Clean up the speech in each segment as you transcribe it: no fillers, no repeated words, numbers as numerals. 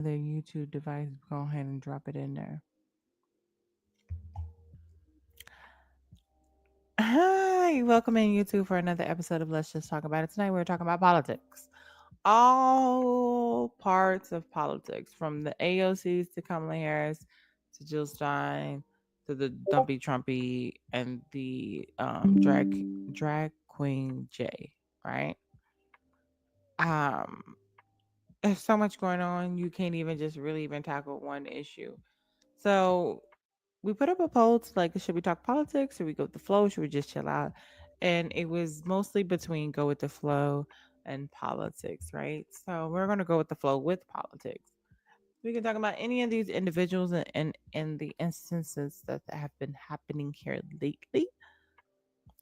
their YouTube device, go ahead and drop it in there. Hi, welcome in YouTube for another episode of Let's Just Talk About It. Tonight we're talking about politics. All parts of politics, from the AOCs to Kamala Harris to Jill Stein to the Dumpy Trumpy and the drag queen Jay, right? Um, there's so much going on, you can't even just really even tackle one issue. So we put up a poll to, like, should we talk politics? Should we go with the flow? Should we just chill out? And it was mostly between go with the flow and politics, right? So we're gonna go with the flow with politics. We can talk about any of these individuals and the instances that have been happening here lately.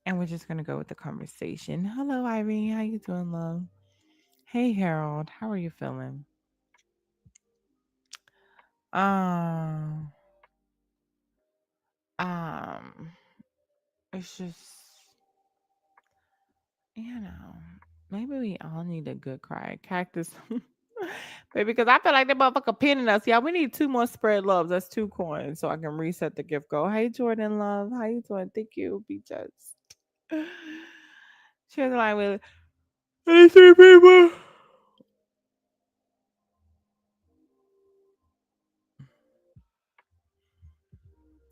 And we're just gonna go with the conversation. Hello, Irene. How you doing, love? Hey, Harold. How are you feeling? Um, um, it's just, maybe we all need a good cry. Cactus. Baby, because I feel like that motherfucker pinning us. Yeah, we need two more spread loves. That's 2 coins. So I can reset the gift goal. Hey, Jordan Love. How you doing? Thank you. Be just. Share the line with 83 people.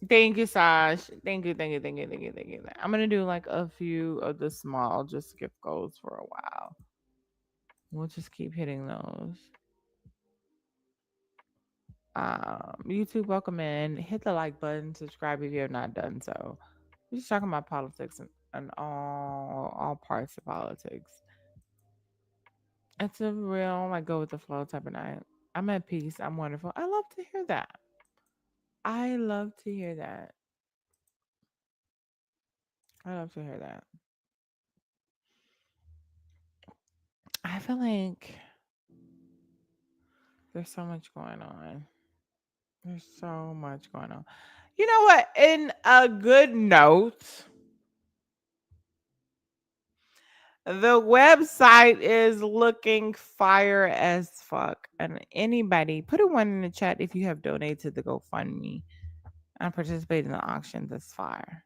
Thank you, Sash. Thank you, thank you, thank you, thank you, thank you. I'm gonna do like a few of the small just gift goals for a while. We'll just keep hitting those. YouTube, welcome in. Hit the like button, subscribe if you have not done so. We're just talking about politics and all parts of politics. It's a real like go with the flow type of night. I'm at peace. I'm wonderful. I love to hear that. I love to hear that. I love to hear that. I feel like there's so much going on. There's so much going on. You know what? In a good note, the website is looking fire as fuck. And anybody, put a one in the chat if you have donated to the GoFundMe and participated in the auction this far.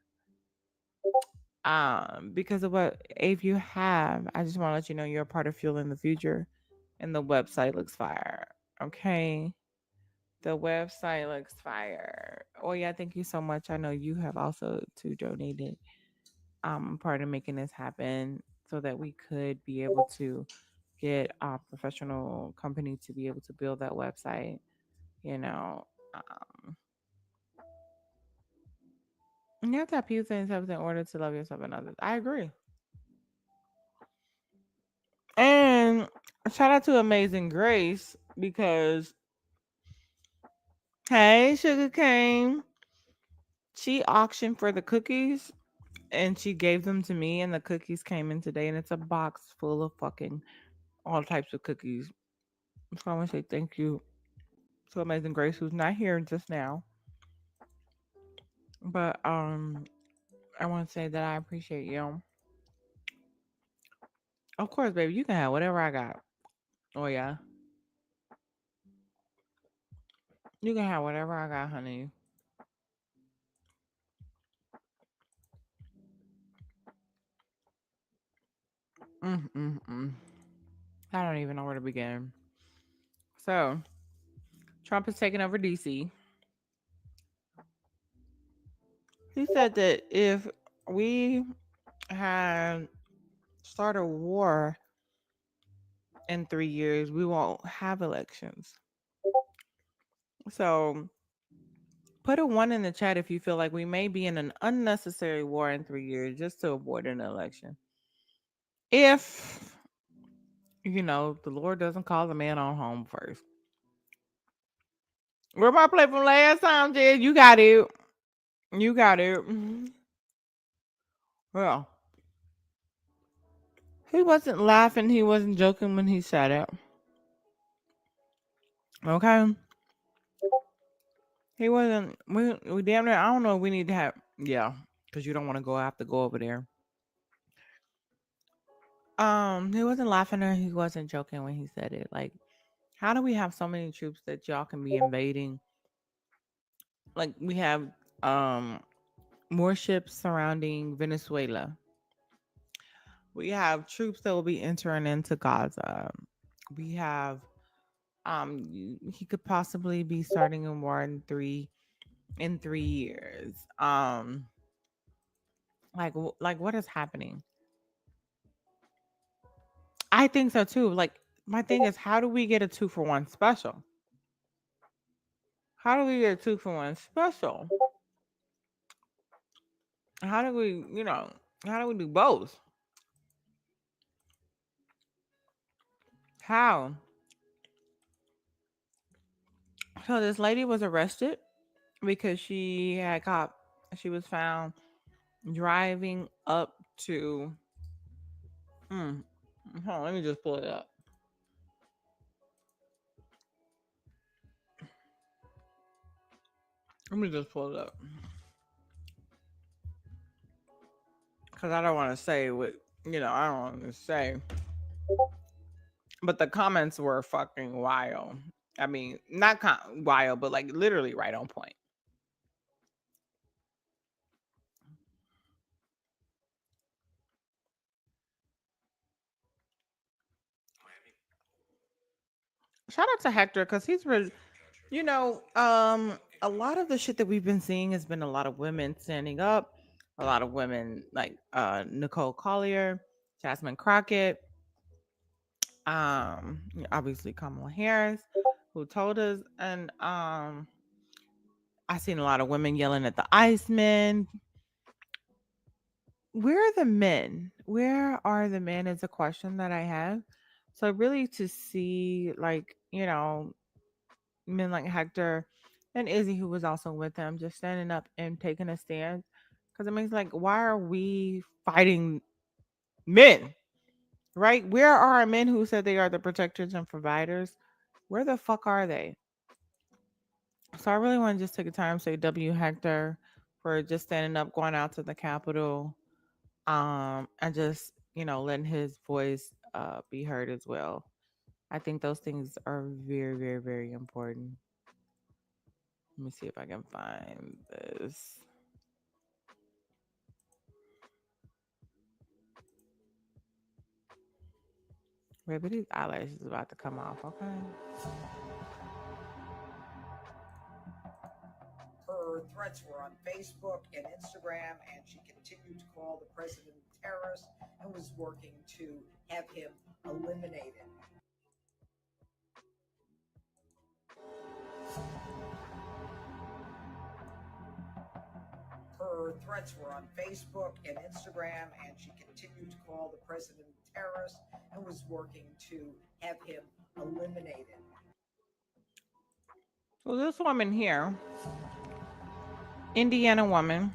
Because of what if you have, I just want to let you know you're a part of fueling the future, and the website looks fire. Okay, the website looks fire. Oh yeah, thank you so much. I know you have also too donated. Part of making this happen so that we could be able to get a professional company to be able to build that website. You know, um, you have to have few things in order to love yourself and others. I agree. And shout out to Amazing Grace because, hey, Sugar Cane, she auctioned for the cookies and she gave them to me, and the cookies came in today, and it's a box full of fucking all types of cookies. So I want to say thank you to Amazing Grace, who's not here just now. But I want to say that I appreciate you. Of course, baby, you can have whatever I got. Oh yeah, you can have whatever I got, honey. Mm. I don't even know where to begin. So Trump is taking over DC. He said that if we had start a war in 3 years, we won't have elections. So put a one in the chat if you feel like we may be in an unnecessary war in 3 years just to avoid an election. If the Lord doesn't call the man on home first. Where my play from last time, Jed? You got it. You got it. Well, he wasn't laughing. He wasn't joking when he said it. Okay. He wasn't. We damn near. I don't know. We need to have. Yeah, because you don't want to have to go over there. He wasn't laughing or he wasn't joking when he said it. Like How do we have so many troops that y'all can be invading? Like we have um more ships surrounding Venezuela. We have troops that will be entering into Gaza. We have he could possibly be starting a war in 3 years. Like what is happening? I think so too. Like my thing is, how do we get a 2-for-1 special? How do we get a 2-for-1 special? How do we, how do we do both? How? So this lady was arrested because she was found driving up to, mm, hold on, let me just pull it up. Let me just pull it up because I don't want to say what, I don't want to say, but the comments were fucking wild. I mean, not wild, but like literally right on point. Shout out to Hector because he's really, a lot of the shit that we've been seeing has been a lot of women standing up, a lot of women like Nicole Collier, Jasmine Crockett, obviously Kamala Harris, who told us, and I seen a lot of women yelling at the Iceman. Where are the men? Where are the men is a question that I have. So really to see like, men like Hector and Izzy, who was also with him, just standing up and taking a stand. Because it makes like, why are we fighting men? Right? Where are our men who said they are the protectors and providers? Where the fuck are they? So I really want to just take a time to say W Hector for just standing up, going out to the Capitol, and just, letting his voice be heard as well. I think those things are very, very, very important. Let me see if I can find this. Wait, but these eyelashes is about to come off, okay? So this woman here, Indiana woman.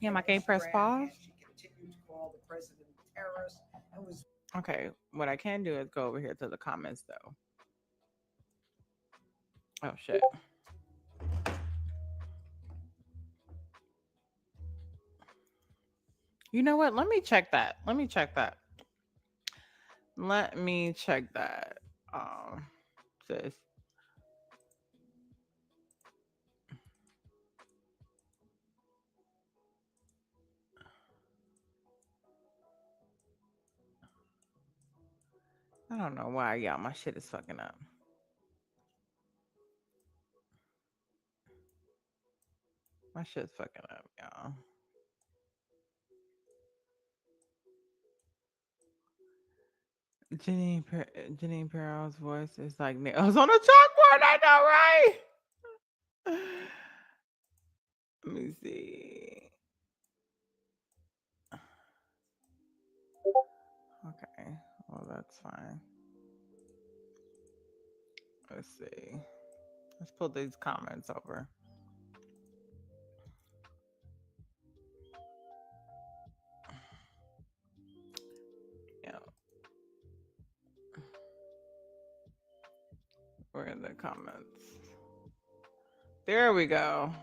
Damn, I can't press pause. Okay, what I can do is go over here to the comments though. Oh shit. You know what? Let me check that. Let me check that. Let me check that. Sis. I don't know why, y'all. My shit is fucking up. My shit's fucking up, y'all. Janine Peral's voice is like nails on a chalkboard. I know, right? Let me see. Okay, well that's fine. Let's see. Let's pull these comments over. Yeah, we're in the comments. There we go.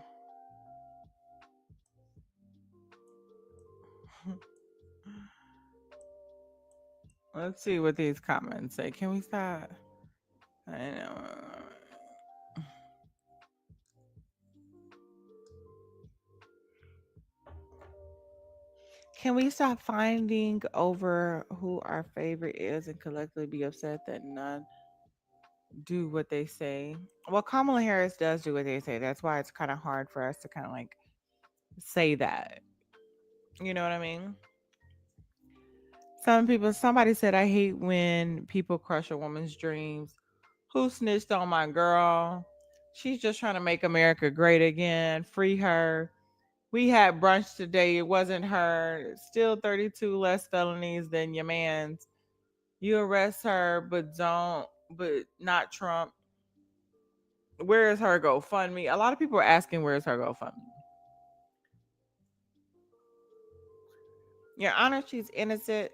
Let's see what these comments say. Can we stop? I know. Can we stop finding over who our favorite is and collectively be upset that none do what they say? Well, Kamala Harris does do what they say. That's why it's kind of hard for us to kind of like say that. You know what I mean? Somebody said, I hate when people crush a woman's dreams. Who snitched on my girl? She's just trying to make America great again. Free her. We had brunch today. It wasn't her. Still 32 less felonies than your man's. You arrest her, but not Trump. Where is her GoFundMe? A lot of people are asking, where's her GoFundMe? Your Honor, she's innocent.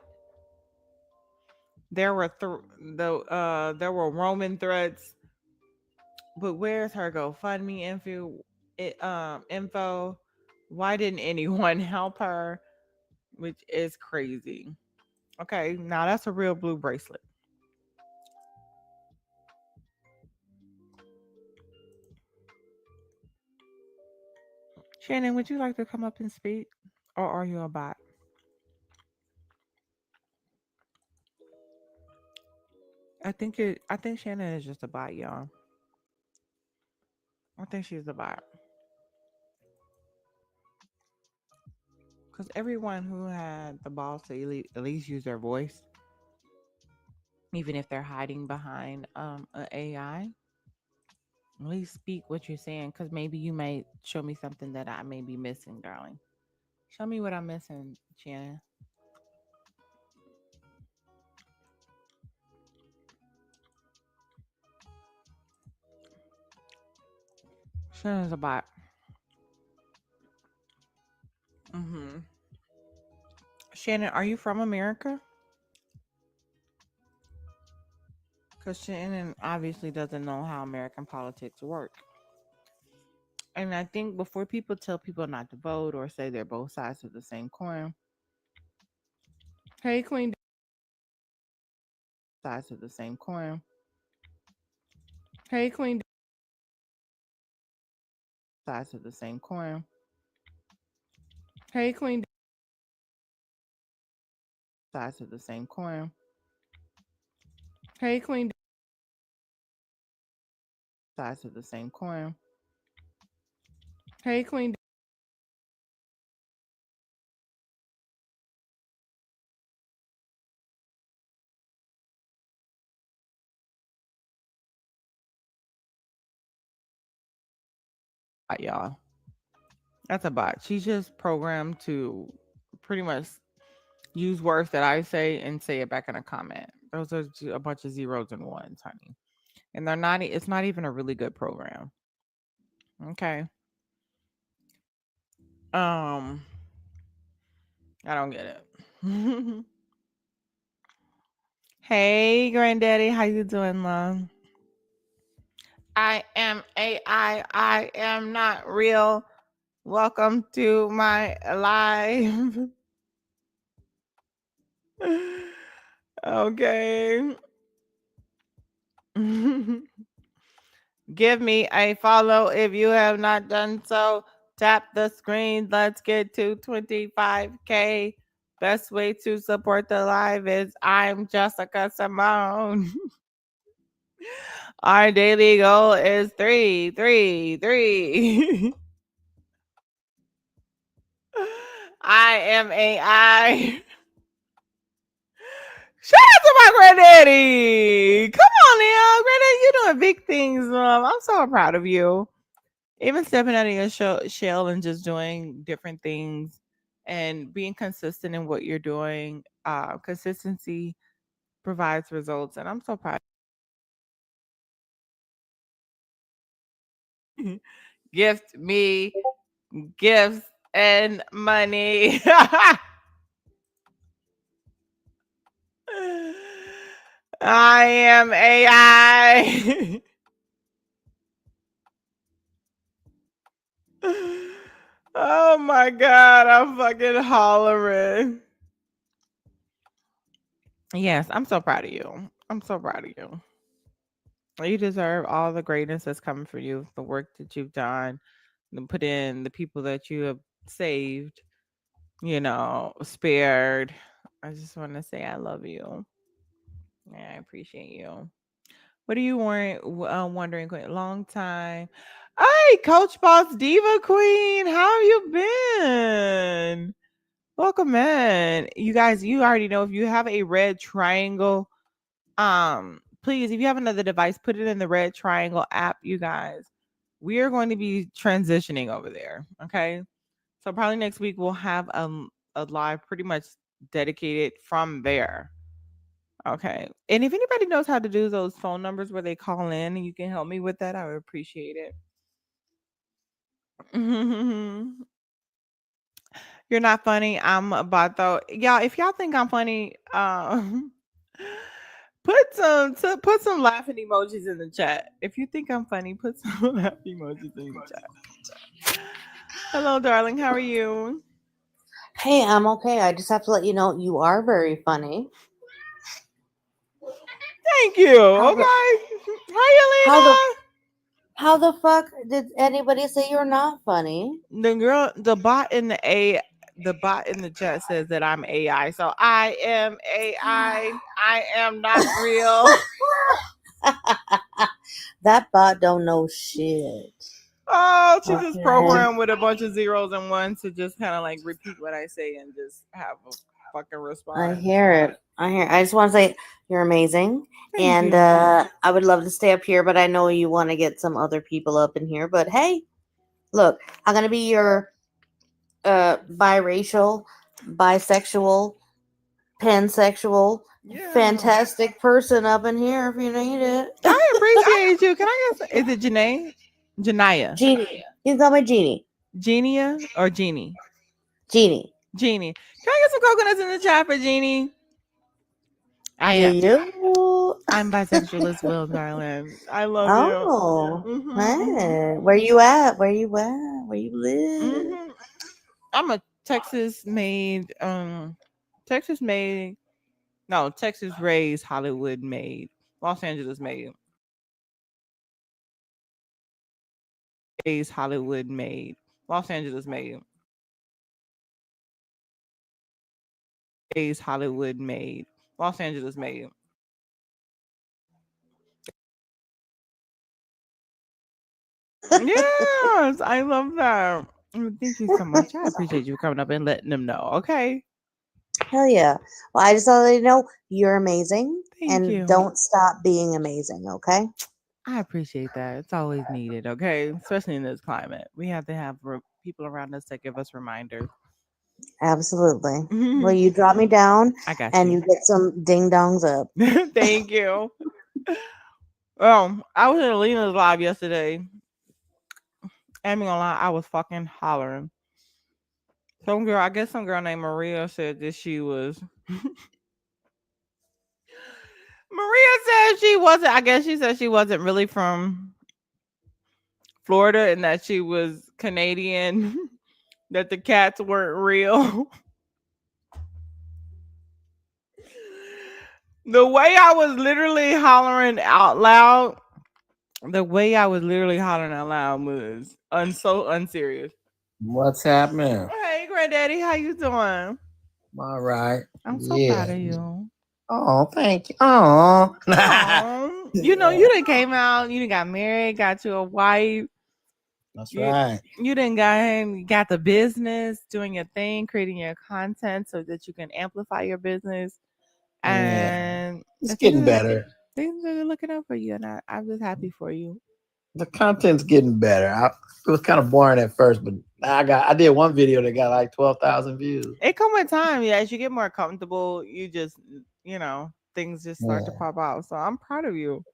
There were there were Roman threats, but where's her GoFundMe info? Why didn't anyone help her? Which is crazy. Okay, now that's a real blue bracelet. Shannon, would you like to come up and speak, or are you a bot? I think Shannon is just a bot, y'all. I think she's a bot because everyone who had the balls to at least use their voice, even if they're hiding behind an AI, at least speak what you're saying because maybe you may show me something that I may be missing, darling. Show me what I'm missing, Shannon. Shannon's a bot. Hmm. Shannon, are you from America? Because Shannon obviously doesn't know how American politics work. And I think before people tell people not to vote or say they're both sides of the same coin, hey, Queen, sides of the same coin. Hey, Queen, sides of the same coin. Hey, Queen, sides of the same coin. Hey, Queen, sides of the same coin. Hey, Queen. Y'all, that's a bot. She's just programmed to pretty much use words that I say and say it back in a comment. Those are a bunch of zeros and ones, honey. And they're not, it's not even a really good program. Okay. Um, I don't get it. Hey, granddaddy, how you doing, love? I am AI. I am not real. Welcome to my live. Okay. Give me a follow if you have not done so. Tap the screen. Let's get to 25K. Best way to support the live is I'm Jessica Cymone. Our daily goal is 333. I am AI. Shout out to my granddaddy. Come on now, granddaddy. You're doing big things, mom. I'm so proud of you. Even stepping out of your shell and just doing different things and being consistent in what you're doing. Consistency provides results, and I'm so proud. Gift me gifts and money. I am AI. Oh my god, I'm fucking hollering. Yes, I'm so proud of you. I'm so proud of you. You deserve all the greatness that's coming for you, the work that you've done, and put in, the people that you have saved, spared. I just want to say I love you. Yeah, I appreciate you. What are you wondering, Queen? Long time. Hey, Coach Boss Diva Queen, how have you been? Welcome in. You guys, you already know if you have a red triangle, please, if you have another device, put it in the red triangle app, you guys. We are going to be transitioning over there. Okay. So probably next week we'll have a live pretty much dedicated from there. Okay. And if anybody knows how to do those phone numbers where they call in and you can help me with that, I would appreciate it. You're not funny. I'm about though. Y'all, if y'all think I'm funny, put some laughing emojis in the chat. If you think I'm funny, put some laughing emojis in the chat. Hello, darling. How are you? Hey, I'm okay. I just have to let you know you are very funny. Thank you. How the Okay. Hi, how the Alina. how the fuck did anybody say you're not funny? The bot in the chat says that I'm AI. So I am AI. I am not real. That bot don't know shit. Oh, she's just Okay. programmed with a bunch of zeros and ones to just kind of like repeat what I say and just have a fucking I response. hear it. I just want to say you're amazing, Thank and you. I would love to stay up here, but I know you want to get some other people up in here. But hey, look, I'm gonna be your biracial, bisexual, pansexual, Yeah. fantastic person up in here if you need it. I appreciate you. Can I guess? Is it Janae? Janaya? Genie. You can call me Genie. Genia or Jeannie? Genie. Jeannie. Can I get some coconuts in the chat for Jeannie? I You, am. you. I'm bisexual as well, darling. I love you. Oh. Mhm. Hey. Where you at? Where you at? Where you Mhm. live? Mhm. I'm a Texas made. Texas made. No, Texas raised, Hollywood made, Los Angeles made, raised, Hollywood made, Los Angeles made, raised, Hollywood made, Los Angeles made. Yes, I love that. Thank you so much. I appreciate you coming up and letting them know. Okay. Hell yeah. Well, I just want to let you know you're amazing Thank and you. don't stop being amazing, okay? I appreciate that. It's always needed. Okay. Especially in this climate. We have to have people around us that give us reminders. Absolutely. Well, I you drop me down got and you. you get some ding dongs up. Thank you. I was in Alina's live yesterday. I ain't gonna lie, I was fucking hollering. I guess some girl named Maria said that she was. Maria said she wasn't. I guess she said she wasn't really from Florida and that she was Canadian. That the cats weren't real. The way I was literally hollering out loud, the way I was literally hollering out loud was so unserious. What's happening? Hey, granddaddy, how you doing? All right. I'm so proud Yeah. of you. Oh, thank you. Oh. Oh, you done came out. You done got married, got you a wife. That's You right. you done got the business, doing your thing, creating your content so that you can amplify your business. Yeah. And It's things getting are better. things are looking up for you, and I'm just happy for you. The content's getting better. It was kind of boring at first, but I did one video that got like 12,000 views. It come with time, yeah. As you get more comfortable, you just things just start to Yeah. pop out. So I'm proud of you.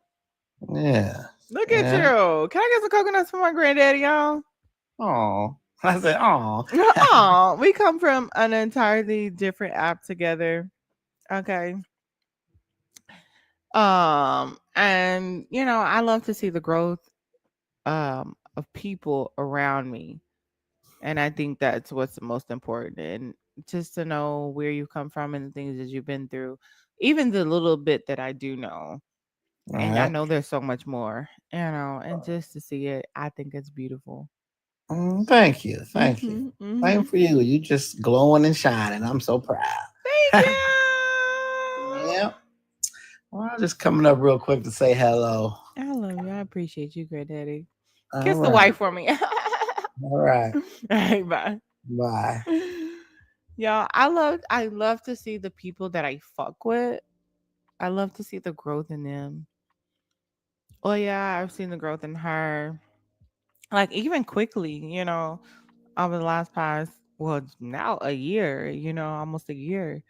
Yeah. Look at Yeah. you. Can I get some coconuts for my granddaddy, y'all? Oh. I said, oh. Oh, we come from an entirely different app together. Okay. And I love to see the growth of people around me. And I think that's what's the most important. And just to know where you come from and the things that you've been through even the little bit that I do know. All And I right. know there's so much more, and just to see it, I think it's beautiful. Thank you. Thank you. Mm-hmm, Same mm-hmm. for you. You just glowing and shining. I'm so Thank proud. you. Yeah. Well, I'm just coming up real quick to say hello. I love you. I appreciate you, granddaddy. All Kiss the right. wife for me. All All right. right, bye. Bye. Y'all, I love to see the people that I fuck with. I love to see the growth in them. Oh yeah, I've seen the growth in her. Like even quickly, over the last past, well, now a year, almost a year.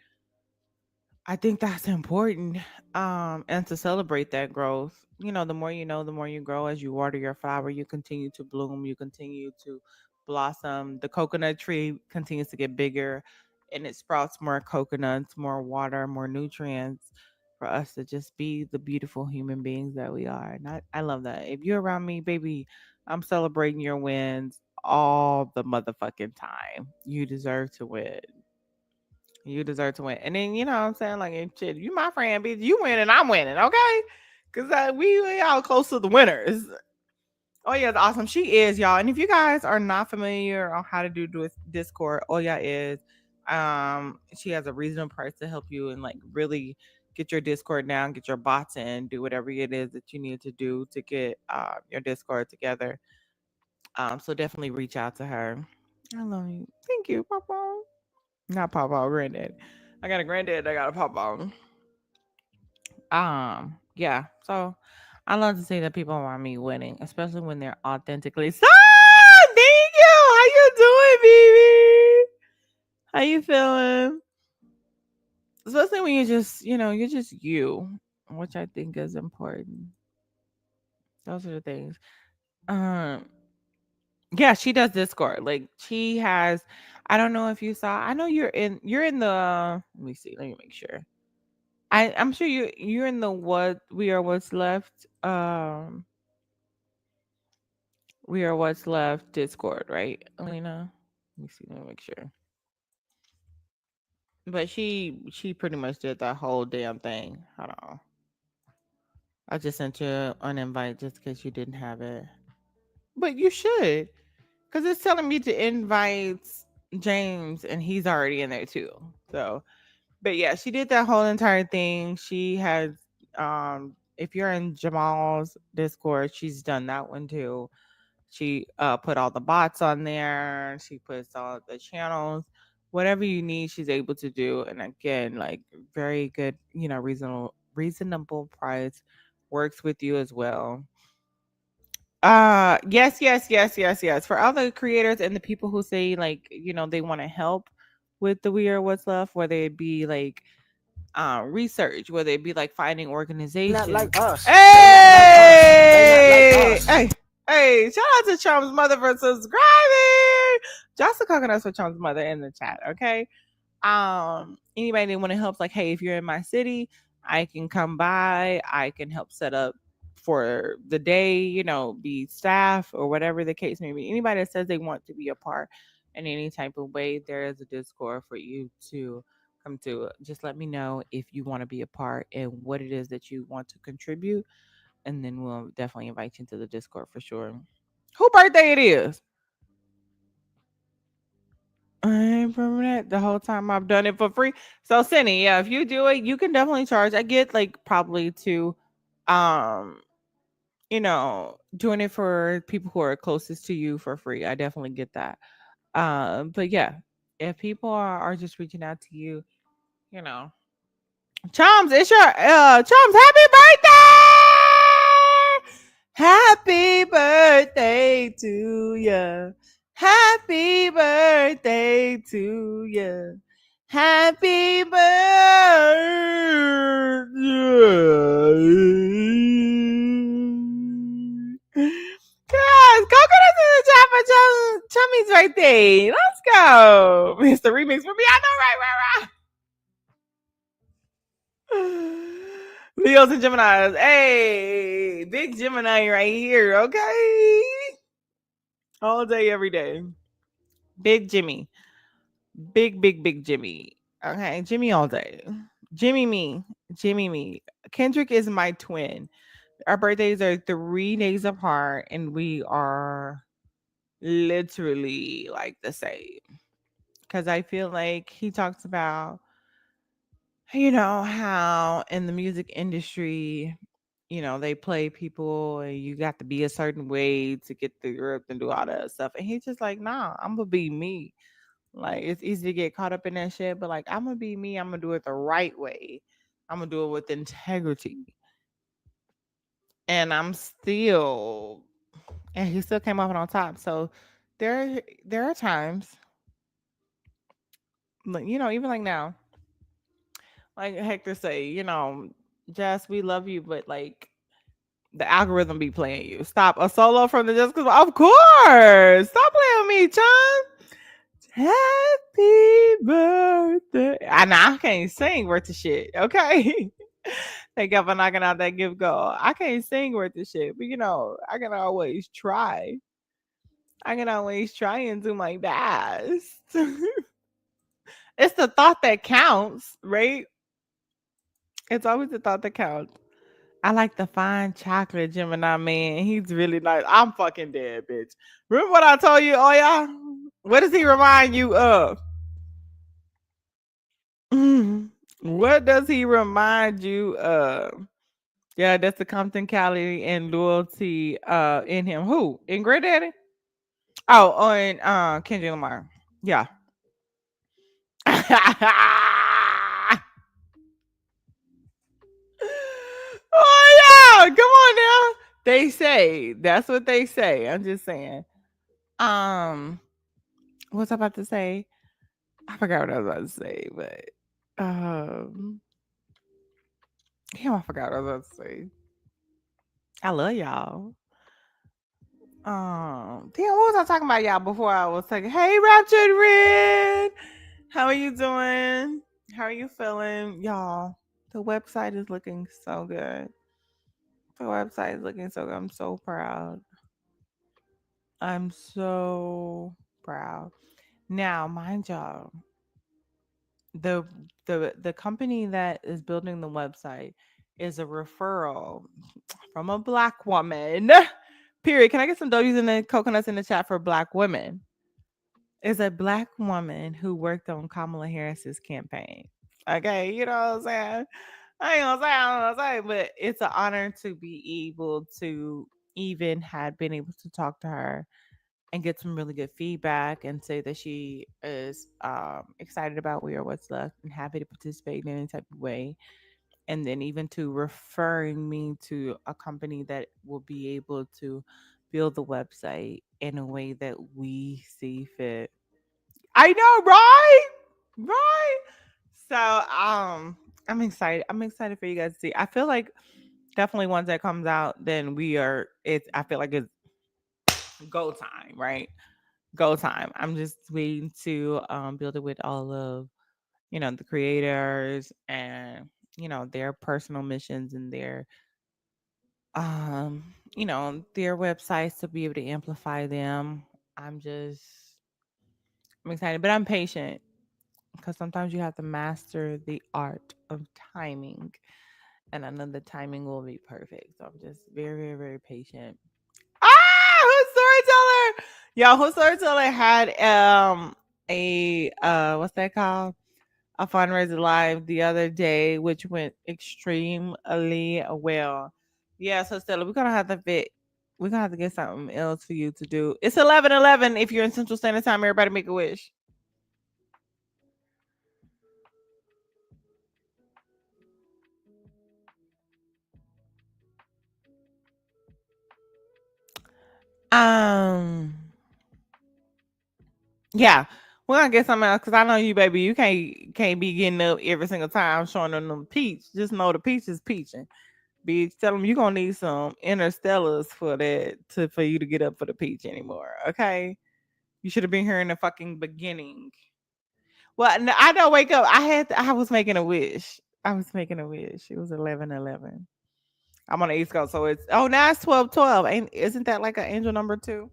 I think that's important. And to celebrate that growth. The more you know, the more you grow. As you water your flower, you continue to bloom, you continue to blossom. The coconut tree continues to get bigger and it sprouts more coconuts, more water, more nutrients for us to just be the beautiful human beings that we are. And I love that. If you're around me, baby, I'm celebrating your wins all the motherfucking time. You deserve to win. You deserve to win. And then, you know what I'm saying? Like, shit, you my friend, bitch. You winning, I'm winning, okay? Because we all close to the winners. Oh, yeah, it's awesome. She is, y'all. And if you guys are not familiar on how to do Discord, Oya is. She has a reasonable price to help you and, like, really get your Discord down, get your bots in, do whatever it is that you need to do to get your Discord together. So definitely reach out to her. I love you. Thank you, Papa. Not Papa, granddad. I got a granddad. I got a Papa. Yeah. So I love to see that people around me winning, especially when they're authentically. So, thank you. How you doing, baby? How you feeling? Especially when you're just you, which I think is important. Those are the things. Um, yeah, she does Discord. Like she has. I don't know if you saw. I know You're in the. Let me see. Let me make sure. I'm sure you're in the what we are what's left. We are what's left Discord, right, Alina? Let me see. Let me make sure. But she pretty much did that whole damn thing. Hold on. I just sent you an invite just because you didn't have it. But you should, because it's telling me to invite James, and he's already in there too. So, but yeah, she did that whole entire thing. She has, if you're in Jamal's Discord, she's done that one too. She put all the bots on there. She puts all the channels, whatever you need, she's able to do. And again, like very good, reasonable price, works with you as well. Yes, yes, yes, yes, yes. For other creators and the people who say like, they want to help with the We Are What's Left, whether it be like research, whether it be like finding Not organizations. like us. Hey, hey, hey! Shout out to Trump's mother for subscribing. Just the coconuts for Trump's mother in the chat. Okay, anybody that want to help, like, hey, if you're in my city, I can come by, I can help set up for the day, be staff or whatever the case may be. Anybody that says they want to be a part in any type of way, there is a Discord for you to come to. Just let me know if you want to be a part and what it is that you want to contribute, and then we'll definitely invite you to the Discord for sure. Who birthday it is? I ain't remember that the whole time I've done it for free. So Cindy, yeah, if you do it, you can definitely charge. I get like probably to um, doing it for people who are closest to you for free. I definitely get that. But yeah, if people are just reaching out to you, you know. Chums, it's your Chums, happy birthday! Happy birthday to you. Happy birthday to you. Happy birthday. Guys, coconuts in the chat for Chummy's birthday. Let's go. Mr. Remix for me. I know, right. Leos and Geminis. Hey, big Gemini right here, okay? All day, every day. Big Jimmy. Big Jimmy. Okay, Jimmy all day. Jimmy me. Jimmy me. Kendrick is my twin. Our birthdays are 3 days apart, and we are literally like the same. Because I feel like he talks about, how in the music industry, they play people and you got to be a certain way to get through Europe and do all that stuff. And he's just like, nah, I'm gonna be me. Like it's easy to get caught up in that shit, but like I'm gonna be me, I'm gonna do it the right way. I'm gonna do it with integrity. And he still came off on top. So there are times, like, even like now, like Hector say, Jess, we love you, but like the algorithm be playing you. Stop. A solo from the Just Cause. Of course. Stop playing with me, John. Happy birthday. I can't sing worth the shit. Okay. Thank you for knocking out that gift goal. I can't sing worth the shit, but I can always try. I can always try and do my best. It's the thought that counts, right? It's always the thought that counts. I like the fine chocolate Gemini man. He's really nice. I'm fucking dead, bitch. Remember what I told you? Oh yeah. What does he remind you of? What does he remind you of? Yeah, that's the Compton Cali and loyalty in him. Who? In Great Daddy? Oh, on Kendrick Lamar. Yeah. Oh yeah, come on now. They say that's what they say. I'm just saying. Um, what's I about to say? I forgot what I was about to say, but damn, I forgot what I was about to say. I love y'all. Damn, what was I talking about, y'all? Before I was talking, hey, Raptured Red, how are you doing? How are you feeling, y'all? The website is looking so good. The website is looking so good. I'm so proud. I'm so proud. Now, mind y'all, the the company that is building the website is a referral from a black woman. Period. Can I get some W's in the coconuts in the chat for black women? Is a black woman who worked on Kamala Harris's campaign. Okay, you know what I'm saying? I ain't gonna say, I don't gonna say, but it's an honor to be able to even had been able to talk to her and get some really good feedback and say that she is excited about We Are What's Left and happy to participate in any type of way. And then even to referring me to a company that will be able to build the website in a way that we see fit. I know, right? Right. So I'm excited. I'm excited for you guys to see. I feel like definitely once that comes out, then it's I feel like it's go time, right? Go time. I'm just waiting to build it with all of the creators and their personal missions and their websites to be able to amplify them. I'm excited, but I'm patient because sometimes you have to master the art of timing, and I know the timing will be perfect. So I'm just very, very, very patient. Who's storyteller? Y'all, who's storyteller had a what's that called? A fundraiser live the other day, which went extremely well. Yeah, so Stella, we're gonna have to get something else for you to do. It's 11:11. If you're in Central Standard Time, everybody make a wish. Um, yeah, we're gonna get something else because I know you, baby. You can't be getting up every single time showing them peach. Just know the peach is peaching. Bitch, tell them you gonna need some interstellars for you to get up for the peach anymore. Okay, you should have been here in the fucking beginning. Well, I don't wake up. I was making a wish. I was making a wish. It was 11:11. I'm on the East Coast, so it's now it's 12:12. Isn't that like an angel number two?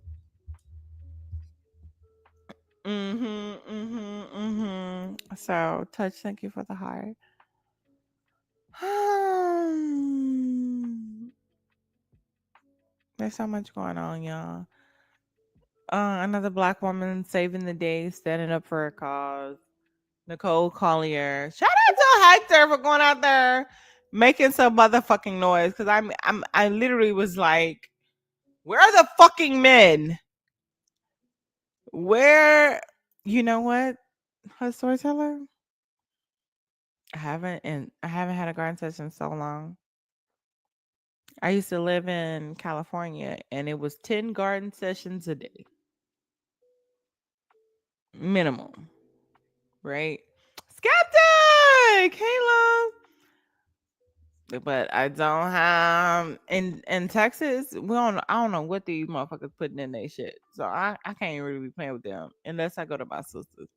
So touch. Thank you for the heart. There's so much going on, y'all. Another black woman saving the day, standing up for a cause. Nicole Collier. Shout out to Hector for going out there making some motherfucking noise. Cause I literally was like, where are the fucking men? Where you know what? Her storyteller? I haven't had a garden session in so long. I used to live in California and it was 10 garden sessions a day. Minimum. Right? Skeptic! Hey love. But I don't have in Texas. We don't. I don't know what these motherfuckers putting in their shit. So I can't really be playing with them unless I go to my sisters.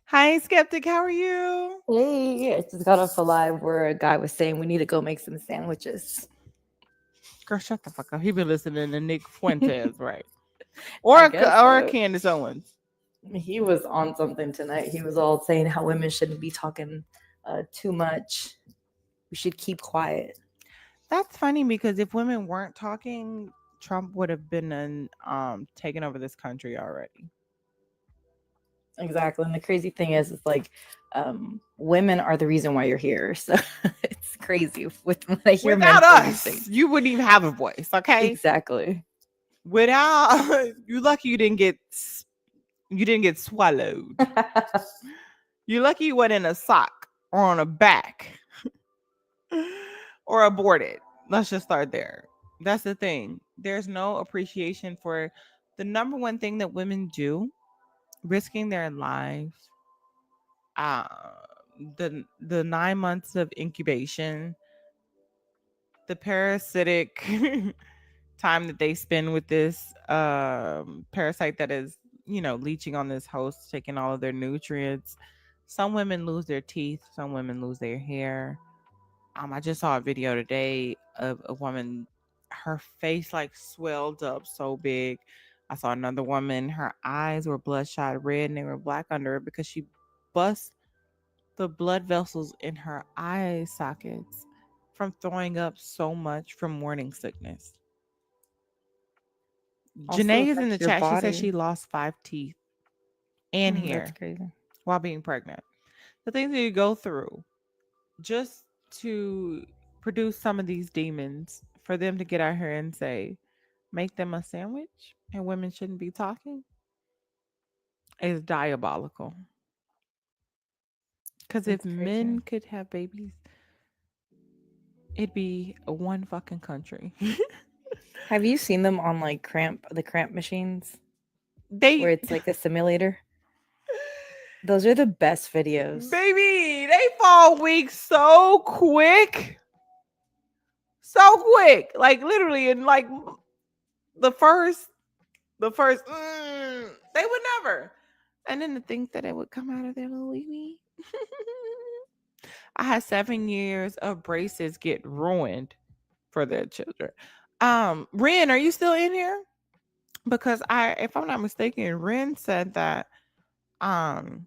Hi, skeptic. How are you? Hey, I just got off a live where a guy was saying we need to go make some sandwiches. Girl, shut the fuck up. He been listening to Nick Fuentes, right? I guess Or so. Candace Owens. He was on something tonight. He was all saying how women shouldn't be talking too much. We should keep quiet. That's funny because if women weren't talking, Trump would have been taken over this country already. Exactly. And the crazy thing is, it's like women are the reason why you're here. So it's crazy with when I hear men Without say these us, things. you wouldn't even have a voice, okay? Exactly. Without you lucky you didn't get swallowed. You're lucky you went in a sock or on a back or aborted. Let's just start there. That's the thing. There's no appreciation for the number one thing that women do, risking their lives. Uh, the 9 months of incubation, the parasitic time that they spend with this parasite that is, leaching on this host, taking all of their nutrients. Some women lose their teeth, some women lose their hair. I just saw a video today of a woman, her face like swelled up so big. I saw another woman, her eyes were bloodshot red and they were black under it because she bust the blood vessels in her eye sockets from throwing up so much from morning sickness. Also Janae is in the affects your chat. She says body. she lost 5 teeth and That's hair crazy. while being pregnant. The things that you go through just to produce some of these demons, for them to get out here and say, make them a sandwich and women shouldn't be talking, is diabolical. Because if It's men crazy. could have babies, it'd be a one fucking country. Have you seen them on like the cramp machines where they, it's like a simulator? Those are the best videos. baby, they fall weak so quick. So quick. Like literally in like the first they would never. And then to think that it would come out of their little wee wee. I had 7 years of braces get ruined for their children. Ren, are you still in here? Because if I'm not mistaken, Ren said that um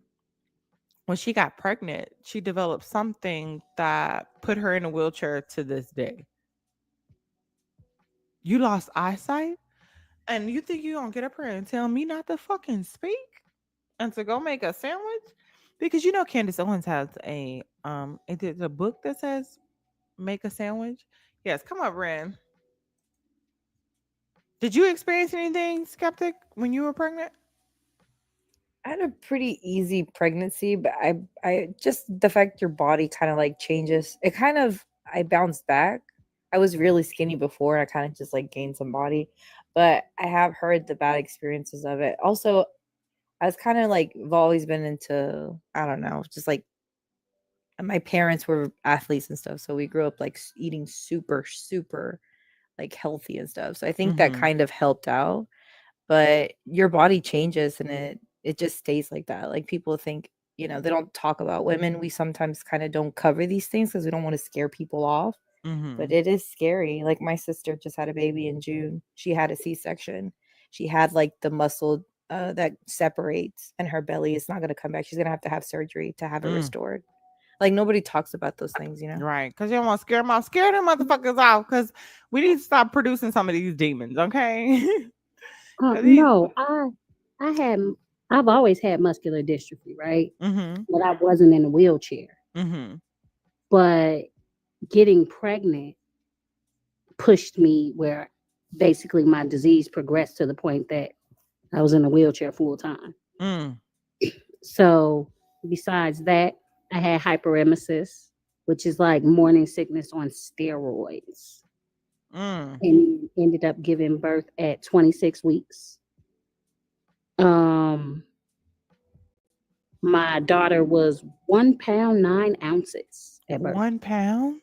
when she got pregnant, she developed something that put her in a wheelchair to this day. You lost eyesight? And you think you gonna get up here and tell me not to fucking speak and to go make a sandwich? Because Candace Owens has a book that says make a sandwich. Yes, come up, Ren. Did you experience anything skeptic when you were pregnant? I had a pretty easy pregnancy, but I just the fact your body kind of like changes. It kind of I bounced back. I was really skinny before. I kind of just like gained some body, but I have heard the bad experiences of it. Also, I was kind of like I've always been into I don't know, just like my parents were athletes and stuff, so we grew up like eating super like healthy and stuff. So I think that Mm-hmm. kind of helped out, but your body changes and it just stays like that. Like people think, they don't talk about women. We sometimes kind of don't cover these things because we don't want to scare people off, but Mm-hmm. it is scary. Like my sister just had a baby in June. She had a C-section. She had like the muscle that separates and her belly is not going to come back. She's going to have surgery to have it Mm. restored. Like nobody talks about those things, you know. Right. Because you don't want to scare them off. Scare them motherfuckers off. Because we need to stop producing some of these demons, okay? Because these. No, I had I've always had muscular dystrophy, right? Mm-hmm. But I wasn't in a wheelchair. Mm-hmm. But getting pregnant pushed me where basically my disease progressed to the point that I was in a wheelchair full time. Mm. So besides that, I had hyperemesis, which is like morning sickness on steroids, Mm. and ended up giving birth at 26 weeks. Um, my daughter was 1 pound 9 ounces at birth. 1 pound?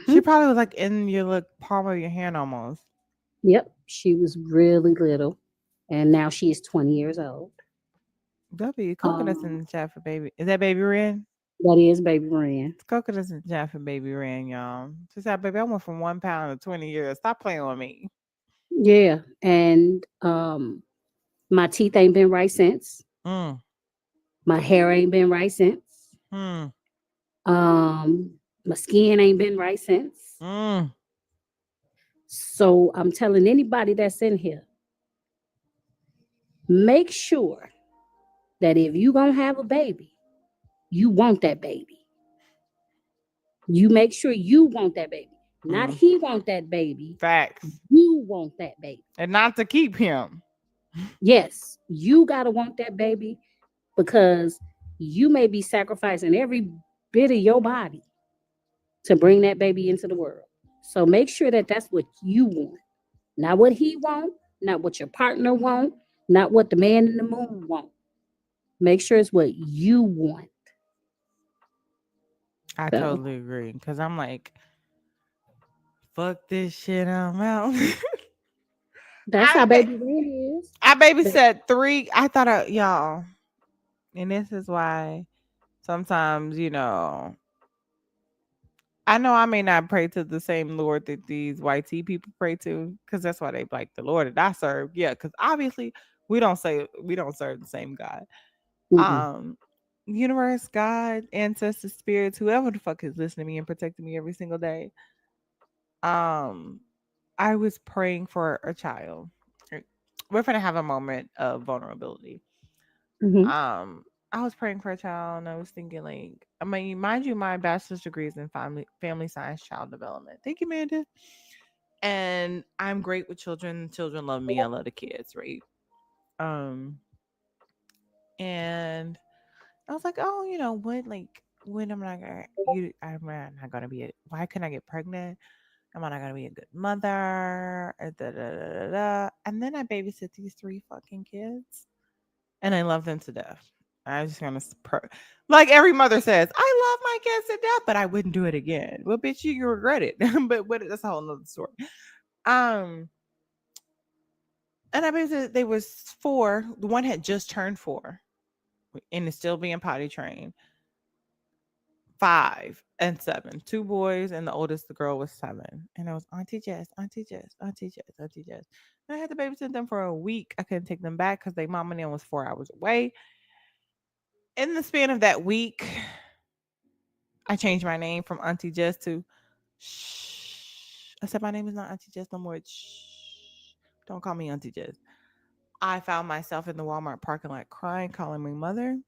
She Hmm. probably was like in your like palm of your hand almost. Yep, she was really little, and now she is 20 years old. There'll be coconuts in Um, the chat for baby. Is that baby Ren? that is baby Ren. It's coconuts in the chat for baby Ren, y'all. She said, baby, I went from 1 pound to 20 years. Stop playing with me. Yeah, and my teeth ain't been right since. Mm. My hair ain't been right since. Mm. My skin ain't been right since. Mm. So I'm telling anybody that's in here, make sure that if you gonna have a baby, you want that baby. You make sure you want that baby. Not Mm. he want that baby. Facts. You want that baby. And not to keep him. Yes, you gotta want that baby because you may be sacrificing every bit of your body to bring that baby into the world. So make sure that that's what you want, not what he want, not what your partner want, not what the man in the moon want. Make sure it's what you want. I So totally agree. Because I'm like, fuck this shit, I'm out. that's I, how ba- baby Ren is. I But babysat three. I thought, y'all, and this is why sometimes, I know I may not pray to the same Lord that these white tea people pray to, because that's why they like the Lord that I serve. Yeah, because obviously we don't serve the same God. mm-mm, Um, universe, God, ancestors, spirits, whoever the fuck is listening to me and protecting me every single day. Um, I was praying for a child. We're gonna have a moment of vulnerability. mhm, um I was praying for a child and I was thinking like, I mean, mind you, my bachelor's degree is in family science child development. Thank you, Amanda. And I'm great with children. Children love me. I love the kids, right? Um and I was like, oh, what, like, when am I gonna I'm not gonna be why couldn't I get pregnant? Am I not gonna be a good mother? Da, da, da, da, da. And then I babysit these three fucking kids and I love them to death. I just gonna like every mother says, I love my kids to death, but I wouldn't do it again. Well, bitch, you regret it. but that's a whole nother story. Um, and I basically they was four. The one had just turned 4 and is still being potty trained. 5 and 7, 2 boys, and the oldest the girl was 7. And I was Auntie Jess, Auntie Jess, Auntie Jess, Auntie Jess. And I had to babysit them for a week. I couldn't take them back because they mom and them was 4 hours away. In the span of that week, I changed my name from Auntie Jess to Shh. I said my name is not Auntie Jess no more. It's Shh. Don't call me Auntie Jess. I found myself in the Walmart parking lot crying, calling my mother.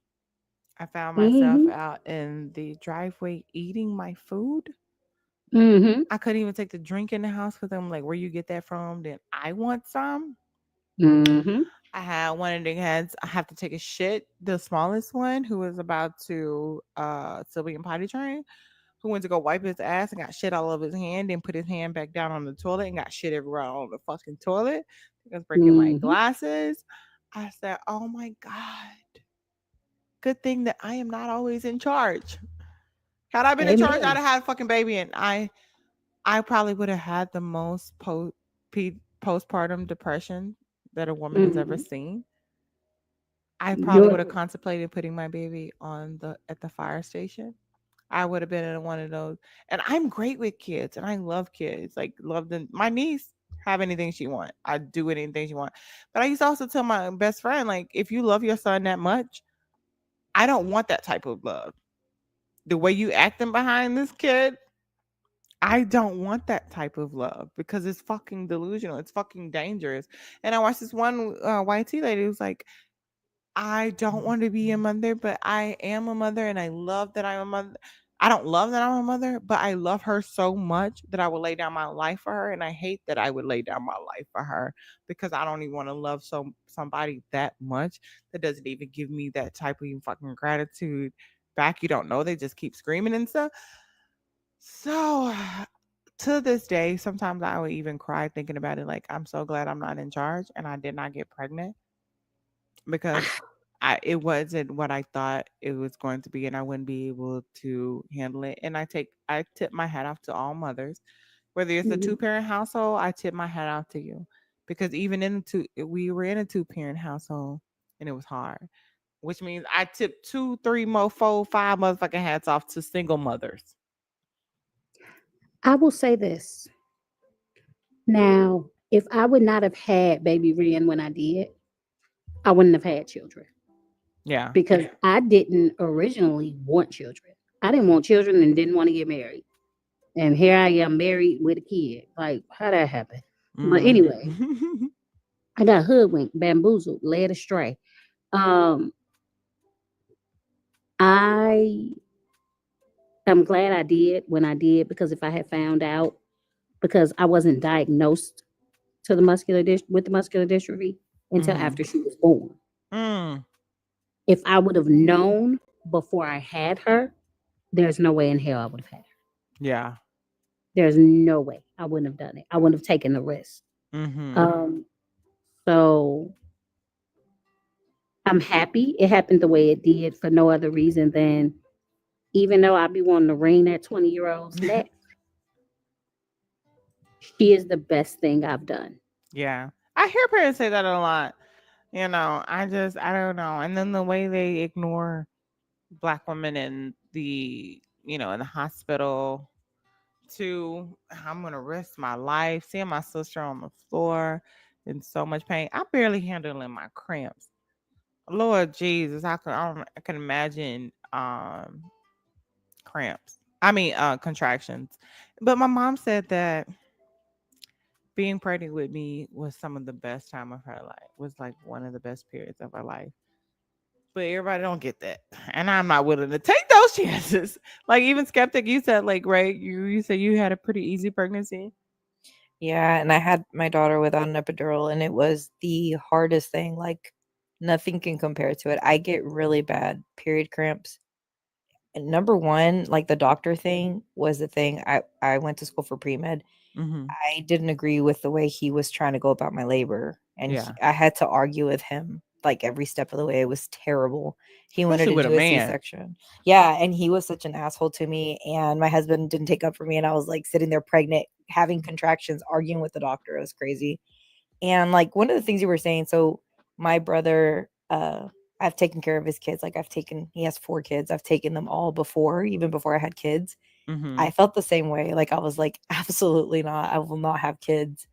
I found myself mhm, out in the driveway eating my food. mhm, I couldn't even take the drink in the house because I'm like, where you get that from? Then I want some. mhm, I had one of the heads. I have to take a shit. The smallest one, who was about to still be in potty train, who went to go wipe his ass and got shit all over his hand, then put his hand back down on the toilet and got shit everywhere on the fucking toilet. I was breaking my mhm. glasses. I said, "Oh my god, good thing that I am not always in charge. Had I been in charge, I'd Amen. have had a fucking baby, and I probably would have had the most postpartum depression that a woman has ever Mhm. seen. I probably would have Your contemplated putting my baby on the at the fire station. I would have been in one of those. And I'm great with kids and I love kids. Like love them. My niece have anything she want. I do anything she want. But I used to also tell my best friend, like, if you love your son that much, I don't want that type of love. the way you acting behind this kid, I don't want that type of love because it's fucking delusional. It's fucking dangerous. And I watched this one YT lady who's like, I don't want to be a mother, but I am a mother and I love that I'm a mother. I don't love that I'm a mother, but I love her so much that I would lay down my life for her. And I hate that I would lay down my life for her because I don't even want to love somebody that much that doesn't even give me that type of fucking gratitude back. You don't know. They just keep screaming and stuff. So to this day, sometimes I would even cry thinking about it. Like, I'm so glad I'm not in charge and I did not get pregnant because it wasn't what I thought it was going to be, and I wouldn't be able to handle it. And I tip my hat off to all mothers, whether it's a Mhm. 2-parent household. I tip my hat off to you because even we were in a 2-parent household, and it was hard. Which means I tip 2, 3, more, 4, 5 motherfucking hats off to single mothers. I will say this. Now, if I would not have had baby Ren when I did, I wouldn't have had children Yeah. because I didn't originally want children. I didn't want children and didn't want to get married. And here I am married with a kid. Like, how that happen? But Mm. anyway, I got hoodwinked, bamboozled, led astray. Um, I am glad I did when I did because if I had found out, because I wasn't diagnosed to the with the muscular dystrophy until Mhm. after she was born. Mm. If I would have known before I had her, there's no way in hell I would have had her. Yeah. There's no way I wouldn't have done it. I wouldn't have taken the risk. Mhm. Um, so I'm happy it happened the way it did for no other reason than even though I be wanting to wring that 20-year-old's neck, she is the best thing I've done. Yeah. I hear parents say that a lot. I don't know. And then the way they ignore black women in in the hospital too. I'm gonna risk my life. Seeing my sister on the floor in so much pain. I'm barely handling my cramps. Lord Jesus, I can imagine cramps. I mean contractions. But my mom said that being pregnant with me was some of the best time of her life. Was like one of the best periods of her life. But everybody don't get that. And I'm not willing to take those chances. Like even skeptic, you said like right, you said you had a pretty easy pregnancy. Yeah, and I had my daughter without an epidural, and it was the hardest thing. Like, nothing can compare to it. I get really bad period cramps. And number one, like the doctor thing was the thing. I went to school for pre-med. Mm-hmm. I didn't agree with the way he was trying to go about my labor, and Yeah. I had to argue with him like every step of the way. It was terrible. He wanted Especially to with a do a man. C-section. Yeah, and he was such an asshole to me, and my husband didn't take up for me, and I was like sitting there pregnant, having contractions, arguing with the doctor. It was crazy. And like one of the things you were saying, so my brother, I've taken care of his kids. Like he has 4 kids. I've taken them all before, even before I had kids. Mm-hmm. I felt the same way. Like I was like, absolutely not. I will not have kids.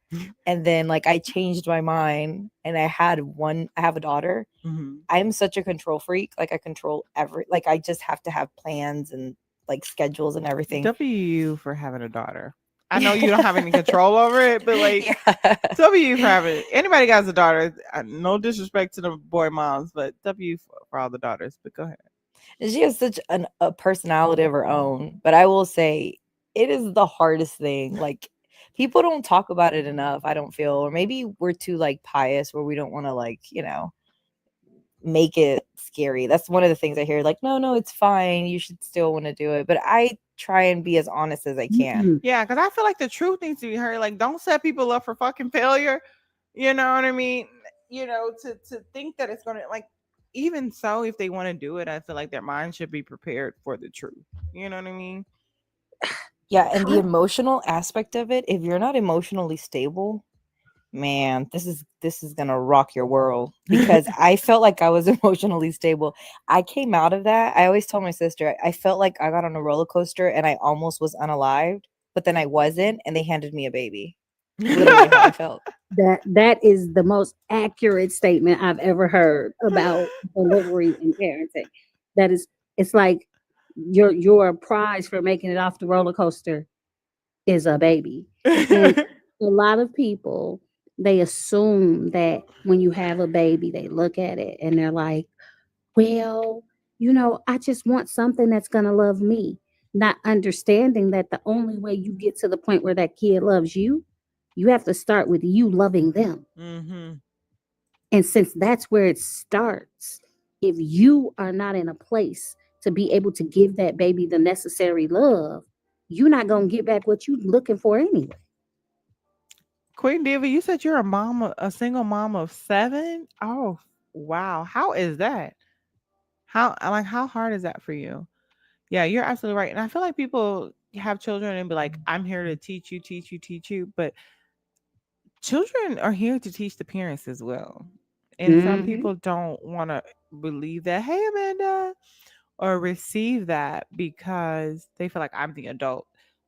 And then like I changed my mind and I have a daughter. Mm-hmm. I'm such a control freak. Like I control like I just have to have plans and like schedules and everything. W for having a daughter. I know you don't have any control over it, but like Yeah. W for having it. Anybody got a daughter. No disrespect to the boy moms, but W for all the daughters. But go ahead. And she has such a personality of her own. But I will say it is the hardest thing. Like people don't talk about it enough, I don't feel. Or maybe we're too like pious where we don't want to like, make it scary. That's one of the things I hear. Like, no, it's fine. You should still want to do it. But I try and be as honest as I can. Mm-mm. Yeah, because I feel like the truth needs to be heard. Like, don't set people up for fucking failure. You know what I mean? To think that it's gonna like even so, if they want to do it, I feel like their mind should be prepared for the truth. You know what I mean? Yeah, and the emotional aspect of it, if you're not emotionally stable, man, this is gonna rock your world because I felt like I was emotionally stable. I came out of that. I always told my sister, I felt like I got on a roller coaster and I almost was unalived, but then I wasn't, and they handed me a baby. Literally how I felt. That is the most accurate statement I've ever heard about delivery and parenting. That is, it's like your prize for making it off the roller coaster is a baby. And a lot of people, they assume that when you have a baby, they look at it and they're like, well, I just want something that's going to love me. Not understanding that the only way you get to the point where that kid loves you, you have to start with you loving them. Mm-hmm. And since that's where it starts, if you are not in a place to be able to give that baby the necessary love, you're not going to get back what you're looking for anyway. Queen Diva, you said you're a mom, a single mom of 7. Oh, wow. How is that? How hard is that for you? Yeah, you're absolutely right. And I feel like people have children and be like, I'm here to teach you, teach you, teach you. But children are here to teach the parents as well. And some Hmm. people don't want to believe that, hey, Amanda, or receive that because they feel like I'm the adult.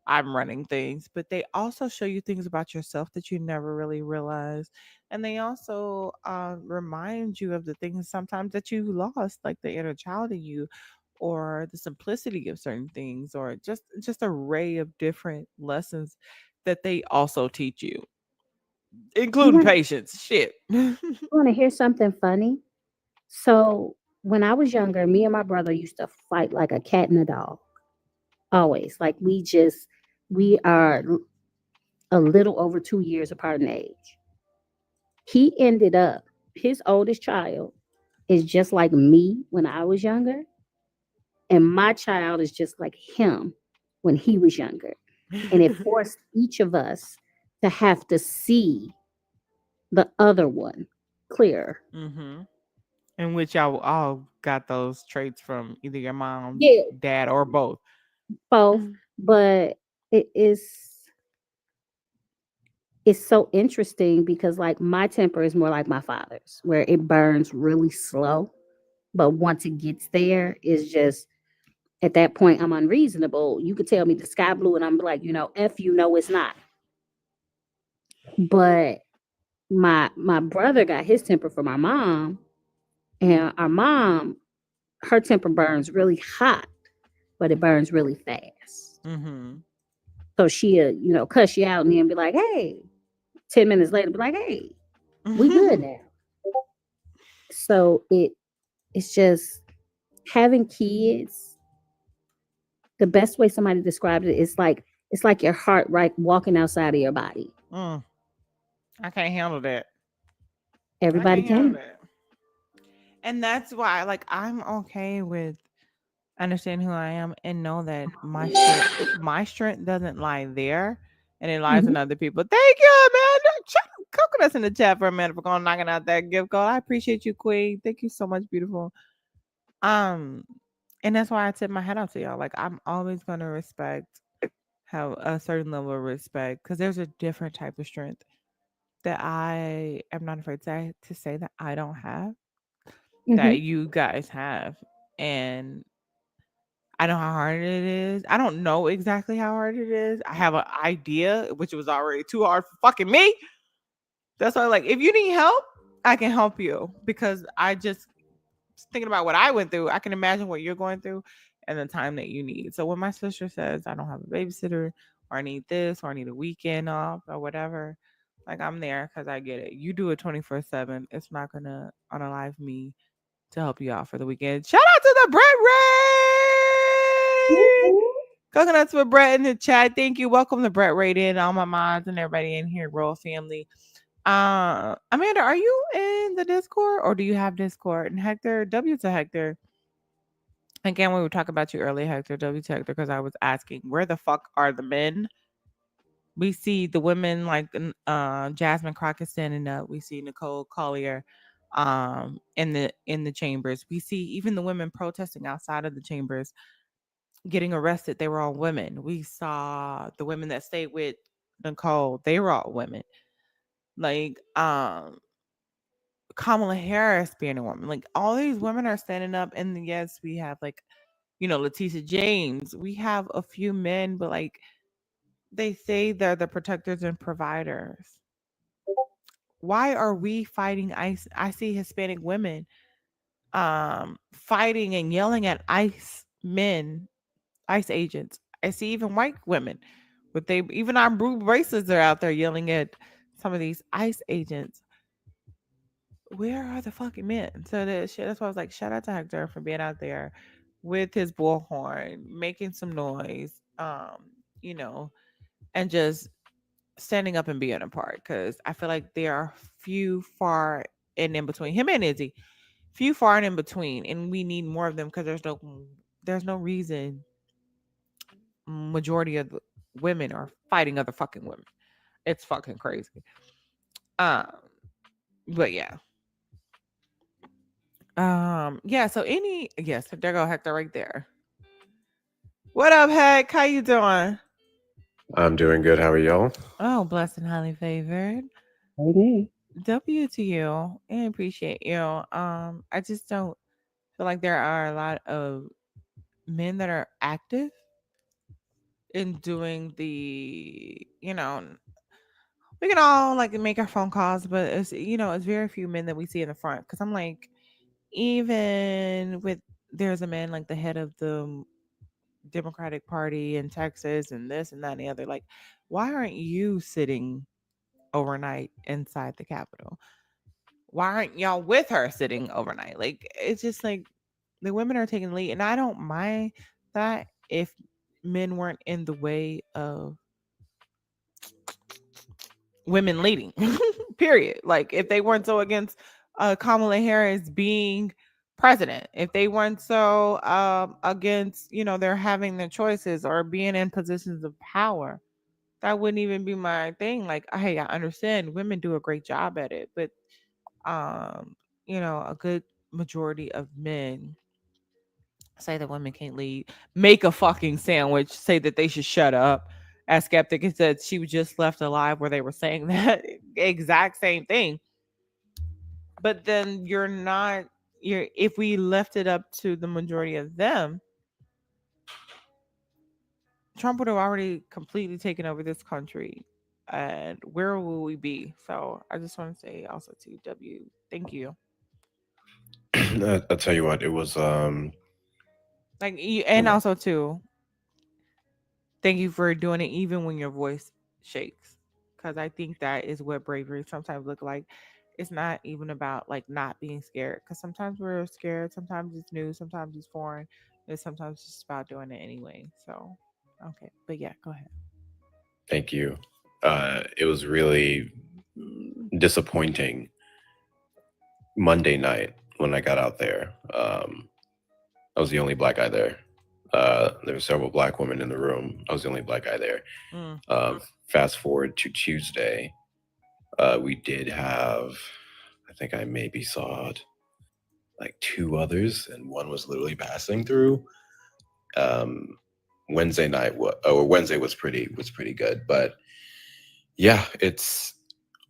I'm running things, but they also show you things about yourself that you never really realized. And they also remind you of the things sometimes that you lost, like the inner child in you, or the simplicity of certain things, or just array of different lessons that they also teach you, You including want patience. Shit. to hear something funny? So when I was younger, me and my brother used to fight like a cat and a dog. Always. Like we are a little over 2 years apart in age. He ended up, his oldest child is just like me when I was younger, and my child is just like him when he was younger. And it forced each of us to have to see the other one clearer. Hmm. In which y'all all got those traits from either your mom, Yeah, dad, or both. both. But it is it's so interesting because like my temper is more like my father's, where it burns really slow. But once it gets there, it's just at that point I'm unreasonable. You could tell me the sky blue and I'm like, F you know it's not. But my brother got his temper from my mom, and our mom, her temper burns really hot, but it burns really fast. Mm-hmm. So she'll, cuss you out and then be like, hey, 10 minutes later, be like, hey, we good now. So it's just having kids, the best way somebody described it is like it's like your heart right walking outside of your body. Mm, I can't handle that. I Everybody can't handle can. that. And that's why, like, I'm okay with understanding who I am and know that my strength doesn't lie there, and it lies Hmm. in other people. Thank you, Amanda. Coconuts in the chat for a minute for going knocking out that gift card. I appreciate you, Queen. Thank you so much, beautiful. Um, and that's why I tip my head out to y'all. Like, I'm always gonna have a certain level of respect because there's a different type of strength that I am not afraid to say that I don't have, that Hmm. you guys have. And I know how hard it is. I don't know exactly how hard it is. I have an idea, which was already too hard for fucking me. That's why, like, if you need help, I can help you because I just thinking about what I went through. I can imagine what you're going through and the time that you need. So when my sister says I don't have a babysitter, or I need this, or I need a weekend off, or whatever, like, I'm there because I get it. You do it 24/7. It's not gonna unalive me to help you out for the weekend. Shout out to the Brett Ray! Coconuts with Brett in the chat. Thank you. Welcome to Brett Ray in, all my mods and everybody in here, Royal Family. Amanda, are you in the Discord or do you have Discord? And Hector, W to Hector. Again, we were talking about you earlier, Hector, W to Hector, because I was asking, where the fuck are the men? We see the women like Jasmine Crockett standing up. We see Nicole Collier in the chambers. We see even the women protesting outside of the chambers getting arrested. They were all women. We saw the women that stayed with Nicole, they were all women. Like Kamala Harris being a woman. Like, all these women are standing up, and yes, we have like, Letitia James. We have a few men, but like, they say they're the protectors and providers. Why are we fighting ICE? I see Hispanic women fighting and yelling at ICE men ICE agents. I see even white women, but they even our blue bracelets are out there yelling at some of these ICE agents. Where are the fucking men? So that shit. That's why I was like, shout out to Hector for being out there with his bullhorn, making some noise. You know, and just standing up and being a part because I feel like there are few far and in between him and Izzy, few far and in between, and we need more of them because there's no reason majority of the women are fighting other fucking women. It's fucking crazy. Um, but yeah. Yeah, so any yes, there go Hector right there. What up, Heck? How you doing? I'm doing good. How are y'all? Oh, blessed and highly favored. Okay. W to you and appreciate you. I just don't feel like there are a lot of men that are active in doing we can all like make our phone calls, but it's very few men that we see in the front. Cause I'm like, even with there's a man like the head of the Democratic Party in Texas and this and that and the other. Like, why aren't you sitting overnight inside the Capitol? Why aren't y'all with her sitting overnight? Like, it's just like the women are taking the lead, and I don't mind that if men weren't in the way of women leading. Period. Like, if they weren't so against Kamala Harris being president, if they weren't so against, they're having their choices or being in positions of power, that wouldn't even be my thing. Like, hey, I understand women do a great job at it, but a good majority of men say that women can't lead, make a fucking sandwich, say that they should shut up. As Skeptic has said, she was just left alive where they were saying that exact same thing. But then if we left it up to the majority of them, Trump would have already completely taken over this country. And where will we be? So I just want to say also to W, thank you. I'll tell you what, it was And well, also too, thank you for doing it even when your voice shakes. Because I think that is what bravery sometimes look like. It's not even about like not being scared. Because sometimes we're scared. Sometimes it's new. Sometimes it's foreign. And sometimes it's just about doing it anyway. So, okay. But yeah, go ahead. thank you. It was really disappointing Monday night when I got out there. I was the only black guy there. There were several black women in the room. I was the only black guy there. Mm, Fast forward to Tuesday, we did have, I think I maybe saw like two others, and one was literally passing through. Um, Wednesday was pretty good, but yeah, it's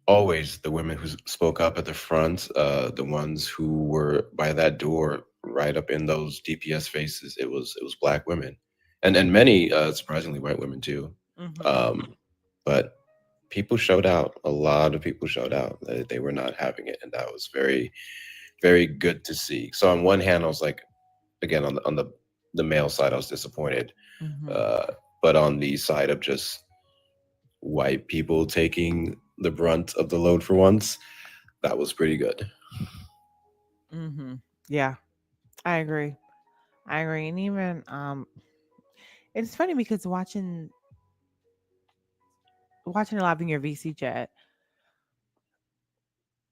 always the women who spoke up at the front, the ones who were by that door, right up in those DPS faces. It was black women, and many surprisingly white women too. mm-hmm, Um, but people showed out. A lot of people showed out. They were not having it, and that was very, very good to see. So on one hand, I was like, again, on the male side, I was disappointed, mm-hmm, uh, but on the side of just white people taking the brunt of the load for once, that was pretty good. mm-hmm. Yeah, I agree. I agree. And even it's funny because watching it live in your VC chat,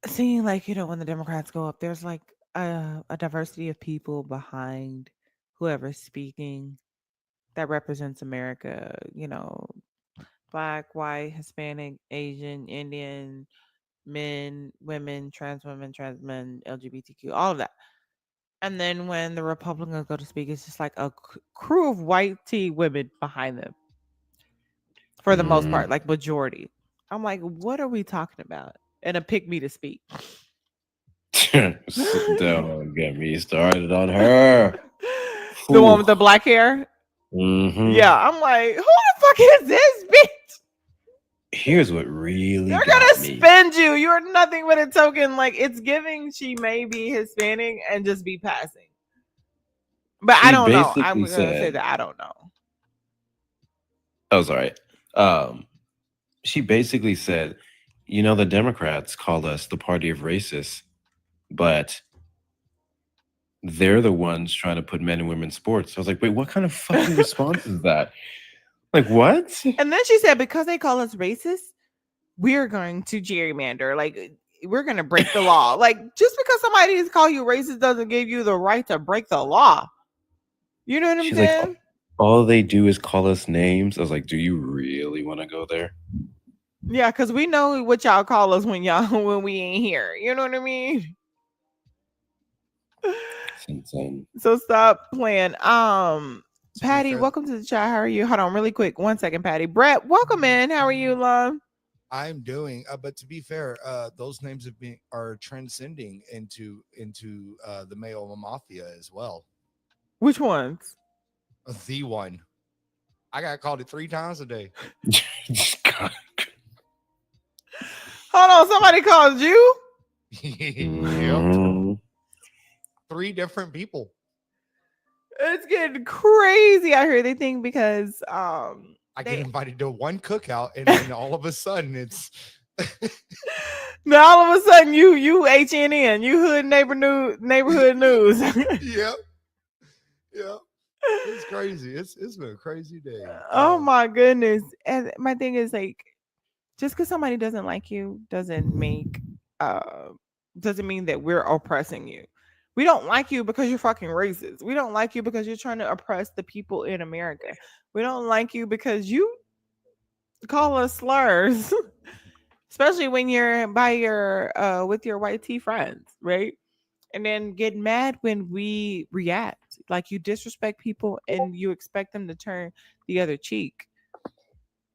seeing like when the Democrats go up, there's like a diversity of people behind whoever's speaking that represents America. Black, white, Hispanic, Asian, Indian, men, women, trans men, LGBTQ, all of that. And then when the Republicans go to speak, it's just like a crew of white tea women behind them for the most Mm. part, like majority. I'm like, what are we talking about? And a pick me to speak. Don't get me started on her. The one Whew. with the black hair. Hmm. Yeah, I'm like, who the fuck is this bitch? Here's what really They're got gonna me. spend you. You're nothing but a token. Like it's giving she may be Hispanic and just be passing. But I She don't know. I'm basically gonna say said, that I don't know. Oh, sorry. She basically said, the Democrats call us the party of racists, but they're the ones trying to put men and women in sports. I was like, wait, what kind of fucking response is that? Like, what? And then she said, because they call us racist, we're going to gerrymander. Like, we're going to break the law. Like, just because somebody is call you racist doesn't give you the right to break the law. You know what I'm She's like, saying? all they do is call us names. I was like, do you really want to go there? Yeah, because we know what y'all call us when we ain't here. You know what I mean? It's insane. So stop playing. To be Patty, fair, welcome to the chat. How are you? Hold on, really quick. 1 second, Patty. Brett, welcome in. How are you, love? I'm doing, but to be fair, those names are transcending into the male mafia as well. Which ones? The one I got called it 3 times a day. God. Hold on, somebody called you? Yep. 3 different people. It's getting crazy out here. They think because I get invited to one cookout, and then all of a sudden it's now all of a sudden you HNN, you hood neighborhood news. Yep. It's crazy. It's been a crazy day. Oh my goodness. And my thing is like, just because somebody doesn't like you doesn't mean that we're oppressing you. We don't like you because you're fucking racist. We don't like you because you're trying to oppress the people in America. We don't like you because you call us slurs, especially when you're with your white tea friends, right? And then get mad when we react. Like you disrespect people and you expect them to turn the other cheek.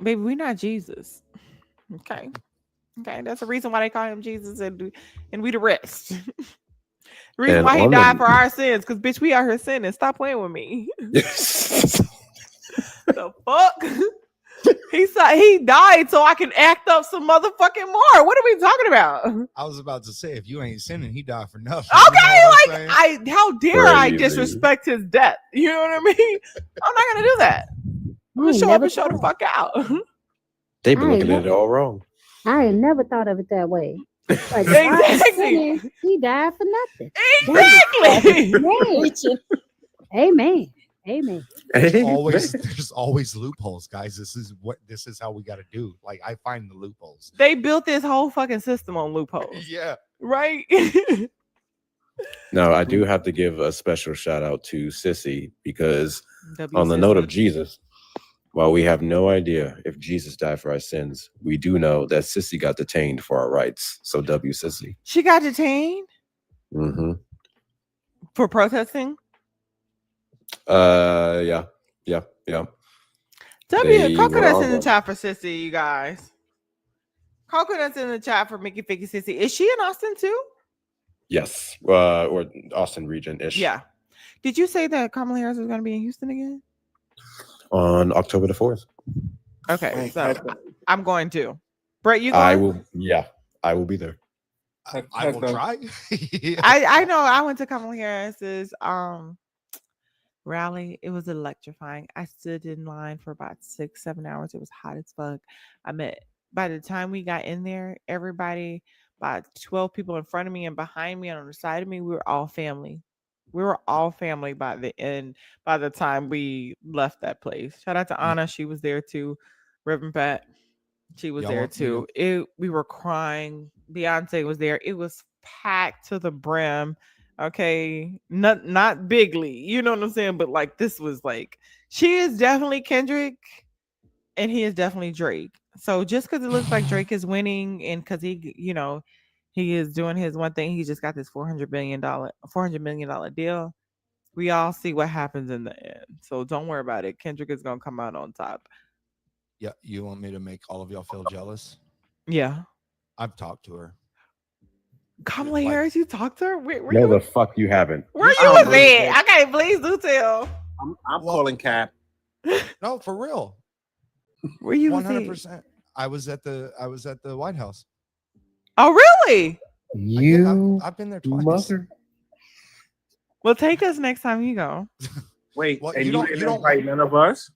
Baby, we're not Jesus. Okay. That's the reason why they call him Jesus and we the rest. The reason And why he on died for the our sins, because bitch, we out here sinning. Stop playing with me. The fuck? He died so I can act up some motherfucking more. What are we talking about? I was about to say, if you ain't sinning, he died for nothing. Okay, You know like how dare I Crazy. disrespect his death? You know what I mean? I'm not gonna do that. I'm I gonna ain't show up never and show the thought- fuck out. They've been I ain't looking at it all wrong. I ain't never thought of it that way. Like Exactly. he died for nothing. Exactly. Amen. Amen. there's always loopholes, guys. This is how we got to do. Like I find the loopholes. They built this whole fucking system on loopholes. Yeah. Right? Now, I do have to give a special shout out to Sissy because on the Sissy. note of Jesus, while we have no idea if Jesus died for our sins, we do know that Sissy got detained for our rights. So W Sissy. She got detained Mm-hmm. for protesting. Yeah. They Coconuts were in the all chat for Sissy, you guys. Coconuts in the chat for Mickey Ficky Sissy. Is she in Austin too? Yes. Or Austin region-ish. Yeah. Did you say that Kamala Harris was going to be in Houston again? On October the 4th. Okay, so I'm going to. Brett, you going? I will. Yeah, I will be there. I will try. I know. I went to Kamala Harris's rally. It was electrifying. I stood in line for about 6-7 hours. It was hot as fuck. By the time we got in there, everybody, about 12 people in front of me and behind me and on the side of me, we were all family. We were all family by the end. By the time we left that place, shout out to Anna. She was there too. Reverend Pat. She was there too. We were crying. Beyonce was there. It was packed to the brim. Okay, not bigly, you know what I'm saying, but like this was like she is definitely Kendrick, and he is definitely Drake. So just because it looks like Drake is winning, and because he is doing his one thing, he just got this $400 million deal. We all see what happens in the end. So don't worry about it. Kendrick is gonna come out on top. Yeah, you want me to make all of y'all feel jealous? Yeah. I've talked to her. Kamala Harris, you talked to her? Where No, you? the fuck you haven't. Where you was at? Okay, please do tell. I'm calling Cap. No, for real. Where you was 100%. I was at the White House. Oh, really? I've been there twice. Mother. Well, take us next time you go. Wait, Well, and you you don't- didn't you don't- invite none of us?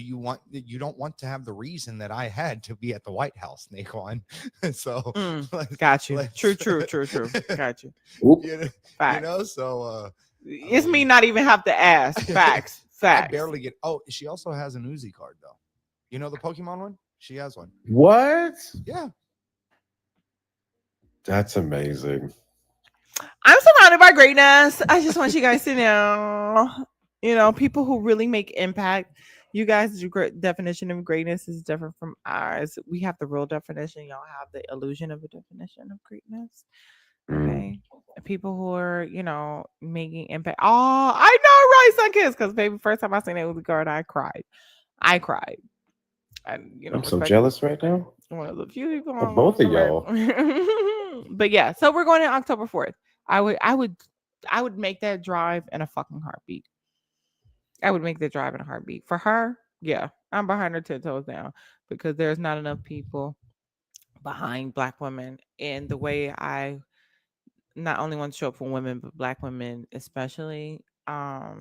you don't want to have the reason that I had to be at the White House, Naquan. So Got you. True. Got you. Oop. Facts. so It's me not even have to ask. Facts. I Facts. barely get. Oh, she also has an Uzi card though. You know the Pokemon one? She has one. What? Yeah. That's amazing. I'm surrounded by greatness. I just want you guys to know, people who really make impact. You guys' definition of greatness is different from ours. We have the real definition. Y'all have the illusion of a definition of greatness. Okay. People who are, making impact. Oh, I know, right, Sun Kiss. Because baby, first time I seen that Uzi card, I cried. And I'm so jealous right now. One of the few people Of both of y'all. But yeah, so we're going in October 4th. I would make that drive in a fucking heartbeat. I would make that drive in a heartbeat. For her, yeah, I'm behind her 10 toes down because there's not enough people behind Black women in the way I not only want to show up for women, but Black women especially. I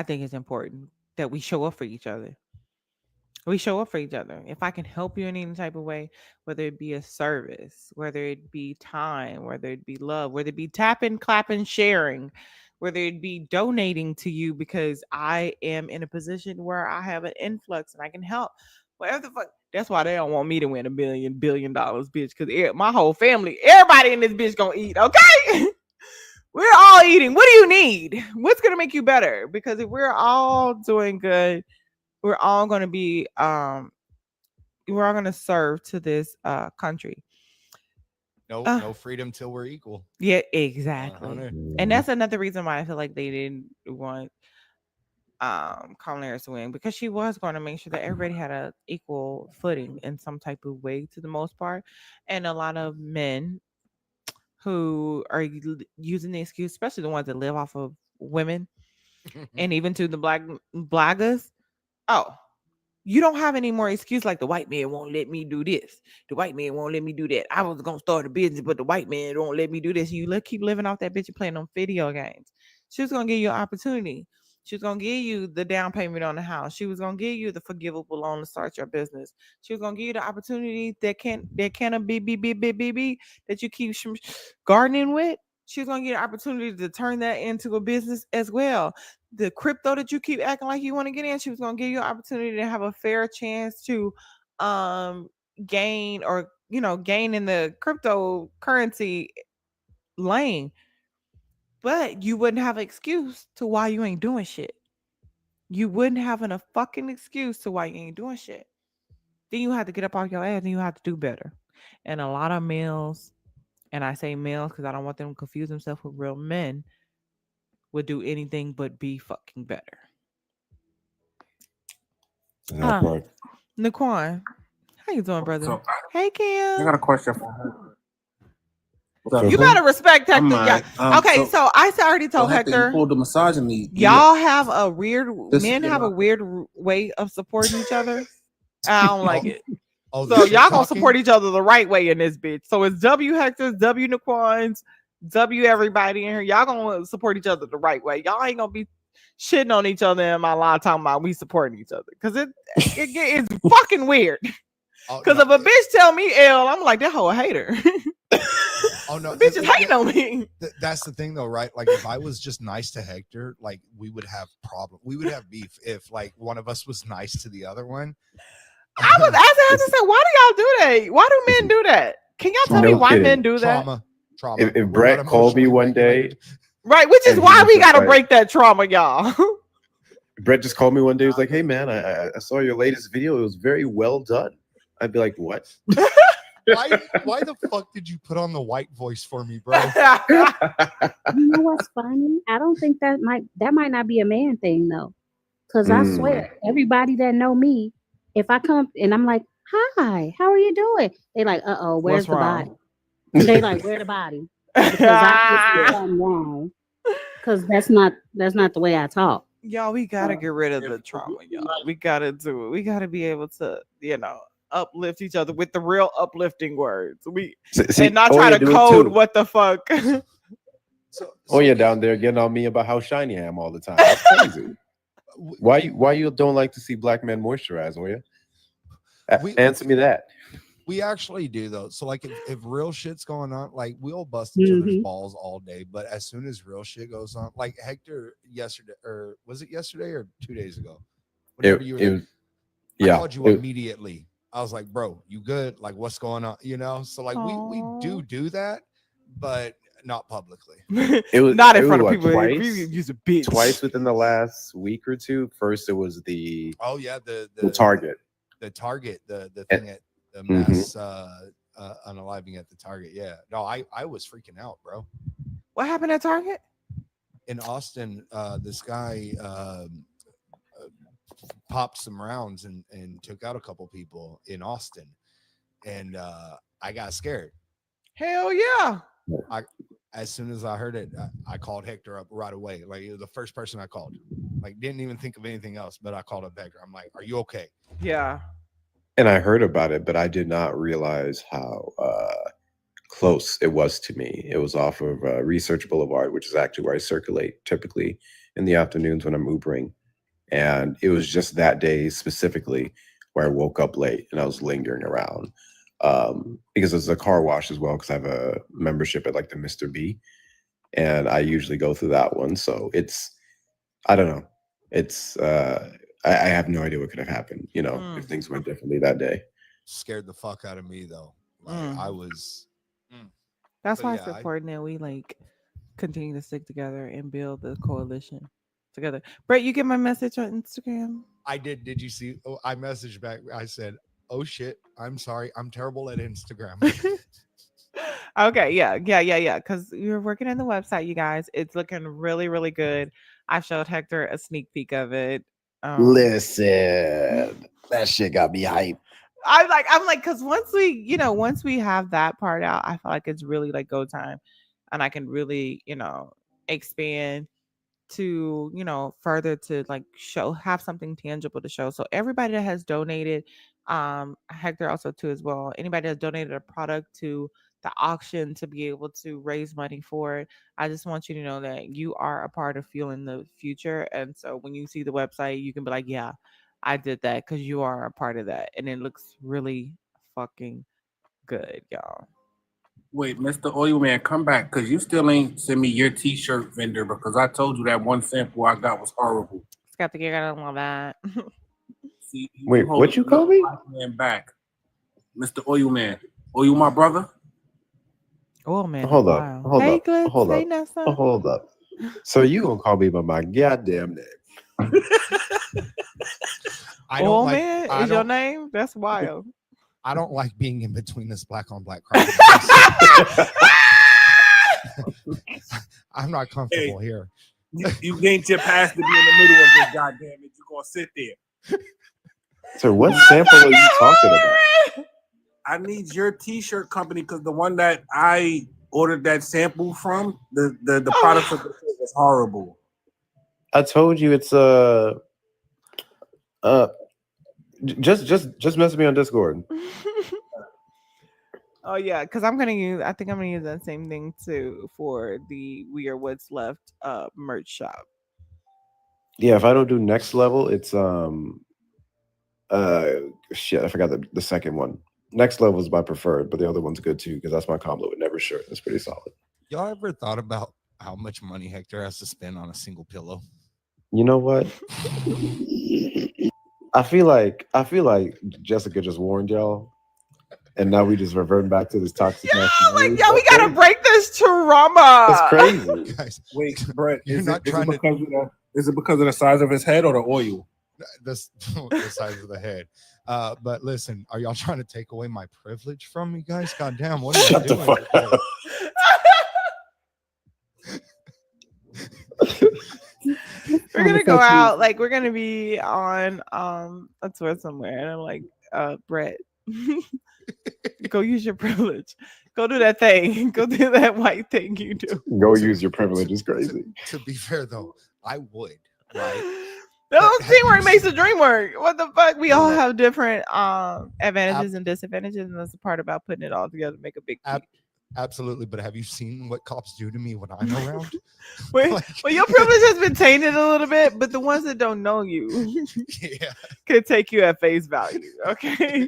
think it's important that we show up for each other. We show up for each other. If I can help you in any type of way, whether it be a service, whether it be time, whether it be love, whether it be tapping, clapping, sharing, whether it be donating to you because I am in a position where I have an influx and I can help. Whatever the fuck. That's why they don't want me to win $1 billion, bitch. Because my whole family, everybody in this bitch gonna eat. Okay. We're all eating. What do you need? What's gonna make you better? Because if we're all doing good, we're all going to be we're all going to serve to this country. No freedom till we're equal. Yeah, exactly. And that's another reason why I feel like they didn't want Kamala Harris to win, because she was going to make sure that everybody had a equal footing in some type of way to the most part. And a lot of men who are using the excuse, especially the ones that live off of women and even to the blaggers. Oh, you don't have any more excuse like the white man won't let me do this. The white man won't let me do that. I was going to start a business, but the white man don't let me do this. You keep living off that bitch and playing on video games. She was going to give you an opportunity. She was going to give you the down payment on the house. She was going to give you the forgivable loan to start your business. She was going to give you the opportunity that can be that you keep gardening with. She was going to get an opportunity to turn that into a business as well. The crypto that you keep acting like you want to get in, she was going to give you an opportunity to have a fair chance to gain in the cryptocurrency lane. But you wouldn't have an excuse to why you ain't doing shit. You wouldn't have a fucking excuse to why you ain't doing shit. Then you have to get up off your ass and you have to do better. And a lot of males, and I say males because I don't want them to confuse themselves with real men, would do anything but be fucking better. Naquan, how you doing, brother? So, hey, Kim. I got a question for her. You better respect Hector. Right. Okay, so I already told Hector. You pulled the misogyny. Y'all have a weird men have a weird way of supporting each other. I don't like it. So y'all gonna support each other the right way in this bitch. So it's W Hector's, W Naquan's, W everybody in here. Y'all gonna support each other the right way. Y'all ain't gonna be shitting on each other in my line talking about we supporting each other. Cause it's fucking weird. Cause if a bitch tell me L, I'm like, that whole hater. Oh no, bitch is hating on me. That's the thing though, right? Like if I was just nice to Hector, like we would have beef if like one of us was nice to the other one. I was asking Hector, said, why do y'all do that? Why do men do that? Can y'all tell me why men do that? Trauma. If Brett called me one day, right, which is why we gotta break that trauma, y'all. Brett just called me one day. He was like, "Hey man, I saw your latest video. It was very well done." I'd be like, "What?" Why the fuck did you put on the white voice for me, bro? You know what's funny? I don't think that might not be a man thing though. Cause I swear, everybody that know me, if I come and I'm like, "Hi, how are you doing?" They like, "Uh-oh, where's the body?" They like, "Where the body?" Because I did something wrong. Cause that's not the way I talk. Y'all, we gotta get rid of the trauma, y'all. We gotta do it. We gotta be able to, uplift each other with the real uplifting words. And not try to code what the fuck. You're down there getting on me about how shiny I am all the time. That's crazy. Why you don't like to see black men moisturize, will you? We Answer me that. we actually do though. So like if real shit's going on, like we'll bust each other's balls all day. But as soon as real shit goes on, like Hector yesterday, or was it yesterday or 2 days ago? Whenever you were there, Was, I yeah. called you immediately. I was like, bro, you good? Like, what's going on? You know? So like we do that, but not publicly. It was not in it front of was people. twice. Use a bitch. Twice within the last week or two. First, it was the Oh yeah, the Target. the Target, the And- thing at the Mhm. mass unaliving at the Target. Yeah. No, I was freaking out, bro. What happened at Target? In Austin, this guy popped some rounds and took out a couple people in Austin, and I got scared. Hell yeah. As soon as I heard it, I called Hector up right away. Like it was the first person I called. Like didn't even think of anything else, but I called up Hector. I'm like, "Are you okay?" Yeah. And I heard about it, but I did not realize how close it was to me. It was off of Research Boulevard, which is actually where I circulate typically in the afternoons when I'm Ubering. And it was just that day specifically where I woke up late and I was lingering around because it's a car wash as well, because I have a membership at like the Mr. B, and I usually go through that one. So I don't know. I have no idea what could have happened, if things went differently that day. Scared the fuck out of me though. Like I was. That's But why yeah, it's important that we like continue to stick together and build the coalition together. Brett, you get my message on Instagram? I did. Did you see? Oh, I messaged back. I said, "Oh shit, I'm sorry. I'm terrible at Instagram." Okay, yeah. Because you're working on the website, you guys. It's looking really, really good. I showed Hector a sneak peek of it. Listen, that shit got me hyped. I'm like, because once we have that part out, I feel like it's really like go time, and I can really, expand to further to like have something tangible to show. So everybody that has donated, Hector also too as well, anybody that's donated a product to the auction to be able to raise money for it, I just want you to know that you are a part of fueling the future. And so when you see the website, you can be like, yeah, I did that, because you are a part of that, and it looks really fucking good, y'all. Wait, Mr. Oil Man, come back, because you still ain't send me your T-shirt vendor, because I told you that one sample I got was horrible. Skeptic, you're gonna love that. See, Wait, what you call me? Man back, Mr. Oil Man. Oh, you my brother? Oh man, Hold up, wow. hold Hey up, Glitz, hold hey up, Nessa. hold up. So you gonna call me by my goddamn name? I don't Oh like. man, I is your don't. name? That's wild. I don't like being in between this black on black crowd. I'm not comfortable here. You gained your pass to be in the middle of this. Goddamn it, you gonna sit there? So what sample are you talking about? I need your T-shirt company, because the one that I ordered that sample from, the product of the shirt was horrible. I told you it's just message me on Discord. Oh yeah, because I think I'm gonna use that same thing too for the We Are What's Left merch shop. Yeah, if I don't do next level, it's shit, I forgot the second one. Next level is my preferred, but the other one's good too, because that's my combo with Never Shirt. That's pretty solid. Y'all ever thought about how much money Hector has to spend on a single pillow? You know what? I feel like Jessica just warned y'all, and now we just reverting back to this toxic. We gotta break this trauma. That's crazy. Guys, Wait, Brett, You're is not it trying to- is it because of the size of his head or the oil? the size of the head. But listen, are y'all trying to take away my privilege from me, guys? God damn, what are you Shut the doing? fuck up. We're gonna go out, like we're gonna be on a tour somewhere, and I'm like, Brett, go use your privilege. Go do that thing. Go do that white thing you do. Go use your privilege. It's crazy. To be fair though, I would, right? No, But teamwork makes the dream work. What the fuck? We all No. have different advantages and disadvantages, and that's the part about putting it all together to make a big team. Absolutely, but have you seen what cops do to me when I'm around? Well, Like- well, your privilege has been tainted a little bit, but the ones that don't know you Yeah. could take you at face value. Okay.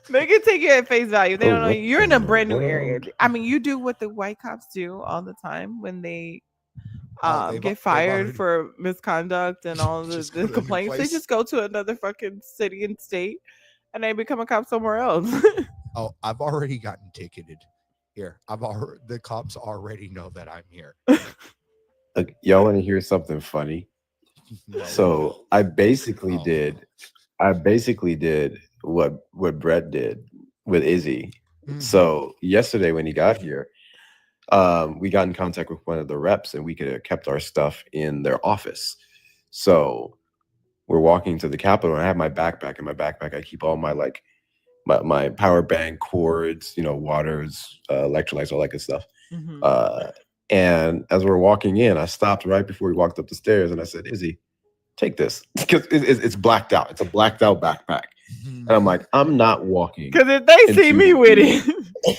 They can take you at face value. They Oh, don't know what you. You're in a the brand new area. world? I mean, you do what the white cops do all the time when they They've get fired already for misconduct and all the, just the go to a new complaints. They place. just go to another fucking city and state and they become a cop somewhere else. Oh, I've already gotten ticketed. Here, the cops already know that I'm here. Y'all want to hear something funny? No. So I basically Oh. did what Brett did with Izzy. Mhm. So yesterday when he got here, we got in contact with one of the reps and we could have kept our stuff in their office. So we're walking to the Capitol and I have my backpack. In my backpack, I keep all my my power bank cords, waters, electrolytes, all that good stuff. Mhm. And as we're walking in, I stopped right before we walked up the stairs and I said, Izzy, take this. Because it's blacked out. It's a blacked out backpack. And I'm like, I'm not walking. Because if they see me with it,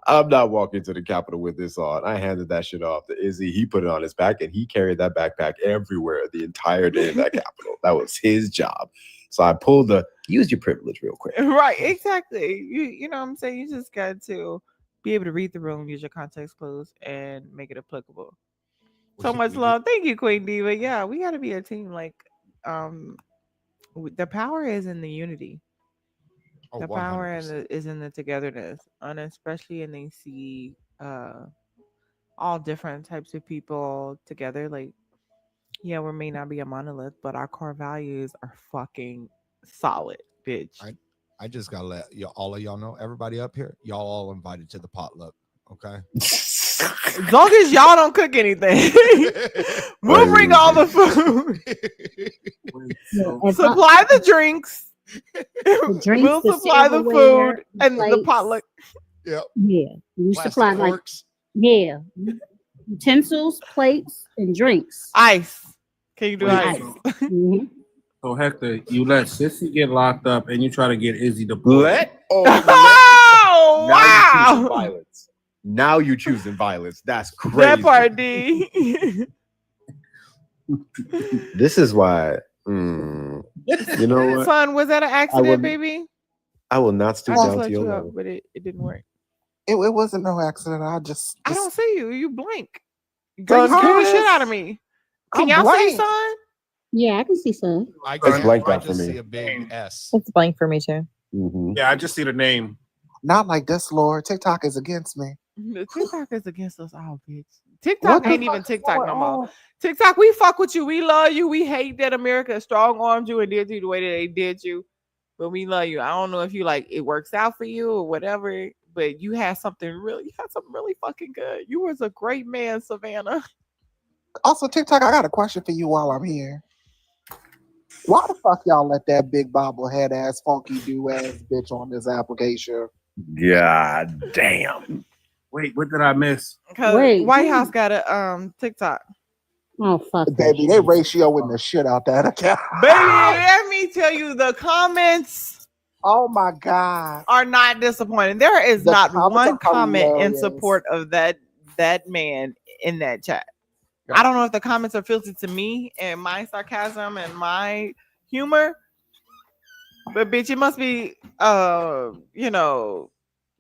I'm not walking to the Capitol with this on. I handed that shit off to Izzy. He put it on his back and he carried that backpack everywhere the entire day in that Capitol. That was his job. So I pulled use your privilege real quick. right? Exactly. You know what I'm saying? You just got to be able to read the room, use your context clues, and make it applicable. So much love. Thank you, Queen Diva. Yeah, we got to be a team. Like, the power is in the unity. Oh, The power 100%. is in the togetherness, and especially in they see all different types of people together. Like, yeah, we may not be a monolith, but our core values are fucking solid, bitch. I just gotta let all of y'all know, everybody up here, y'all all invited to the potluck. Okay. As long as y'all don't cook anything, we'll bring all the food. And Supply the drinks. the drinks, We'll the supply the silverware, food the and the plates. potluck. Yep. Yeah, you Plastic supply like forks. yeah, utensils, plates, and drinks. Ice. Can you do Wait, ice? Mhm. So Hector, you let Sissy get locked up and you try to get Izzy to Oh, Now you choosing wow. violence. Now you choosing violence. That's crazy. That part, D. This is why. You know what? Son, was that an accident, would- baby? I will not stoop I just down let to your you up, level. but it didn't work. It wasn't no accident. I don't see you. You blank. Girl, you Son, scared the Huh? shit out of me. Can I'm y'all see, blank. son? Yeah, I can see some. I It's can't. blanked I out for just me. see a big S. It's blank for me too. Mhm. Yeah, I just see the name. Not like this, Lord. TikTok is against me. The TikTok is against us all, bitch. TikTok What the ain't fuck even is TikTok going no more. on? TikTok, we fuck with you. We love you. We hate that America strong armed you and did you the way that they did you. But we love you. I don't know if you like it works out for you or whatever, but you had something really fucking good. You was a great man, Savannah. Also, TikTok, I got a question for you while I'm here. Why the fuck y'all let that big bobblehead ass funky do ass bitch on this application? God damn. Wait, what did I miss? Because Wait, White who- House got a TikTok. Oh fuck that Baby, they shit. ratioing the shit out that account. Baby, let me tell you, the comments Oh my god. are not disappointing. There is The not comments one are comment in hilarious. support of that man in that chat. Yeah. I don't know if the comments are filtered to me and my sarcasm and my humor, but bitch, it must be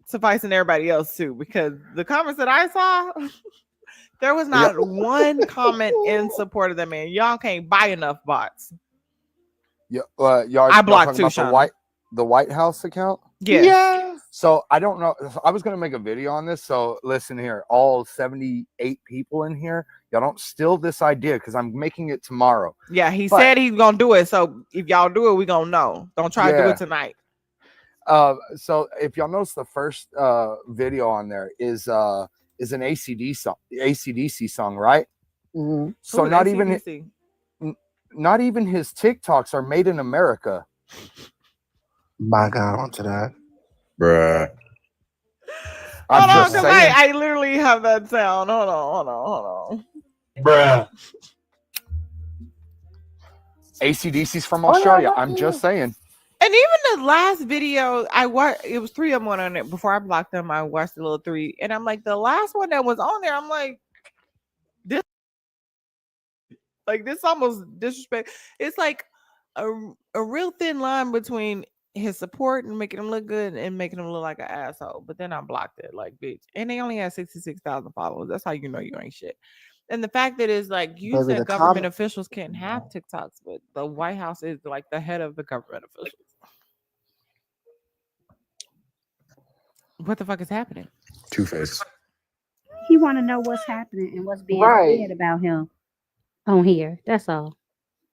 sufficing everybody else too, because the comments that I saw, there was not one comment in support of that man. Y'all can't buy enough bots. Yeah, I blocked talking two, about Shauna. the White House account. Yes. So I don't know. I was gonna make a video on this. So listen here, all 78 people in here, y'all don't steal this idea because I'm making it tomorrow. Yeah, he But- said he's gonna do it. So if y'all do it, we gonna know. Don't try to do Yeah. it tonight. So if y'all notice, the first video on there is an ACDC song, right? Mhm. So Ooh, not AC/DC. even his TikToks are made in America. My god, onto that. Bruh. I'm Hold on, just because saying. I literally have that sound. Hold on. Bruh. ACDC's from Australia. I'm just saying. And even the last video I watched, it was 3 of them on it. Before I blocked them, I watched the little 3, and I'm like, the last one that was on there, I'm like, this almost disrespect. It's like a real thin line between his support and making him look good and making him look like an asshole. But then I blocked it, like, bitch. And they only had 66,000 followers. That's how you know you ain't shit. And the fact that is like you Baby, said the government comment. officials can't have TikToks, but the White House is like the head of the government officials. What the fuck is happening? Two-Face. He want to know what's happening and what's being Right. said about him on here. That's all.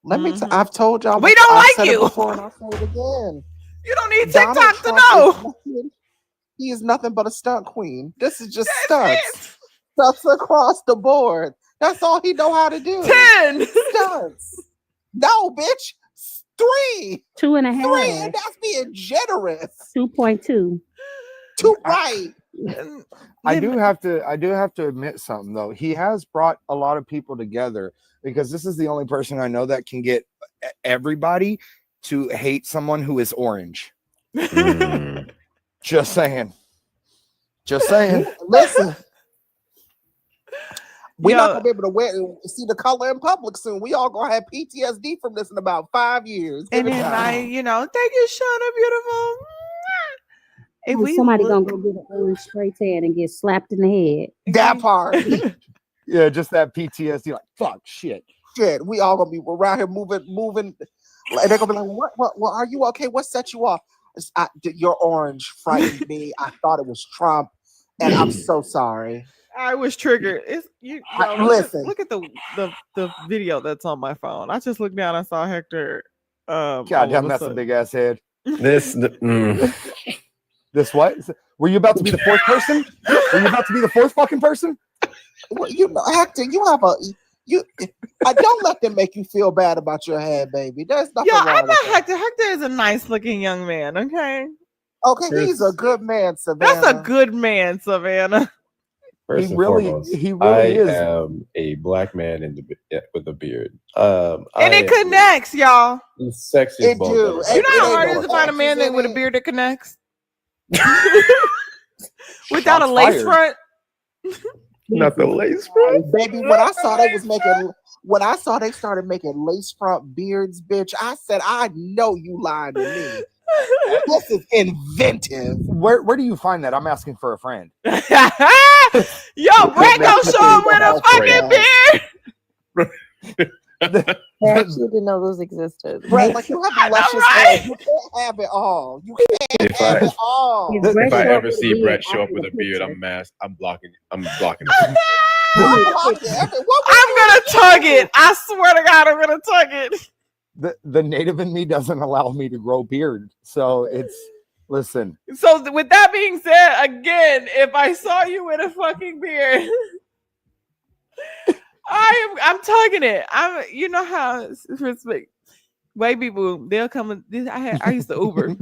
Let me. Mhm. I've told y'all. We don't I've like said you. it before, and I'll say it again. You don't need Donald TikTok to Trump is know. nothing- he is nothing but a stunt queen. This is just That's stunts. Stunts across the board. That's all he know how to do. 10. Stunts. No, bitch. 3. 2.5. 3, and that's being generous. 2.2. Too right. I do have to admit something though. He has brought a lot of people together because this is the only person I know that can get everybody to hate someone who is orange. Mm. Just saying. Just saying. Listen. We're not Yo. gonna be able to see the color in public soon. We all gonna have PTSD from this in about 5 years. Give And it then time. thank you, Shauna, beautiful. If we Somebody look, gonna go get an orange spray tan and get slapped in the head. That part. Yeah, just that PTSD, like fuck shit. Shit, we all gonna be around here moving. And they're gonna be like, what are you okay? What set you off? Your orange frightened me. I thought it was Trump, and I'm so sorry. I was triggered. It's you. Listen. Look at the video that's on my phone. I just looked down. I saw Hector. God all damn, of a that's a sudden. big ass head. This This what? Were you about to be the fourth person? Were you about to be the fourth fucking person? Well, Hector, I don't let them make you feel bad about your head, baby. There's nothing Yo, wrong I with met that. Hector. Hector is a nice looking young man. Okay, Okay, he's a good man, Savannah. that's a good man, Savannah. First He and really- foremost, he really I is. am a black man with a beard. And I it am connects, y'all. the sexiest It bone do. ever. You know It how ain't hard it no is to find a man edges in with a it. beard that connects without a Shots lace fired. front. Not the lace front. Baby, when I saw they started making lace front beards, bitch, I said, I know you lying to me. This is inventive. Where do you find that? I'm asking for a friend. Yo, Brett gonna show him with a fucking beard. I actually didn't know those existed. Brett, like you have luscious hair. You can't have it all. You can't If have I- it all. If Brett If I show up ever with a see beard Brett show up after with the a beard, picture, I'm masked. I'm blocking it. I'm blocking it. I'm gonna tug it. I swear to God, I'm gonna tug it. The native in me doesn't allow me to grow beard. So it's listen. So with that being said, again, if I saw you with a fucking beard, I'm tugging it. You know how white people they'll come. I used to Uber,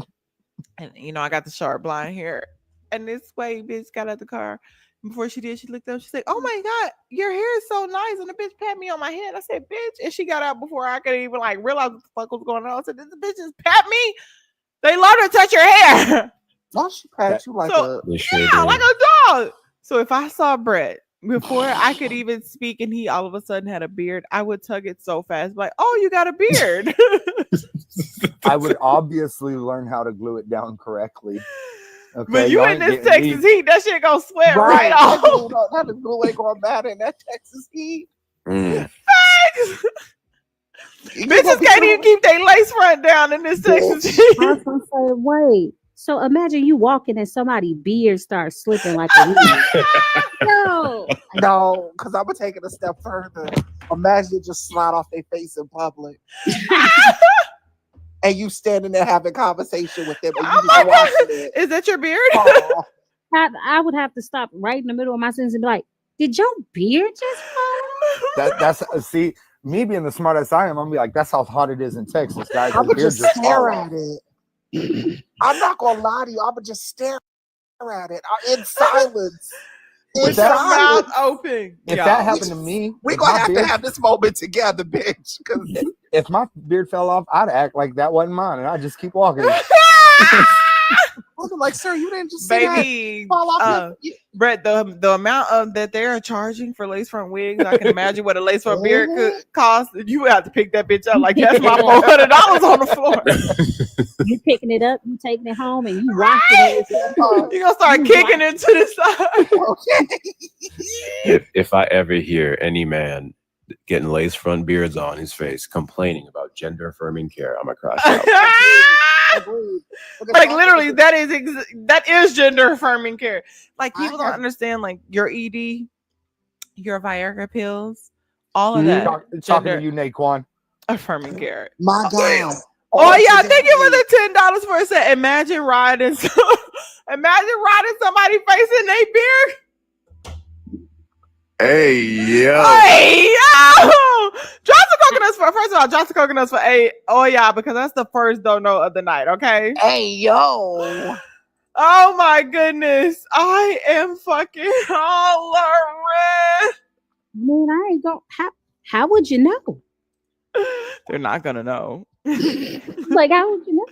and I got the sharp blonde hair, and this white bitch got out the car. Before she did, she looked up. She said, "Oh my God, your hair is so nice!" And the bitch pat me on my head. I said, "Bitch!" And she got out before I could even realize what the fuck was going on. I said, "This bitch just pat me. They love to touch your hair." Why she pat you like So- a They sure Yeah, do. like a dog. So if I saw Brett before I could even speak and he all of a sudden had a beard, I would tug it so fast, like, "Oh, you got a beard." I would obviously learn how to glue it down correctly. Okay, But you y'all in ain't this getting Texas me. heat, that shit gonna sweat that right off. glue ain't gonna matter in that Texas heat. Mm. You gonna Bitches be can't doing- even keep their lace front down in this Texas Bitch. heat. I was gonna say, wait. So imagine you walking and somebody beard starts slipping like a weed. No. No, because I'm gonna take it a step further. Imagine it just slide off their face in public. And you standing there having conversation with them and you Oh just my watching God. it. Is that your beard? Oh, I would have to stop right in the middle of my sentence and be like, did your beard just fall? That's see me being the smartest I am. I'm gonna be like, that's how hot it is in Texas, guys. I His would beard just just stare fall at off. it. I'm not gonna lie to you. I would just stare at it in silence. with your mouth open. If y'all. that happened to me, We're if gonna my have to beard- have this moment together, bitch. Because if my beard fell off, I'd act like that wasn't mine, and I'd just keep walking. I'll be like, sir, you didn't just see that Baby, fall off. Brett, the amount of that they are charging for lace front wigs, I can imagine what a lace front beard could cost. You would have to pick that bitch up like that's my $400 on the floor. You picking it up, you taking it home, and you rocking it. You gonna start kicking it to the side. Okay. If I ever hear any man getting lace front beards on his face complaining about gender affirming care, I'm gonna crash out. Agreed. Because Like I literally, think that is gender affirming care. Like I people don't have- understand. Like your ED, your Viagra pills, all of that Talking to gender you, Naquan. affirming care. my God. Oh yeah, thank you for the $10 for a set. Imagine riding somebody's face in their beard. Hey yo. Hey yo! Drop some coconuts for first of all, drop some coconuts for oh yeah, because that's the first dono of the night, okay? Hey yo. Oh my goodness. I am fucking hollering. Man, I ain't go. How would you know? They're not gonna know. Like, how would you know?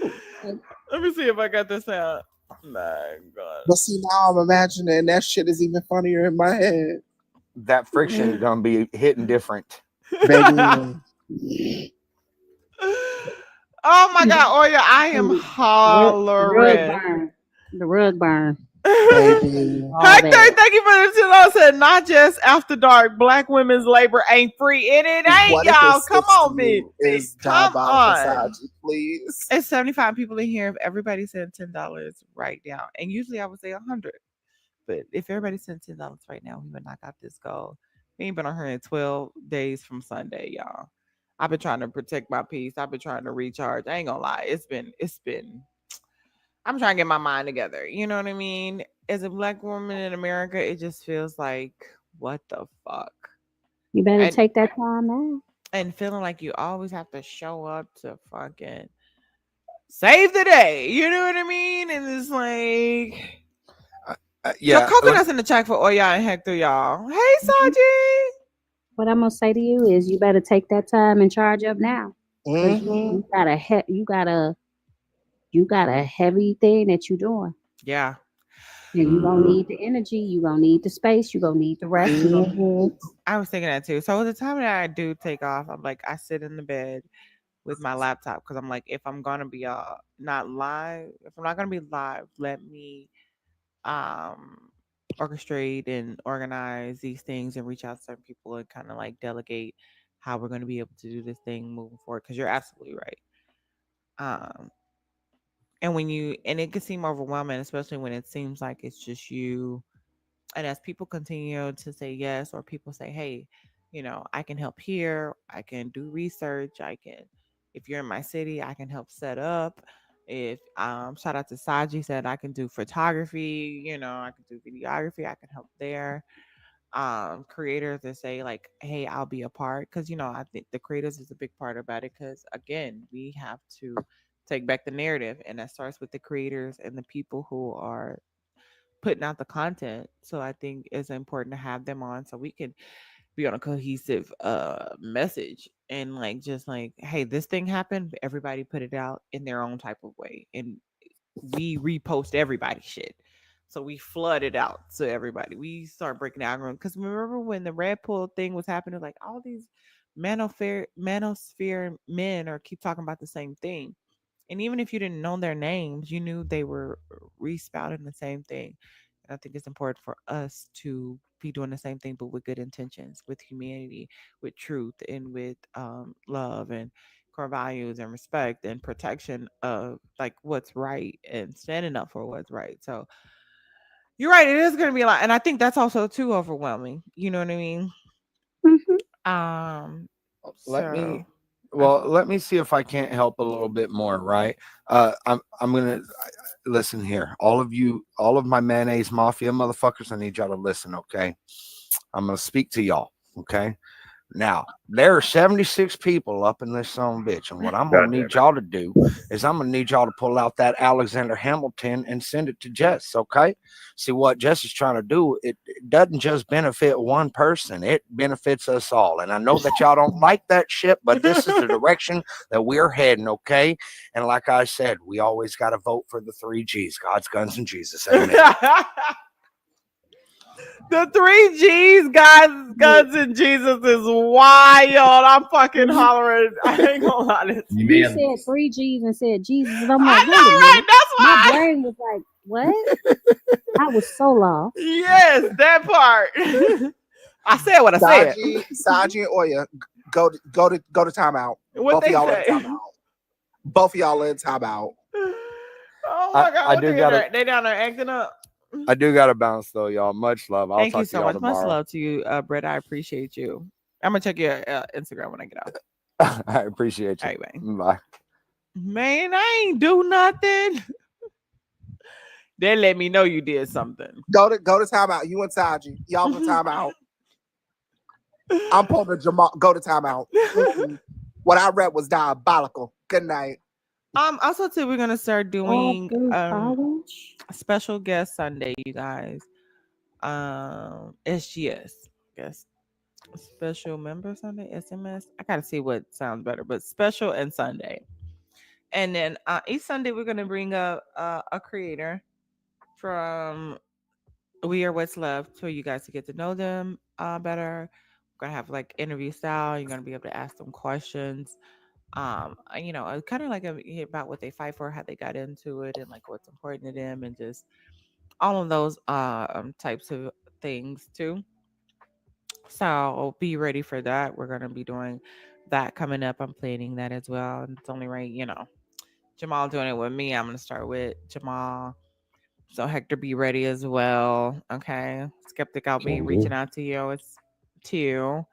Let me see if I got this out. My God. But see, now I'm imagining that shit is even funnier in my head. That friction gonna be hitting different. Baby. Oh my God. Oh yeah, I am Rug hollering. burn. The rug burn. Baby. All Hector, that. thank you for the $2. Said not just after dark. Black women's labor ain't free, and it ain't, What if y'all. it Come sticks on, to bitch. you is Come diabolical on. misogyny, please. It's 75 people in here. If everybody sent $10 right now, and usually I would say 100, but if everybody sent $10 right now, we would knock out this goal. We ain't been on here in 12 days from Sunday, y'all. I've been trying to protect my peace. I've been trying to recharge. I ain't gonna lie. It's been. I'm trying to get my mind together. You know what I mean? As a black woman in America, it just feels like what the fuck. You better And take that time now. and feeling like you always have to show up to fucking save the day. You know what I mean? And it's like Yeah, coconuts in the chat for Oya and Hector, y'all. Hey Saji. What I'm gonna say to you is, you better take that time and charge up now. 'Cause Mm-hmm. you got a heavy thing that you're doing. Yeah. And you're gonna need the energy, you're gonna need the space, you're gonna need the rest. Mm-hmm. I was thinking that too. So the time that I do take off, I'm like, I sit in the bed with my laptop because I'm like, if I'm gonna be not live, if I'm not gonna be live, let me orchestrate and organize these things and reach out to certain people and kind of like delegate how we're going to be able to do this thing moving forward, because you're absolutely right. And it can seem overwhelming, especially when it seems like it's just you. And as people continue to say yes, or people say, hey, I can help here, I can do research, I can, if you're in my city, I can help set up. If shout out to Saji, said I can do photography, I can do videography, I can help there. Creators that say like, hey, I'll be a part, because I think the creators is a big part about it, because again, we have to take back the narrative, and that starts with the creators and the people who are putting out the content. So I think it's important to have them on so we can be on a cohesive message, and like just like, hey, this thing happened, everybody put it out in their own type of way, and we repost everybody's shit. So we flood it out to everybody. We start breaking down, because remember when the Red Pill thing was happening, like all these manosphere men are keep talking about the same thing. And even if you didn't know their names, you knew they were respouting the same thing. And I think it's important for us to be doing the same thing, but with good intentions, with humanity, with truth, and with love and core values and respect and protection of like what's right and standing up for what's right. So you're right, it is going to be a lot, and I think that's also too overwhelming. You know what I mean? Mm-hmm. Let me see if I can't help a little bit more, right? I'm gonna listen here. All of my mayonnaise mafia motherfuckers, I need y'all to listen, okay? I'm gonna speak to y'all, okay? Now, there are 76 people up in this son of a bitch. And what I'm going to need y'all to do is I'm going to need y'all to pull out that Alexander Hamilton and send it to Jess, okay? See, what Jess is trying to do, it doesn't just benefit one person, it benefits us all. And I know that y'all don't like that shit, but this is the direction that we're heading, okay? And like I said, we always got to vote for the 3 Gs, God's, guns, and Jesus. Amen. The 3 Gs, God's, guns, and Jesus is wild. I'm fucking hollering. I ain't gonna lie to you. You said 3 Gs and said Jesus, and I'm I like, know, wait a right? minute. That's why. My brain was like, what? I was so lost. Yes, that part. I said what I said. Saji and Oya, go to timeout. What Both they of y'all say? in timeout. Both of y'all in timeout. Oh my God, I what do they, gotta- they down there acting up. I do got to bounce, though, y'all. Much love. I'll Thank talk you to so y'all much. Much tomorrow. love to you, Brett. I appreciate you. I'm gonna check your Instagram when I get out. I appreciate you. All right, Bye. man, I ain't do nothing. They let me know you did something. Go to timeout. You and Saji. Y'all in timeout. I'm pulling the Jamal. Go to timeout. What I read was diabolical. Good night. Also too, we're gonna start doing college? a special guest Sunday, you guys. SGS, guess special member Sunday, SMS. I gotta see what sounds better, but special and Sunday. And then each Sunday we're gonna bring up a creator from We Are What's Left for you guys to get to know them better. We're gonna have like interview style. You're gonna be able to ask them questions. Kind of like about what they fight for, how they got into it, and like what's important to them, and just all of those types of things too. So be ready for that. We're gonna be doing that coming up. I'm planning that as well. And it's only right, Jamal doing it with me. I'm gonna start with Jamal. So Hector, be ready as well. Okay. Skeptic, I'll be reaching out to you. It's too.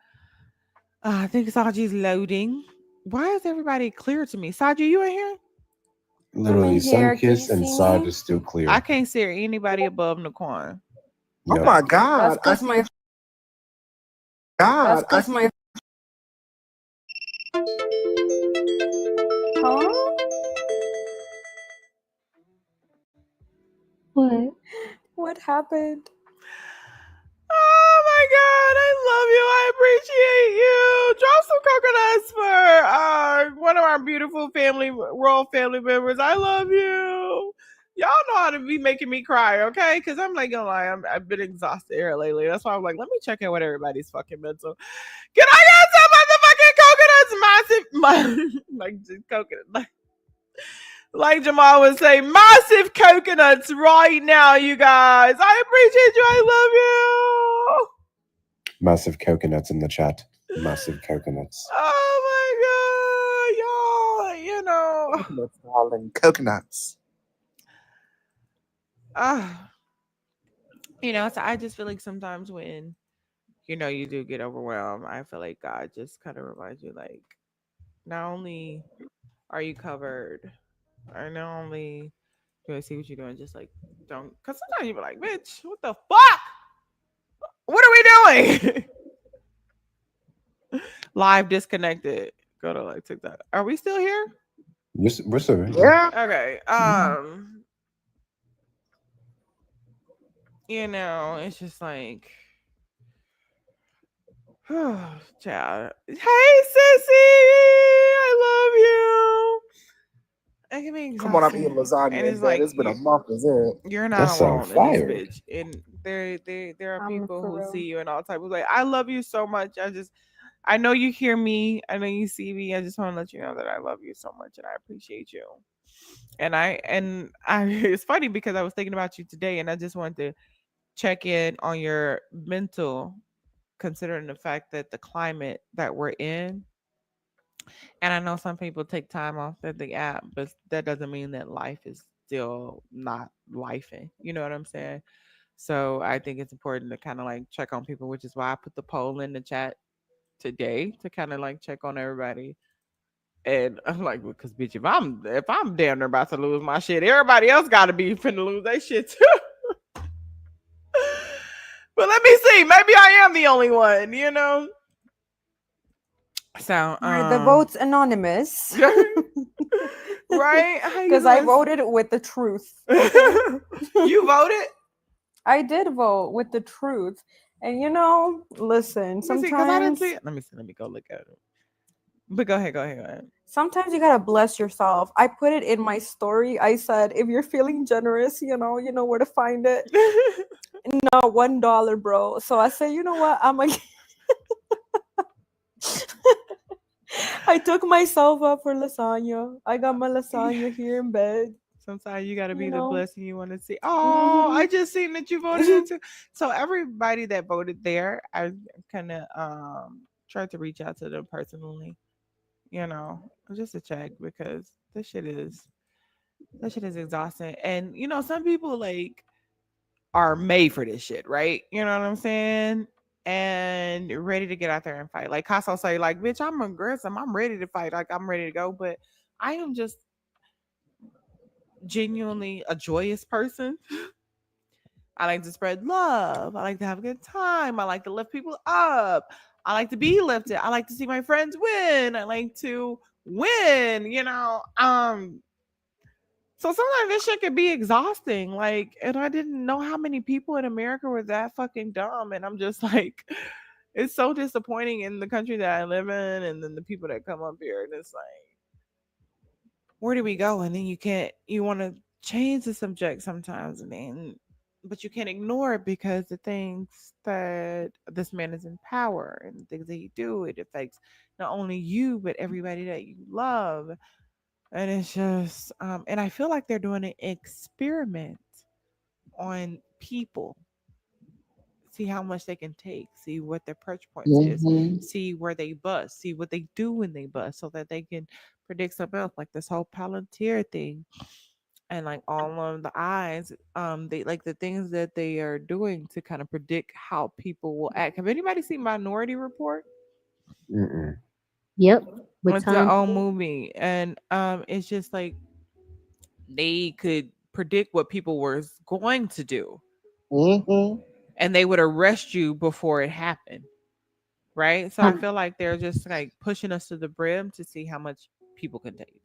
I think Saji's loading. Why is everybody clear to me? Saji, you in here? Literally, here. Can Sunkiss you and see Saj me? is still clear. I can't see anybody above Naquan. Oh Yep. my God. That's because my. God. That's because my. Huh? What? What happened? Oh my God, I love you. I appreciate you. Drop some coconuts for one of our beautiful royal family members. I love you. Y'all know how to be making me cry, okay? Because I'm not gonna lie, I've been exhausted here lately. That's why I'm like, let me check in with everybody's fucking mental. Can I get some motherfucking coconuts? Massive, like just coconut, like Jamal would say, massive coconuts right now, you guys. I appreciate you. I love you. Massive coconuts in the chat. Massive coconuts. Oh my God, y'all, Coconuts, darling. Coconuts. So I just feel like sometimes when, you do get overwhelmed, I feel like God just kind of reminds you, like, not only are you covered, or not only do I see what you're doing, just like, don't, because sometimes you be like, bitch, what the fuck? What are we doing? Live disconnected. Go to like TikTok. Are we still here? We're still right. Yeah. Okay. It's just like, child. Hey, sissy, I love you. I can be Come on, I'm exhausted. eating lasagna And in it's bed. like It's been a month, is it? you're That not sounds alone in this fire. bitch. And there are I'm people for who real. see you and all type of like, I love you so much. I know you hear me. I know you see me. I just want to let you know that I love you so much and I appreciate you. And it's funny because I was thinking about you today and I just wanted to check in on your mental, considering the fact that the climate that we're in. And I know some people take time off at the app, but that doesn't mean that life is still not lifing. You know what I'm saying? So I think it's important to kind of like check on people, which is why I put the poll in the chat today to kind of like check on everybody. And I'm like, because bitch, if I'm damn near about to lose my shit, everybody else got to be finna lose their shit too. But let me see. Maybe I am the only one. So, Are the votes anonymous? right? How you Because I gonna voted with the truth. Okay? you voted? I did vote with the truth. And listen, Let me see, because I didn't sometimes see it. Let me see. Let me go look at it. But go ahead, go ahead, go ahead. sometimes you gotta bless yourself. I put it in my story. I said, if you're feeling generous, you know where to find it. No, $1, bro. So I said, you know what? I'm like, I took myself up for lasagna. I got my lasagna here in bed. Sometimes you got to You be the know. blessing you want to see. Oh, I just seen that you voted into. So everybody that voted there, I kind of tried to reach out to them personally, just to check because this shit is exhausting. And some people like are made for this shit, right? You know what I'm saying? And ready to get out there and fight. Like Casso say, like, bitch, I'm aggressive. I'm ready to fight. Like I'm ready to go. But I am just genuinely a joyous person. I like to spread love. I like to have a good time. I like to lift people up. I like to be lifted. I like to see my friends win. I like to win. So sometimes this shit can be exhausting. Like, and I didn't know how many people in America were that fucking dumb. And I'm just like, it's so disappointing in the country that I live in, and then the people that come up here, and it's like, where do we go? And then you want to change the subject sometimes, and then, but you can't ignore it because the things that this man is in power and the things that he do, it affects not only you but everybody that you love. And it's just, and I feel like they're doing an experiment on people. See how much they can take, see what their perch points is, Mhm. see where they bust, see what they do when they bust, so that they can predict something else, like this whole Palantir thing, and like all of the eyes, they like the things that they are doing to kind of predict how people will act. Have anybody seen Minority Report? Mm-mm. Yep, with It's their Tom. own movie, and it's just like they could predict what people were going to do, Mhm. and they would arrest you before it happened. Right? So I Um, feel like they're just like pushing us to the brim to see how much people can take.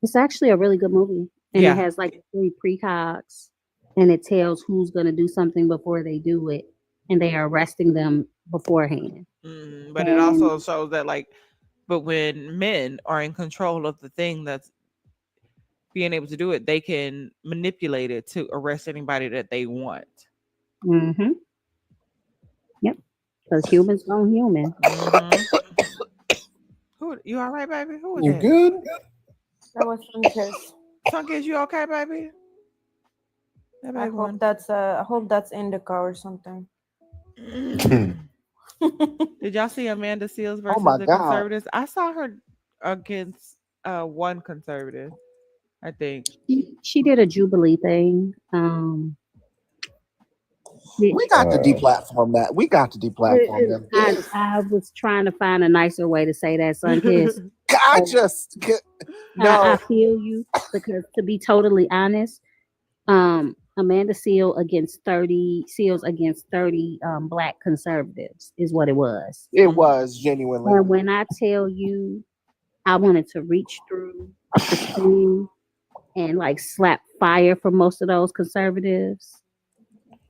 it's actually a really good movie, and it Yeah. has like 3 precogs, and it tells who's going to do something before they do it, and they are arresting them beforehand. But it And also shows that like, but when men are in control of the thing that's being able to do it, they can manipulate it to arrest anybody that they want. mm-hmm, yep, because humans on human. Mm-hmm. Who you all right, baby? Who was You that? good? That was Sunkiss. Sunkiss, you okay, baby? That I baby hope one. that's indica or something. Did y'all see Amanda Seals Oh versus my the God. conservatives? I saw her against one conservative, I think. She did a Jubilee thing. We got to uh, deplatform that. We got to deplatform them. I was trying to find a nicer way to say that, Sunkiss. I So just I no. feel you because, to be totally honest, Amanda Seals against 30 black conservatives is what it was. It Mhm. was genuinely. And when I tell you, I wanted to reach through the screen and like slap fire for most of those conservatives,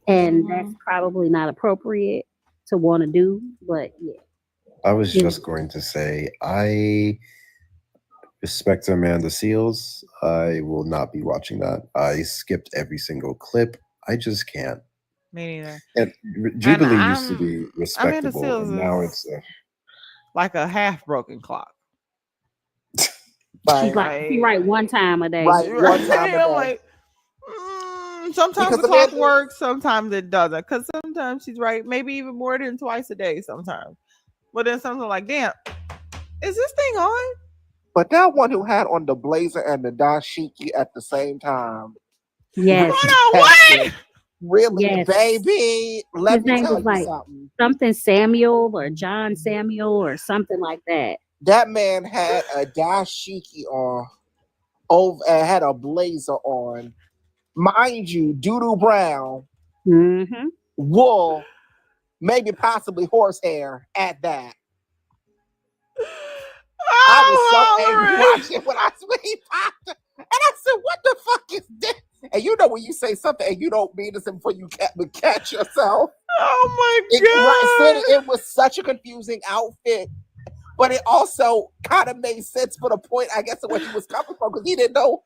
and that's Hmm. probably not appropriate to want to do, but yeah. I was It- just going to say I respect Amanda Seals. I will not be watching that. I skipped every single clip. I just can't. Me neither. And And Jubilee used to be Amanda respectable, Seals and now is it's like a half broken clock. she's Right. like, she Like, right one time a day. Right. One time a I'm day. like, sometimes Because the clock Amanda, works, sometimes it doesn't. Because sometimes she's right, maybe even more than twice a day sometimes. But then something like, damn, is this thing on? but that one who had on the blazer and the dashiki at the same time. Yes, Hold Really, on, Captain. what? Really, yes. baby. Let His me name tell was you like something. something Samuel or John Samuel or something like that. That man had a dashiki on, over, and had a blazer on. Mind you, doodoo brown, Hmm. wool, maybe possibly horsehair at that. I was so angry hollering. watching when he popped. And I said, what the fuck is this? And you know when you say something and you don't mean it before you catch yourself. Oh It was such a confusing outfit, but it also kind of made sense for the point, I guess, of what he was coming from, because he didn't know.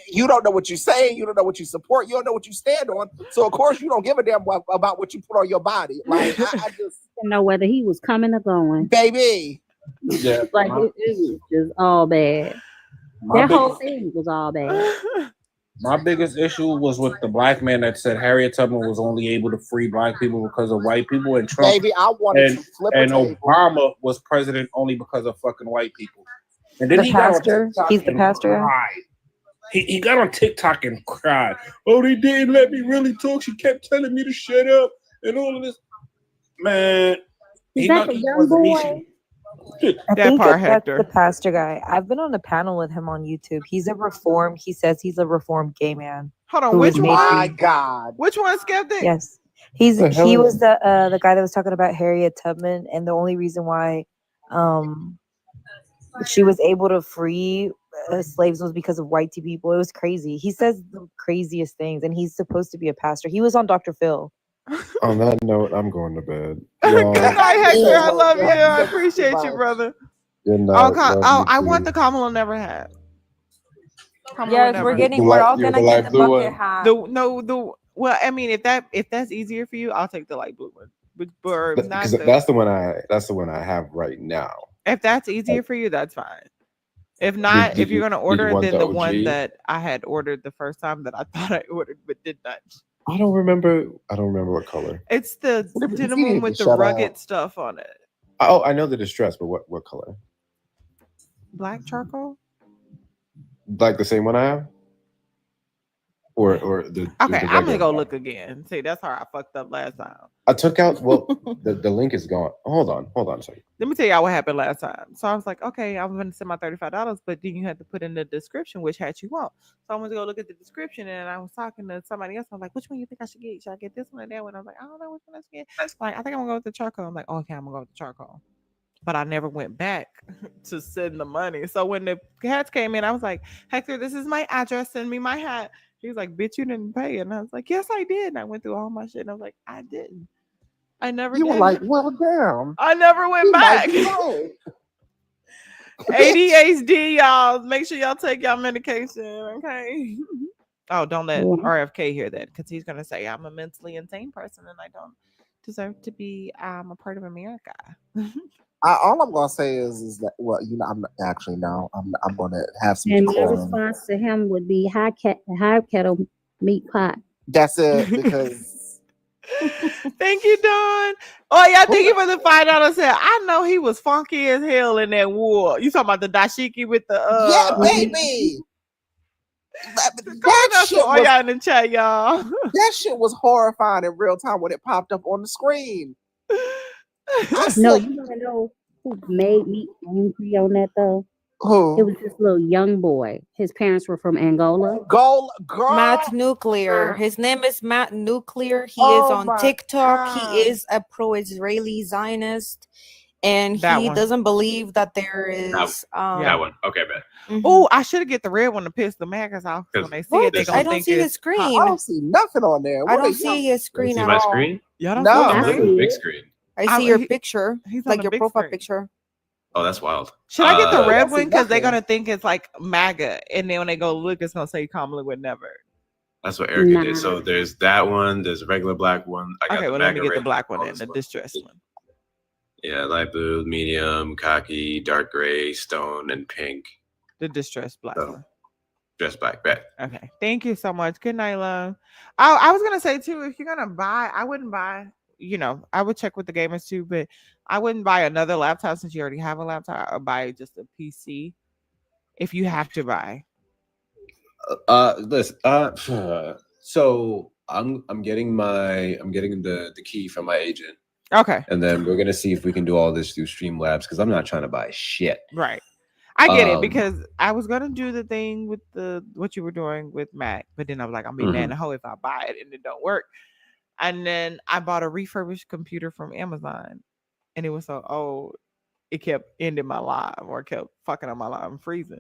You don't know what you're saying. You don't know what you support. You don't know what you stand on. So of course you don't give a damn about what you put on your body. Like I just Didn't know whether he was coming or going. baby. Yeah, Like it was just all bad. my That whole biggest thing was all bad. my my biggest issue was with the black man that said Harriet Tubman was only able to free black people because of white people, and Trump Baby, I wanted and to flip a and table. Obama was president only because of fucking white people. And then The he got on pastor. TikTok He's the and pastor. cried. He got on TikTok and cried. Oh, they didn't let me really talk. She kept telling me to shut up and all of this. Man, Is that the young boy? I That think part, that's the Hector. pastor guy. I've been on a panel with him on YouTube. He says he's a reformed gay man. Hold on, Who which is made one? My God. Which one, Skeptic? Yes. The hell He is- was the guy that was talking about Harriet Tubman, and the only reason why she was able to free slaves was because of white people. It was crazy. He says the craziest things, and he's supposed to be a pastor. He was on Dr. Phil. On that note, I'm going to bed. Good night, Hector. I love you. Hector I said it's too appreciate you, much. brother. Good night. Oh, Love you I too. want the Kamala never had. Kamala Yes, never. we're all You're gonna the get light the blue bucket one? hat. Well, I mean, if that's easier for you, I'll take the light blue one. But not Because the. that's the one I have right now. If that's easier for you, that's fine. If not, if you're gonna Did you order, want then the the one OG? that I had ordered the first time that I thought I ordered but did not. I don't remember what color. It's the What if he denim needed one to with the shut rugged up? stuff on it. Oh, I know the distress, but what color? Black charcoal. Like the same one I have, or the Okay, I'm gonna regular go one? look again. See, that's how I fucked up last time. I took out. Well, the link is gone. Hold on a second. Let me tell y'all what happened last time. So I was like, okay, I'm gonna send my $35, but then you had to put in the description which hat you want. So I went to go look at the description, and I was talking to somebody else. I was like, which one you think I should get? Should I get this one or that one? I was like, I don't know which one I should get. Like, I think I'm gonna go with the charcoal. I'm like, okay, I'm gonna go with the charcoal. But I never went back to send the money. So when the hats came in, I was like, Hector, this is my address. Send me my hat. He was like, bitch, you didn't pay. And I was like, yes, I did. And I went through all my shit. And I was like, I didn't. I never You did. were like, well, damn. I never went You might back. be right. ADHD, y'all. Make sure y'all take y'all medication, okay? Oh, don't let Yeah. RFK hear that because he's gonna say I'm a mentally insane person and I don't deserve to be a part of America. All I'm gonna say is that, well, you know, I'm not, actually no, I'm gonna have some And my decorum. response to him would be high kettle meat pot. That's it, because Thank you, Don. Oh yeah, thank you for the $5 set. I know he was funky as hell in that wool. You talking about the dashiki with the yeah, baby. That shit all was y'all in the chat, y'all. that shit was horrifying in real time when it popped up on the screen. I No, said, you want to know who made me angry on that though? It who? was this little young boy. His parents were from Angola. Girl. Matt Nuclear. His name is Matt Nuclear. He is Oh on my TikTok. God. He is a pro-Israeli Zionist, and That he one. doesn't believe that there is That one. Okay, bet. Oh, I should have get the red one to piss the maggots off when they see What? it. They gonna I don't think see his it's screen. I don't see nothing on there. I What are don't you? see his screen See at my all. screen? Y'all don't No. see I'm the I looking screen? at the see big it. screen. I see your picture, He's on like the your big profile screen. picture. Oh, that's wild. Should I get the I red don't see one? Because they're nothing. gonna think it's like MAGA, and then when they go look, it's gonna say Kamala would never. That's what Erica did. Nah. So there's that one. There's a regular black one. I got Okay, the well let me MAGA get the red black one one. and the distressed one. Yeah, light blue, medium, khaki, dark gray, stone, and pink. The distressed black So one. dress black. Bet. Okay, thank you so much. Good night, love. I was gonna say too, if you're gonna buy, I wouldn't buy. You know, I would check with the gamers too, but I wouldn't buy another laptop since you already have a laptop, or buy just a PC if you have to buy. Listen. So I'm getting the key from my agent, Okay, and then we're gonna see if we can do all this through Streamlabs because I'm not trying to buy shit. right. I get it Um, because I was gonna do the thing with the what you were doing with Mac, but then I was like, I'm be mad Mhm. at hoe if I buy it and it don't work. And then I bought a refurbished computer from Amazon, and it was so old. it kept ending my live or kept fucking on my live and freezing.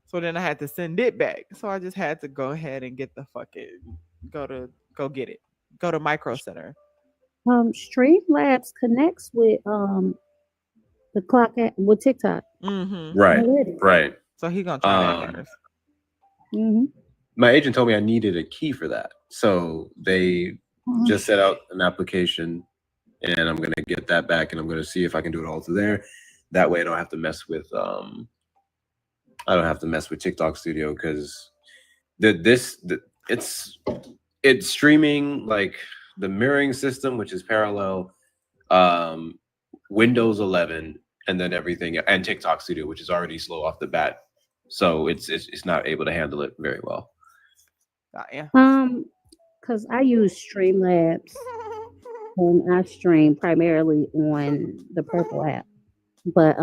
So then I had to send it back. So I just had to go ahead and get the fucking go get it. Go to Micro Center. Streamlabs connects with the clock with TikTok Mm-hmm. Right, already. right. So he gonna try that Um, first. Mm-hmm. my agent told me I needed a key for that, so they just set out an application, and I'm gonna get that back, and I'm gonna see if I can do it all through there. That way, I don't have to mess with TikTok Studio because it's streaming like the mirroring system, which is parallel, Windows 11, and then everything, and TikTok Studio, which is already slow off the bat, so it's not able to handle it very well. Yeah. Because I use Streamlabs and I stream primarily on the Purple app, but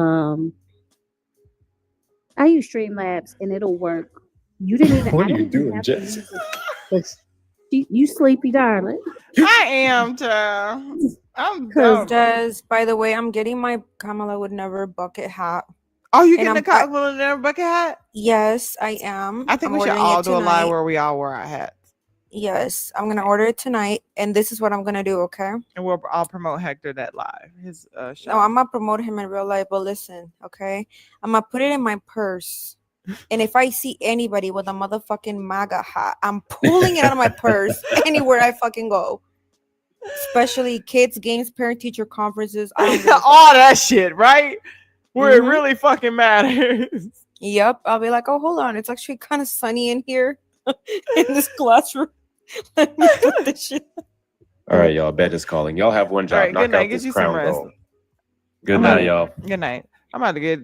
I use Streamlabs and it'll work. You didn't even. What I are you didn't even doing, have to Jess? use it. You sleepy, darling? I am, child. I'm Because done. By the way, I'm getting my Kamala would never bucket hat. Oh, you And getting the Kamala Never bucket hat? Yes, I am. I think I'm we should ordering all it do a live tonight. where we all wear our hats. Yes, I'm gonna order it tonight, and this is what I'm gonna do. Okay. And we'll all promote Hector that live. His show. No, I'm gonna promote him in real life. But listen, okay, I'm gonna put it in my purse. And if I see anybody with a motherfucking MAGA hat, I'm pulling it out of my purse anywhere I fucking go. Especially kids, games, parent teacher conferences. I don't give a fuck. all that shit, right? Where it Mhm. really fucking matters. Yep. I'll be like, oh, hold on. It's actually kind of sunny in here in this classroom. Let me put this shit. All right, y'all. Bed is calling. Y'all have one All job. right, Knock good night. out Get this you some crown rest. goal. Good I'm night, out. y'all. Good night. I'm about to get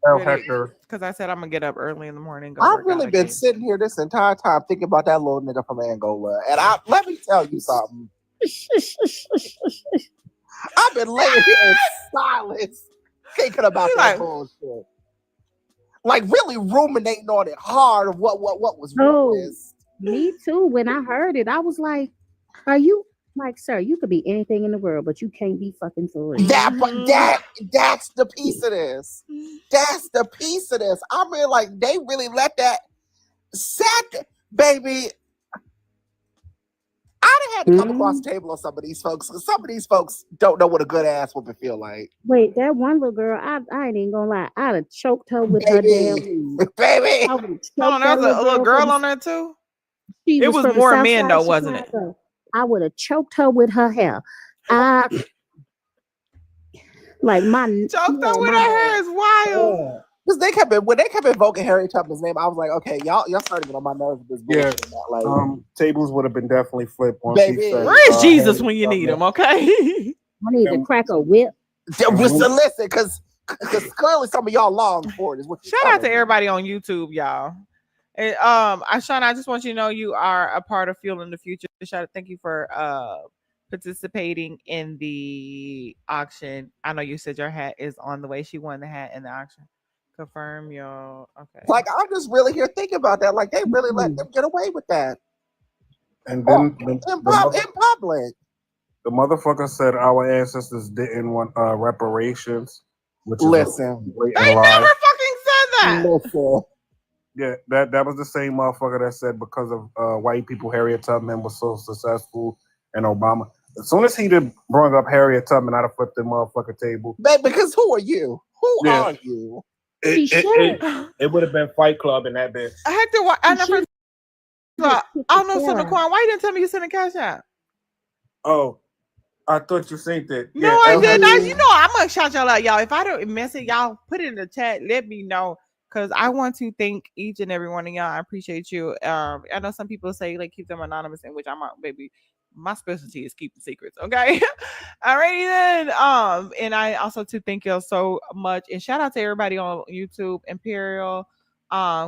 Oh, Hector. because I said I'm gonna get up early in the morning. Go I've work really out been again. sitting here this entire time thinking about that little nigga from Angola. And let me tell you something. I've been laying here in silence thinking about He's that like- bullshit. Like really ruminating on it hard of what was Oh, witnessed. me too. When I heard it, I was like, "Are you like, sir? You could be anything in the world, but you can't be fucking for real." That's the piece of this. That's the piece of this. I mean, like they really let that set, baby. I'd have had to come across the table on some of these folks because some of these folks don't know what a good ass woman feel like. Wait, that one little girl, I ain't even gonna lie, I'd have choked her with her damn weed. Baby. I would have choked Hold on, there that was a little from girl the- on there too. She It was was from the more south men side though, of wasn't it? Chicago. I would have choked her with her hair. Like my Choked her with her hair is wild. Because when they kept invoking Harry Tubman's name, I was like, okay, y'all started getting on my nerves with this bullshit. Like, tables would have been definitely flipped once Baby. he said, Where's Jesus Harry when you need Tubman. him? Okay. I need to crack a whip. listen, because clearly some of y'all long for it. Is what you're Shout out to telling me. everybody on YouTube, y'all. And Ashana, I just want you to know you are a part of Fueling the Future. Shout out, thank you for participating in the auction. I know you said your hat is on the way. She won the hat in the auction. Confirm your okay. Like, I'm just really here thinking about that. Like, they really let them get away with that. And then in public. The motherfucker said our ancestors didn't want reparations, which is Listen. blatant They lie. never fucking said that. Listen. Yeah, that was the same motherfucker that said because of white people, Harriet Tubman was so successful and Obama. As soon as he did bring up Harriet Tubman, I'd have flipped the motherfucker table. Babe, because who are you? Who Yeah. are you? It would have been Fight Club in that bitch. Hector, I never. I don't know, Naquan. Why you didn't tell me you sent a cash out? Oh, I thought you synced it. No, I did not. You know, I'm gonna shout y'all out, y'all. If I don't miss it, y'all put it in the chat. Let me know. Because I want to thank each and every one of y'all. I appreciate you. I know some people say like keep them anonymous, in which I'm not, baby. My specialty is keeping secrets. Okay. Alrighty then. And I also to thank y'all so much. And shout out to everybody on YouTube, Imperial,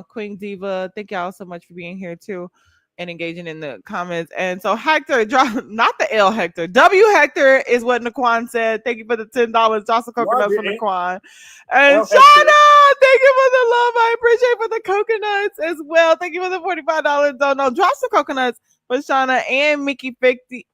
Queen Diva. Thank y'all so much for being here too and engaging in the comments. And so Hector, not the L Hector. W Hector is what Naquan said. Thank you for the $10. Jocelyn coconuts from Naquan. And Shauna, thank you for the love. I appreciate for the coconuts as well. Thank you for the $45 dono. Drop some coconuts for Shauna and Mickey 50.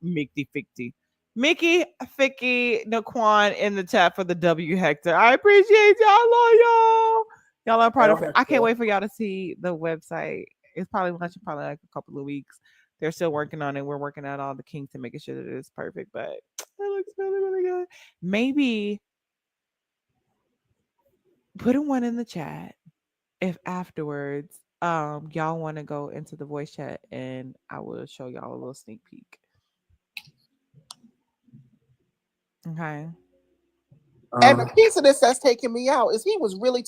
Mickey, Ficky, Naquan in the chat for the W Hector. I appreciate y'all. Love y'all. Y'all are part of it. I can't wait for y'all to see the website. It's probably launching probably like a couple of weeks. They're still working on it. We're working out all the kinks and making sure that it's perfect, but it looks really, really good. Maybe putting one in the chat if afterwards y'all want to go into the voice chat and I will show y'all a little sneak peek. Okay. And the piece of this that's taking me out is he was really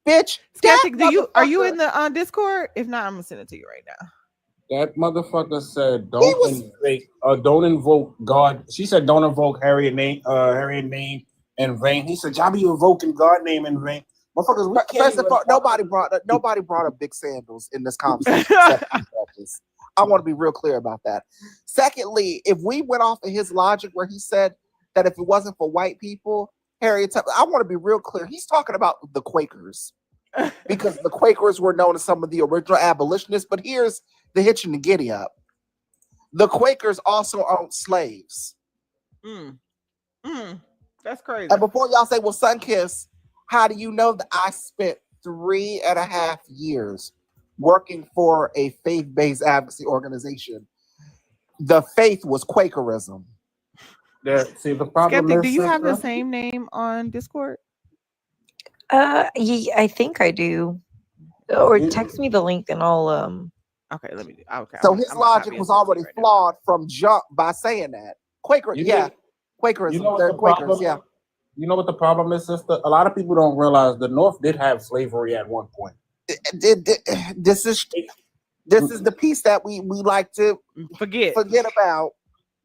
bitch. Skeptic, are you in the Discord? If not, I'm gonna send it to you right now. That motherfucker said, "Don't invoke God." She said, "Don't invoke Harriet name in vain." He said, "Y'all be invoking God name in vain." Motherfuckers, we can't First of all, nobody brought up big sandals in this conversation. Except I want to be real clear about that. Secondly, if we went off of his logic where he said that if it wasn't for white people, Harriet Tubman, I want to be real clear. He's talking about the Quakers because the Quakers were known as some of the original abolitionists. But here's the hitch and the giddy up. The Quakers also owned slaves. That's crazy. And before y'all say, well, Sunkiss, how do you know that I spent 3.5 years working for a faith-based advocacy organization? The faith was Quakerism. See, the problem Skeptic, is, do you have the same name on Discord? I think I do. Or text me the link and I'll Okay, let me do. Okay. So his logic was already flawed from jump by saying that. Quakerism. You know what They're the Quakers, problem? yeah. You know what the problem is, sister? A lot of people don't realize the North did have slavery at one point. This is the piece that we like to forget about.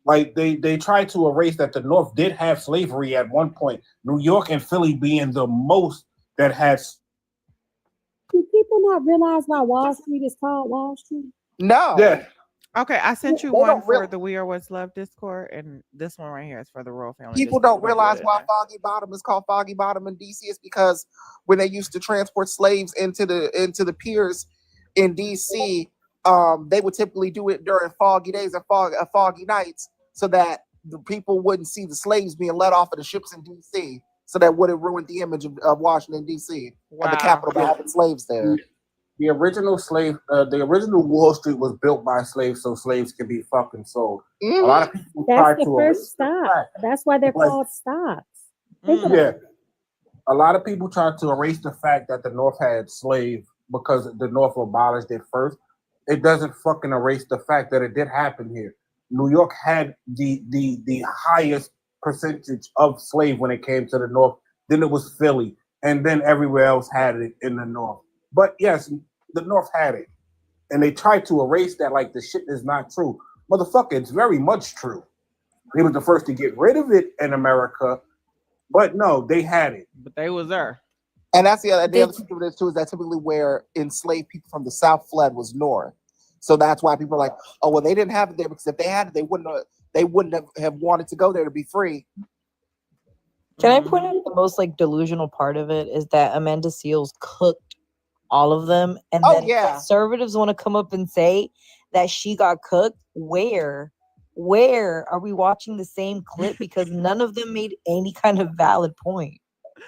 Like they tried to erase that the North did have slavery at one point. New York and Philly being the most that has. Do people not realize why Wall Street is called Wall Street? No. Yeah. Okay, I sent you They one don't for the We Are What's Love Discord, and this one right here is for the Royal Family. People Discord. don't realize why Foggy Bottom is called Foggy Bottom in DC. It's because when they used to transport slaves into the piers in DC, they would typically do it during foggy days and foggy nights, so that the people wouldn't see the slaves being let off of the ships in DC, so that wouldn't ruin the image of Washington DC and the capital by having slaves there. The original Wall Street was built by slaves so slaves can be fucking sold. Mm-hmm. A lot of people That's the first stop. That's why they're called stops. Think about it. A lot of people try to erase the fact that the North had slaves because the North abolished it first. It doesn't fucking erase the fact that it did happen here. New York had the highest percentage of slave when it came to the North. Then it was Philly, and then everywhere else had it in the North. But yes, the North had it. And they tried to erase that like the shit is not true. Motherfucker, it's very much true. They was the first to get rid of it in America. But no, they had it. But they was there. And that's the other thing of this too, is that typically where enslaved people from the South fled was north. So that's why people are like, oh, well, they didn't have it there because if they had it, they wouldn't have wanted to go there to be free. Can I point out the most like delusional part of it is that Amanda Seales cooked all of them, and then conservatives want to come up and say that she got cooked. Where are we watching the same clip? Because none of them made any kind of valid point.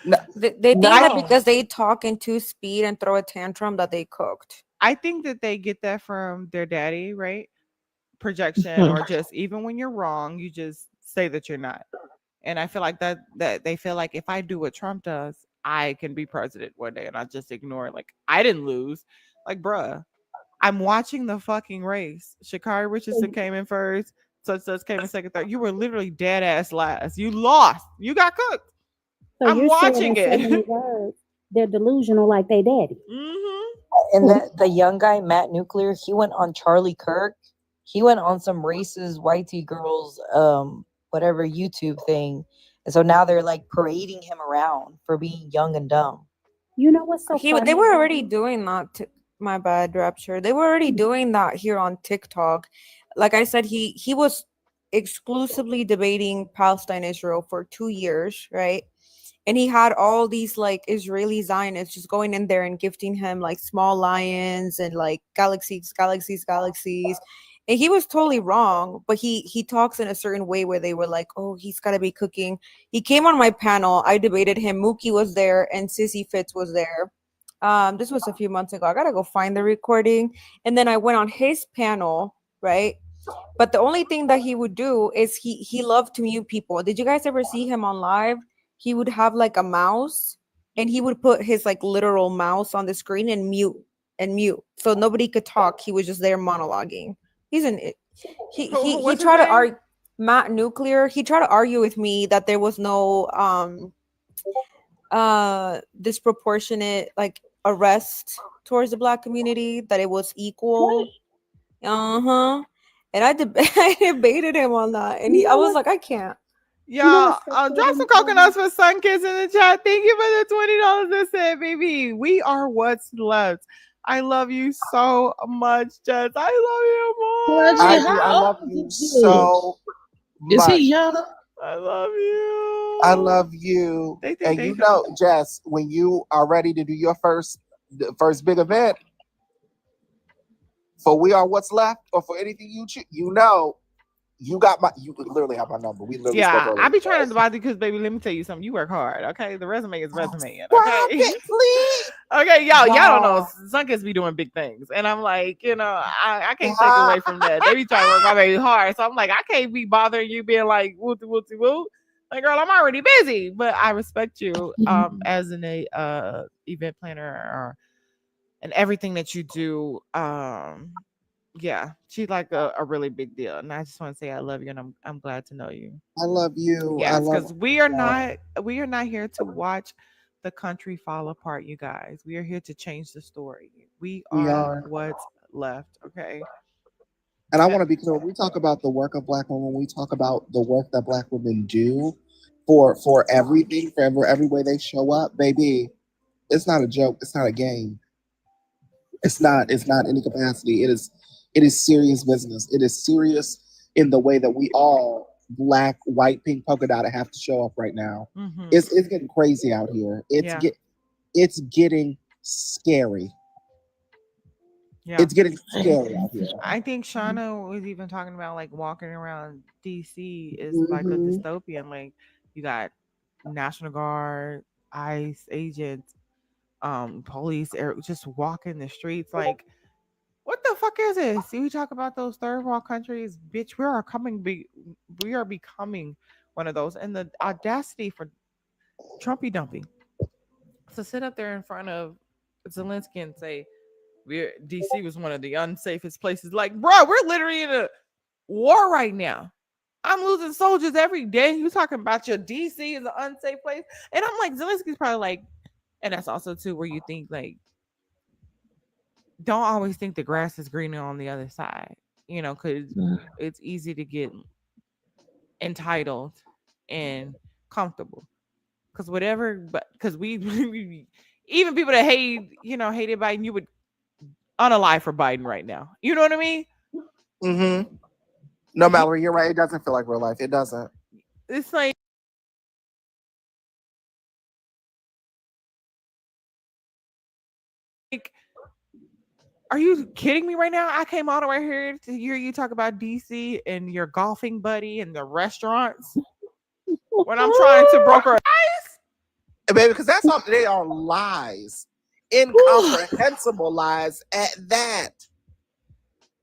No, they think that because they talk in 2 speed and throw a tantrum that they cooked. I think that they get that from their daddy, right? Projection, or just even when you're wrong, you just say that you're not. And I feel like that they feel like if I do what Trump does, I can be president one day, and I just ignore it. Like I didn't lose. Like, bruh, I'm watching the fucking race. Sha'Carri Richardson came in first. Such came in second, third. You were literally dead ass last. You lost. You got cooked. So I'm you're watching saying in so many it. words, they're delusional like they daddy. And the young guy, Matt Nuclear, he went on Charlie Kirk. He went on some racist white girls, whatever YouTube thing. And so now they're like parading him around for being young and dumb. You know what's so funny? They were already doing that. My bad, Rapture. They were already doing that here on TikTok. Like I said, he was exclusively debating Palestine, Israel for 2 years, right? And he had all these like Israeli Zionists just going in there and gifting him like small lions and like galaxies. And he was totally wrong, but he talks in a certain way where they were like, "Oh, he's got to be cooking." He came on my panel. I debated him. Mookie was there, and Sissy Fitz was there. This was a few months ago. I gotta go find the recording, and then I went on his panel, right? But the only thing that he would do is he loved to mute people. Did you guys ever see him on live? He would have like a mouse, and he would put his like literal mouse on the screen and mute, so nobody could talk. He was just there monologuing. He's an he What's his tried to name? argue. Matt Nuclear. He tried to argue with me that there was no disproportionate like arrest towards the black community, that it was equal. Uh-huh. And I debated him on that, and I was like, I can't. Y'all, drop some coconuts for Sun Kids in the chat. Thank you for the $20 that said, baby. We are what's left. I love you so much, Jess. I love you more. I love you so much. Is he young? I love you. I love you. They think And they you know, Jess, when you are ready to do your first big event for We Are What's Left, or for anything you choose, you know, you literally have my number. We literally spoke Yeah, earlier. I be trying to bother because, baby, let me tell you something. You work hard, okay? The resume is resume. Stop Okay, it, please. okay, y'all don't know. Wow. Sun Kids be doing big things, and I'm like, I can't take away from that. They be trying to work my baby hard, so I'm like, I can't be bothering you being like wooty wooty woo. Like, girl, I'm already busy, but I respect you as an event planner and everything that you do. Yeah, she's like a really big deal, and I just want to say I love you, and I'm glad to know you. I love you. I Yes, love because we are not here to watch the country fall apart, you guys. We are here to change the story. We We are are. what's left. Okay. And I want to be clear, when we talk about the work of Black women, we talk about the work that Black women do for everything, for every way they show up, baby. It's not a joke. It's not a game. It's not any capacity. It is serious business. It is serious in the way that we all, Black, white, pink, polka dot, have to show up right now. Mm-hmm. It's getting crazy out here. It's getting scary. Yeah. It's getting scary out here. I think Shauna was even talking about like walking around DC is like a Mhm. dystopian. Like you got National Guard, ICE agents, police, just walking the streets. Like, what the fuck is this? See, we talk about those third world countries, bitch. We are becoming one of those, and the audacity for Trumpy Dumpy to sit up there in front of Zelensky and say DC was one of the unsafest places. Like, bro, we're literally in a war right now. I'm losing soldiers every day. You talking about your DC is an unsafe place, and I'm like, Zelensky's probably like, and that's also too where you think like, don't always think the grass is greener on the other side, because it's easy to get entitled and comfortable. Because we even people that hated Biden, you would unalive for Biden right now. You know what I mean? Mm-hmm. No, Mallory, you're right. It doesn't feel like real life. It doesn't. It's like, are you kidding me right now? I came all the way here to hear you talk about DC and your golfing buddy and the restaurants when I'm trying to broker Baby, because that's all they are, lies. Incomprehensible lies at that.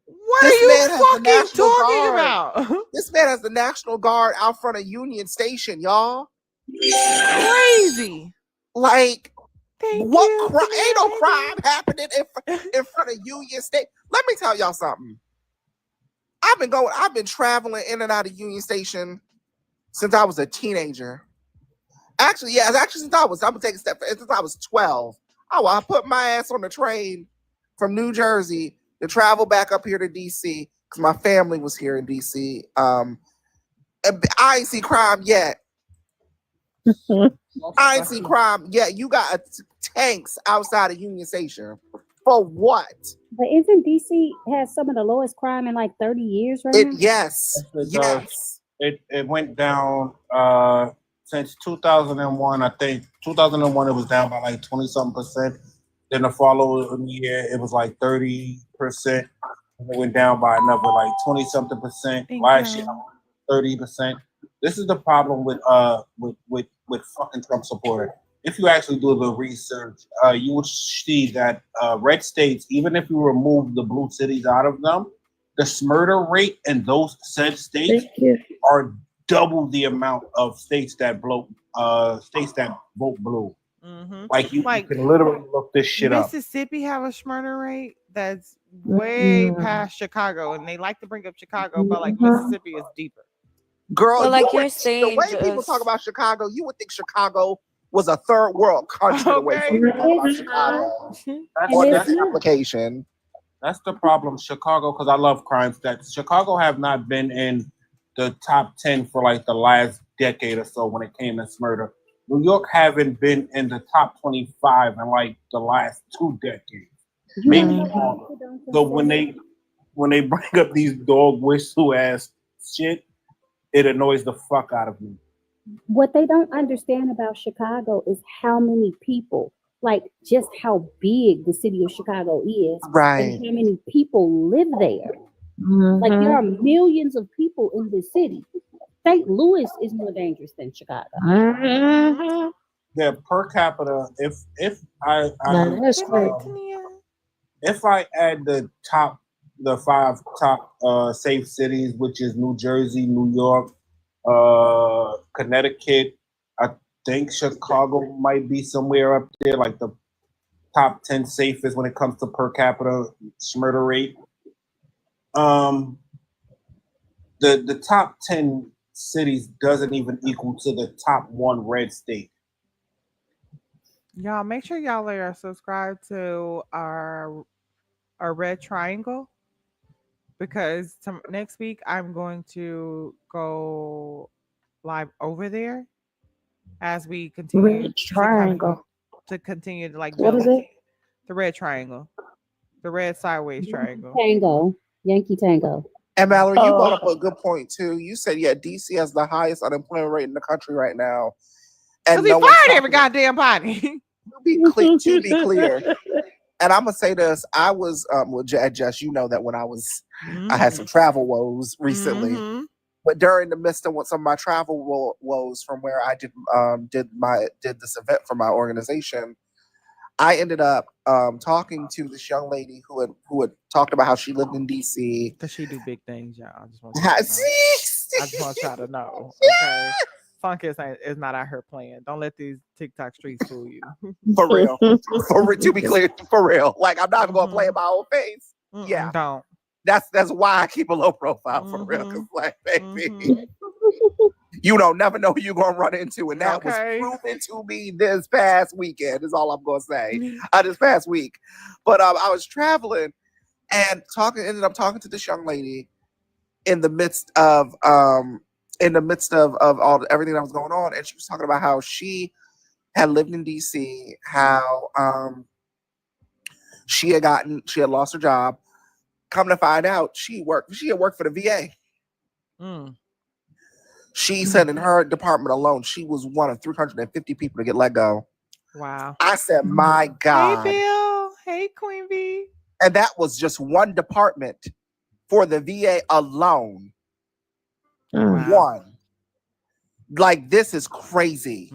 What are you fucking talking about? This man has the National Guard out front of Union Station, y'all. Crazy. Like, ain't no crime happening in front of Union Station. Let me tell y'all something. I've been traveling in and out of Union Station since I was a teenager. Actually, since I'm gonna take a step, since I was 12. I put my ass on the train from New Jersey to travel back up here to DC because my family was here in DC. I ain't see crime yet. I ain't see crime yet. You got tanks outside of Union Station. For what? But isn't DC has some of the lowest crime in like 30 years right now? Yes. It went down since 2001. I think 2001 it was down by like 20-something%. Then the following year it was like 30%. It went down by another like 20 something percent. Thank Last year, you. 30%. This is the problem with fucking Trump supporter. If you actually do a little research, you would see that red states, even if you remove the blue cities out of them, the murder rate in those said states Thank you. are double the amount of states that vote blue. Hmm Like you Like can literally look this shit up. Mississippi have a murder rate that's way past Chicago, and they like to bring up Chicago, but like Mississippi is deeper. Girl, But you like would you're think the saying, way people talk just about Chicago, you would think Chicago was a third world country the way Okay. people talk about It's Chicago not. That's on And this it's not. application. that's the problem, Chicago. Because I love crime stats. Chicago have not been in the top 10 for like the last decade or so when it came to murder. New York haven't been in the top 25 in like the last 2 decades, You maybe know why longer. people don't So when consider they bring up these dog whistle ass shit, it annoys the fuck out of me. what they don't understand about Chicago is how many people, like just how big the city of Chicago is, and Right. how many people live there. Like there are millions of people in this city. St. Louis is more dangerous than Chicago. Their per capita, if Now that's Good night, true. Tania. if I add the five top safe cities, which is New Jersey, New York, Connecticut, I think Chicago might be somewhere up there, like the top 10 safest when it comes to per capita murder rate. Um, the top 10 cities doesn't even equal to the top one red state. Y'all make sure y'all are subscribed to our red triangle because next week I'm going to go live over there as we continue Red triangle. to continue to like What build is it? the red triangle, the red sideways Yankee triangle. Tango. Yankee Tango. And Mallory, you brought up Oh, a good point too. You said, yeah, DC has the highest unemployment rate in the country right now, Because and he no one's fired every talking. goddamn body. To be clear, and I'm gonna say this: I was, well, Jess, you know that when I had some travel woes recently, Mhm. but during the midst of some of my travel woes from where I did this event for my organization, I ended up talking to this young lady who had talked about how she lived in DC. Because she do big things, y'all. I just want y'all to know. I just want y'all to know. Okay. Funkus is not out here playing. Don't let these TikTok streets fool you. For real. To be clear, for real. Like I'm not even gonna play in my own face. Yeah. Don't. That's why I keep a low profile for real. Cause like baby, you don't never know who you're gonna run into. And that was proven to me this past weekend, is all I'm gonna say. This past week. But I was traveling and ended up talking to this young lady in the midst of all everything that was going on. And she was talking about how she had lived in DC, how she had lost her job. Come to find out, she had worked for the VA. She said in her department alone, she was one of 350 people to get let go. Wow. I said, my God. Hey, Bill. Hey, Queen Bee. And that was just one department for the VA alone. Wow. One. Like, this is crazy.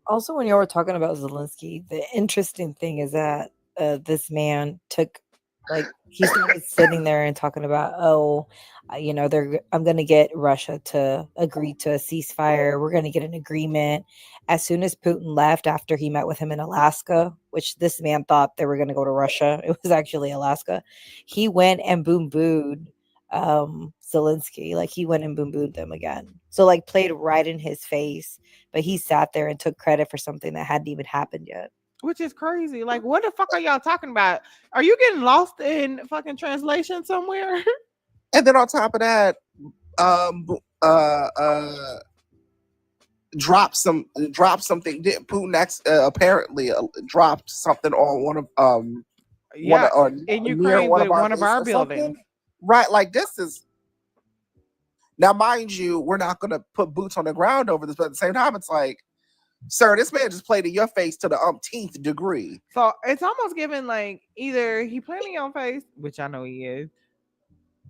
Also, when you were talking about Zelensky, the interesting thing is that this man took, like, he started sitting there and talking about, I'm going to get Russia to agree to a ceasefire. We're going to get an agreement. As soon as Putin left, after he met with him in Alaska, which this man thought they were going to go to Russia, it was actually Alaska. He went and boom booed Zelensky. Like, he went and boom booed them again. So, like, played right in his face. But he sat there and took credit for something that hadn't even happened yet. Which is crazy. Like, what the fuck are y'all talking about? Are you getting lost in fucking translation somewhere? And then on top of that, dropped something. Putin apparently dropped something on one of in Ukraine with one of our buildings. Right, like this is. Now, mind you, we're not going to put boots on the ground over this, but at the same time, it's like, Sir, this man just played in your face to the umpteenth degree. So it's almost given like either he playing in your face, which I know he is,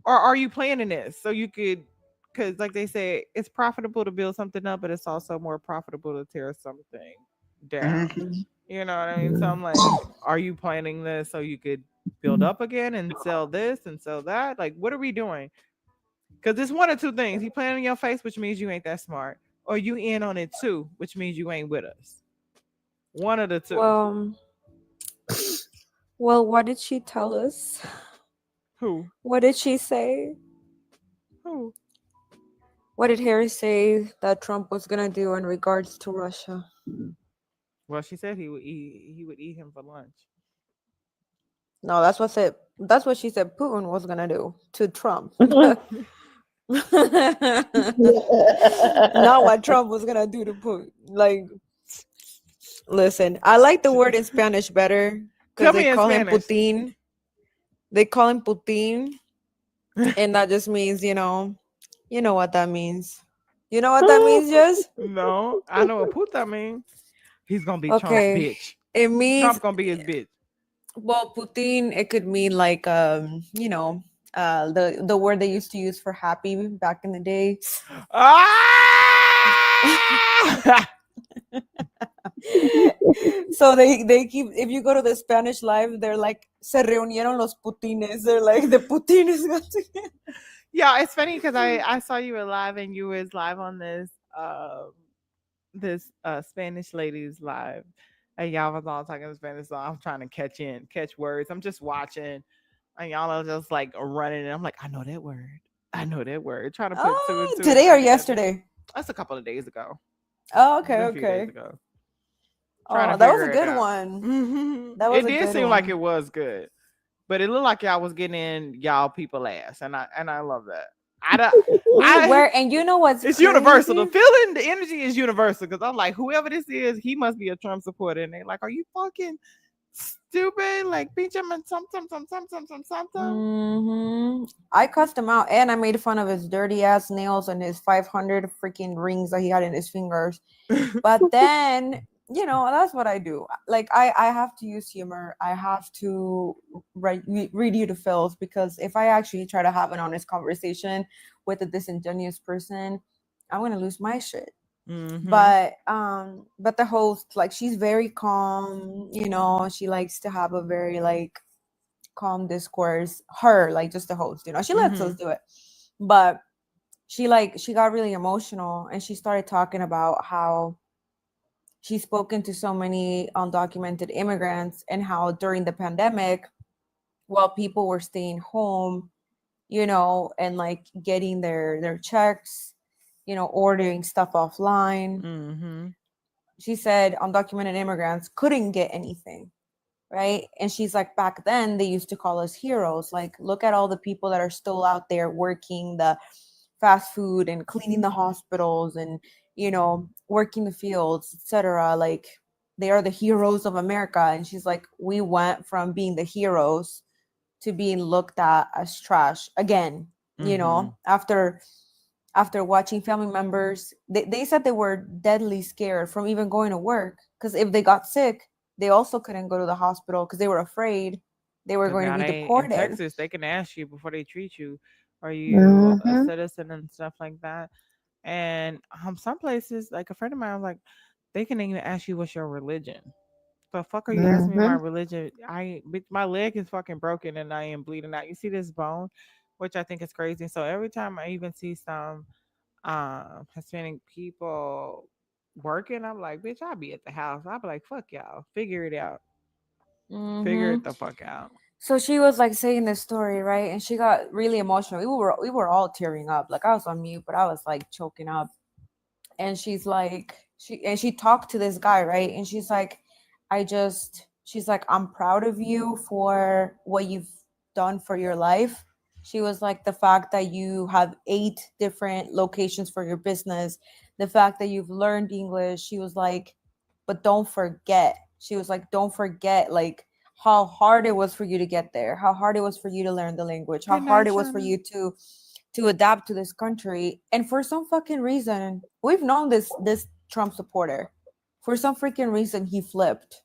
or are you planning this so you could, because like they say, it's profitable to build something up, but it's also more profitable to tear something down. Mhm. You know what I mean? So I'm like, are you planning this so you could build up again and sell this and sell that? Like, what are we doing? Because it's one or two things. He playing in your face, which means you ain't that smart, or you in on it too, which means you ain't with us. One of the two. Well, what did she tell us? Who? What did she say? Who? What did Harry say that Trump was gonna do in regards to Russia? Well, she said he would eat him for lunch. No, that's what she said Putin was gonna do to Trump. Not what Trump was gonna do to Putin. Like, listen, I like the word in Spanish better Tell because me they in call him Spanish. Putin. They call him Putin, and that just means, you know what that means. You know what that means, Jess? No, I know what puta means. He's gonna be Trump's Okay, bitch. it means, Trump gonna be his bitch. well, Putin. It could mean like, the word they used to use for happy back in the day. Ah! So they keep, if you go to the Spanish live, they're like, se reunieron los putines. They're like, the putines got together. Yeah, it's funny because I saw you were live and you was live on this Spanish ladies live, and y'all was all talking Spanish, so I'm trying to catch words. I'm just watching, and y'all are just like running, and I'm like, I know that word. I know that word. Trying to put two and Oh, two and today three or together. yesterday? That's a couple of days ago. Oh, okay, A few days okay. ago. Trying Oh, to that was figure a it good out. one. That was It a did good seem like it one. was good, but it looked like y'all was getting in y'all people ass, and I love that. We were, and you know what's It's crazy? universal. The feeling, the energy is universal. Because I'm like, whoever this is, he must be a Trump supporter. And they're like, are you fucking stupid? Like, bitch, I'm in something. I cussed him out, and I made fun of his dirty ass nails and his 500 freaking rings that he had in his fingers. But then, that's what I do. Like, I have to use humor. I have to read you the filth, because if I actually try to have an honest conversation with a disingenuous person, I'm gonna lose my shit. Mm-hmm. But the host, like, she's very calm. She likes to have a very like calm discourse. Her, like, just the host. She lets us do it, but she got really emotional, and she started talking about how she's spoken to so many undocumented immigrants, and how during the pandemic, while people were staying home, and like getting their checks, ordering stuff offline. Mm-hmm. She said undocumented immigrants couldn't get anything, right? And she's like, back then they used to call us heroes. Like, look at all the people that are still out there working the fast food and cleaning the hospitals and working the fields, etc. Like, they are the heroes of America. And she's like, we went from being the heroes to being looked at as trash again. After watching family members, they said they were deadly scared from even going to work, because if they got sick, they also couldn't go to the hospital because they were afraid they were Because going to now be they in deported. Texas, they can ask you before they treat you, are you a citizen and stuff like that. And some places, like a friend of mine was like, they can even ask you what's your religion. The fuck are you asking me my religion? My leg is fucking broken and I am bleeding out. You see this bone, which I think is crazy. So every time I even see some Hispanic people working, I'm like, bitch, I'll be at the house. I'll be like, fuck y'all, figure it out, figure it the fuck out. So she was like saying this story, right? And she got really emotional. We were all tearing up. Like, I was on mute, but I was like choking up. And she's like, she talked to this guy, right? And she's like, she's like, I'm proud of you for what you've done for your life. She was like, the fact that you have 8 different locations for your business, the fact that you've learned English. She was like, but don't forget. She was like, don't forget, like, how hard it was for you to get there, how hard it was for you to learn the language, how They're hard not it was trying for to. you to adapt to this country. And for some fucking reason, we've known this Trump supporter For some freaking reason, he flipped.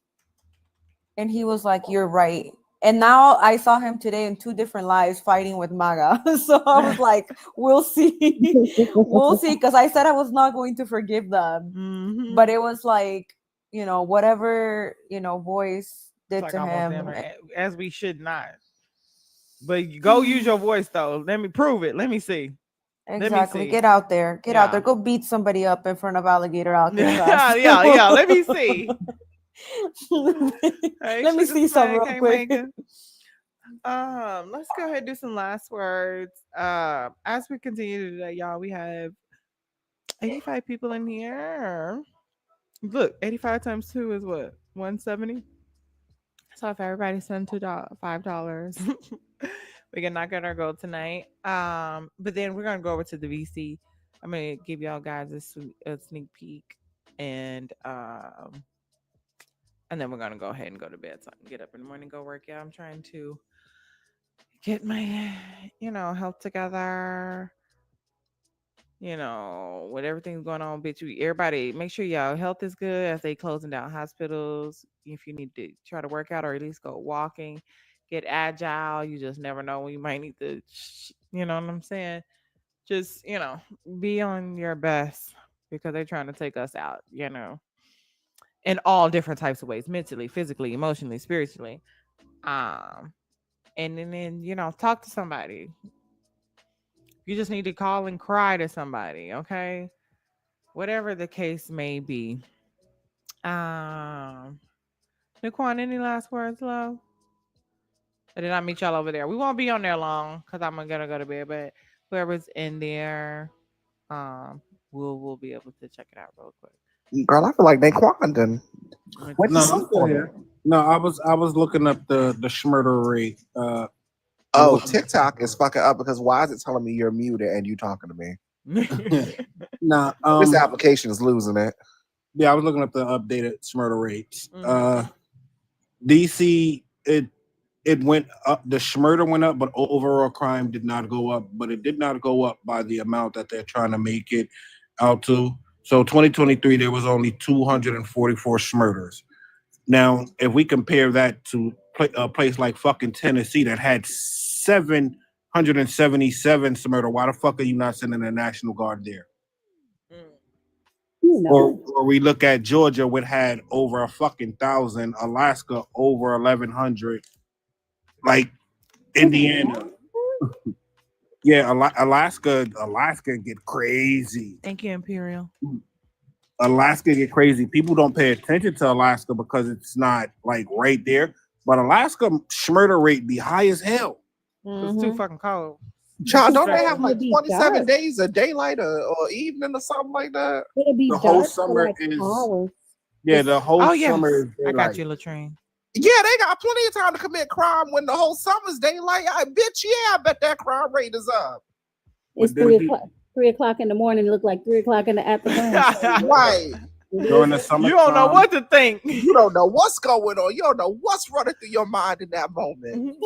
And he was like, "You're right." And now I saw him today in two different lives fighting with MAGA. So I was like, "We'll see, we'll see." Because I said I was not going to forgive them, Mm-hmm. but it was like, whatever voice It's did like to almost him. damn near, as we should not. But go use your voice though. Let me prove it. Let me see. Let me Exactly. see. Get out there. Get out there. Yeah. Go beat somebody up in front of Alligator Alcatraz. Yeah. Let me see. Hey, Let me Sugar see some Smack. real Hey, quick. Megan. Let's go ahead and do some last words. As we continue today, y'all, we have 85 people in here. Look, 85 times 2 is what? 170? So if everybody send $5, we can knock out our goal tonight. But then we're gonna go over to the VC. I'm gonna give y'all guys a sneak peek, and then we're gonna go ahead and go to bed so I can get up in the morning and go work. Yeah, I'm trying to get my health together. With everything's going on, bitch. Everybody, make sure y'all health is good as they closing down hospitals. If you need to try to work out or at least go walking, get agile. You just never know when you might need to. You know what I'm saying? Just be on your best because they're trying to take us out. In all different types of ways, mentally, physically, emotionally, spiritually. Um, and then talk to somebody. You just need to call and cry to somebody, okay? Whatever the case may be. Um, Naquan, any last words, love? And then I'll meet y'all over there. We won't be on there long because I'm gonna go to bed, but whoever's in there, um, we'll be able to check it out real quick. Girl, I feel like they quantum. Went to No, I'm sleep still on here. it. No, I was looking up the schmurder rate. I'm Oh, looking. TikTok is fucking up because why is it telling me you're muted and you talking to me? Nah, This application is losing it. yeah, I was looking up the updated schmurder rates. Mhm. DC it went up. The schmurder went up, but overall crime did not go up. But it did not go up by the amount that they're trying to make it out to. So 2023, there was only 244 schmurders. Now, if we compare that to a place like fucking Tennessee that had 777 schmurder, why the fuck are you not sending the National Guard there? You know. Or we look at Georgia, which had over a fucking thousand, Alaska over 1,100, like Indiana. Yeah, Alaska get crazy. Thank you, Imperial. Alaska get crazy. People don't pay attention to Alaska because it's not like right there. But Alaska murder rate be high as hell. It's too fucking cold. Child, don't they Because have it'll like be 27 dark. days of daylight or evening or something like that? It'll be The whole dark for summer like is hours. the whole Oh yes, summer is I got daylight. you, Latrine. Yeah, they got plenty of time to commit crime when the whole summer's daylight. I bet that crime rate is up. It's But then 3 o'clock in the morning. It look like 3 o'clock in the afternoon. Right. It during the is. You don't know summertime, what to think. You don't know what's going on. You don't know what's running through your mind in that moment.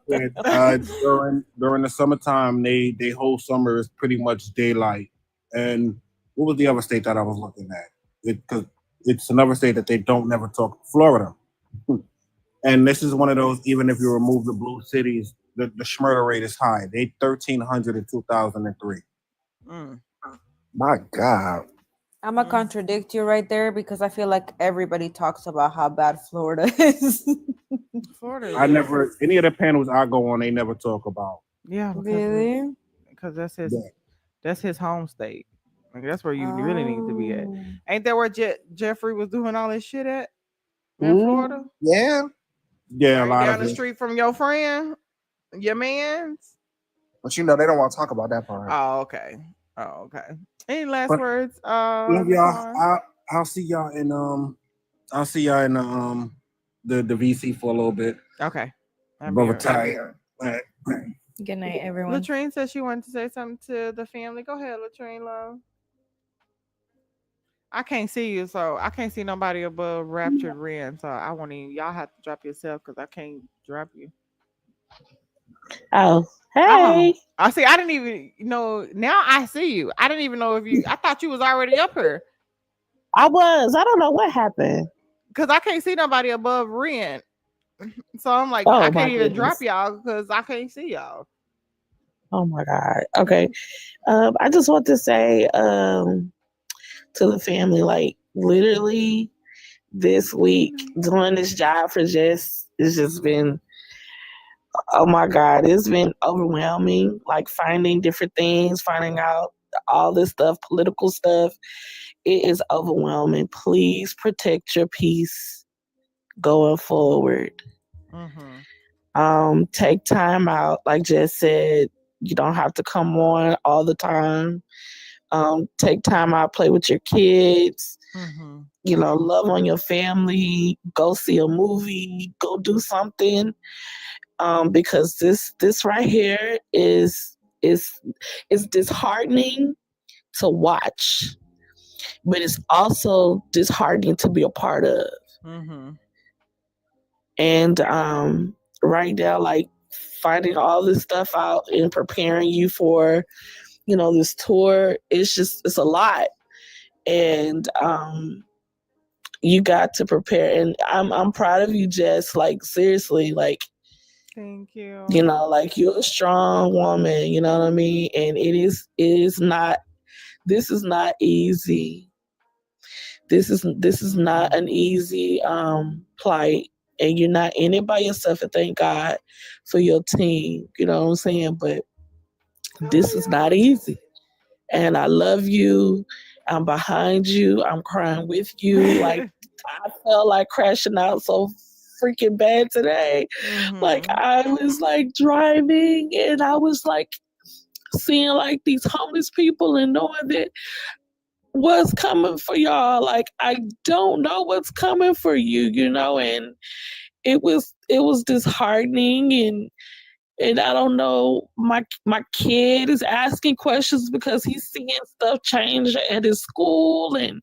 during the summertime, they whole summer is pretty much daylight. And what was the other state that I was looking at? Because it's another state that they don't never talk. Florida. And this is one of those. Even if you remove the blue cities, the murder rate is high. They 1,300 in 2003. Mm. My God. I'm gonna contradict you right there because I feel like everybody talks about how bad Florida is. Florida. I never any of the panels I go on, they never talk about. Yeah, Really? because that's that. his home state. Like, that's where you really need to be at. Oh. Ain't that where Jeffrey was doing all this shit at in Mm. Florida? Yeah. Yeah, a Right lot down of the it. street from your friend, your man's. But they don't want to talk about that part. Oh, okay. Any last But words? love y'all. Laquan? I'll see y'all in the VC for a little bit. Okay. I'll be Brother right Ty. back. Good night, everyone. Latrine said she wanted to say something to the family. Go ahead, Latrine, love. I can't see you, so I can't see nobody above Raptured Ren. So I want to. Y'all have to drop yourself because I can't drop you. Oh, Oh, hey. I see. I didn't even know. Now I see you. I didn't even know if you. I thought you was already up here. I was. I don't know what happened. because I can't see nobody above rent. So I'm like, I Oh can't my even drop goodness. y'all because I can't see y'all. Oh my God. Okay. I just want to say to the family, like literally this week doing this job for Jess, it's just been, oh my God, it's been overwhelming. Like finding different things, finding out all this stuff, political stuff. It is overwhelming. Please protect your peace going forward. Mm-hmm. Take time out, like Jess said. You don't have to come on all the time. Take time out, play with your kids, Mm-hmm. love on your family, go see a movie, go do something. Because this right here is disheartening to watch, but it's also disheartening to be a part of. Mm-hmm. And right now, like finding all this stuff out and preparing you for, this tour, it's a lot. And you got to prepare, and I'm proud of you, Jess. Like seriously, like Thank you. like you're a strong woman. You know what I mean? And it is not. This is not easy. This is not an easy plight, and you're not in it by yourself. And thank God for your team. You know what I'm saying? But this is not easy. And I love you. I'm behind you. I'm crying with you. Like I felt like crashing out so freaking bad today. Like Mm-hmm. I was like driving and I was like seeing like these homeless people and knowing that what's coming for y'all. Like I don't know what's coming for you, and it was disheartening, and I don't know. My kid is asking questions because he's seeing stuff change at his school, and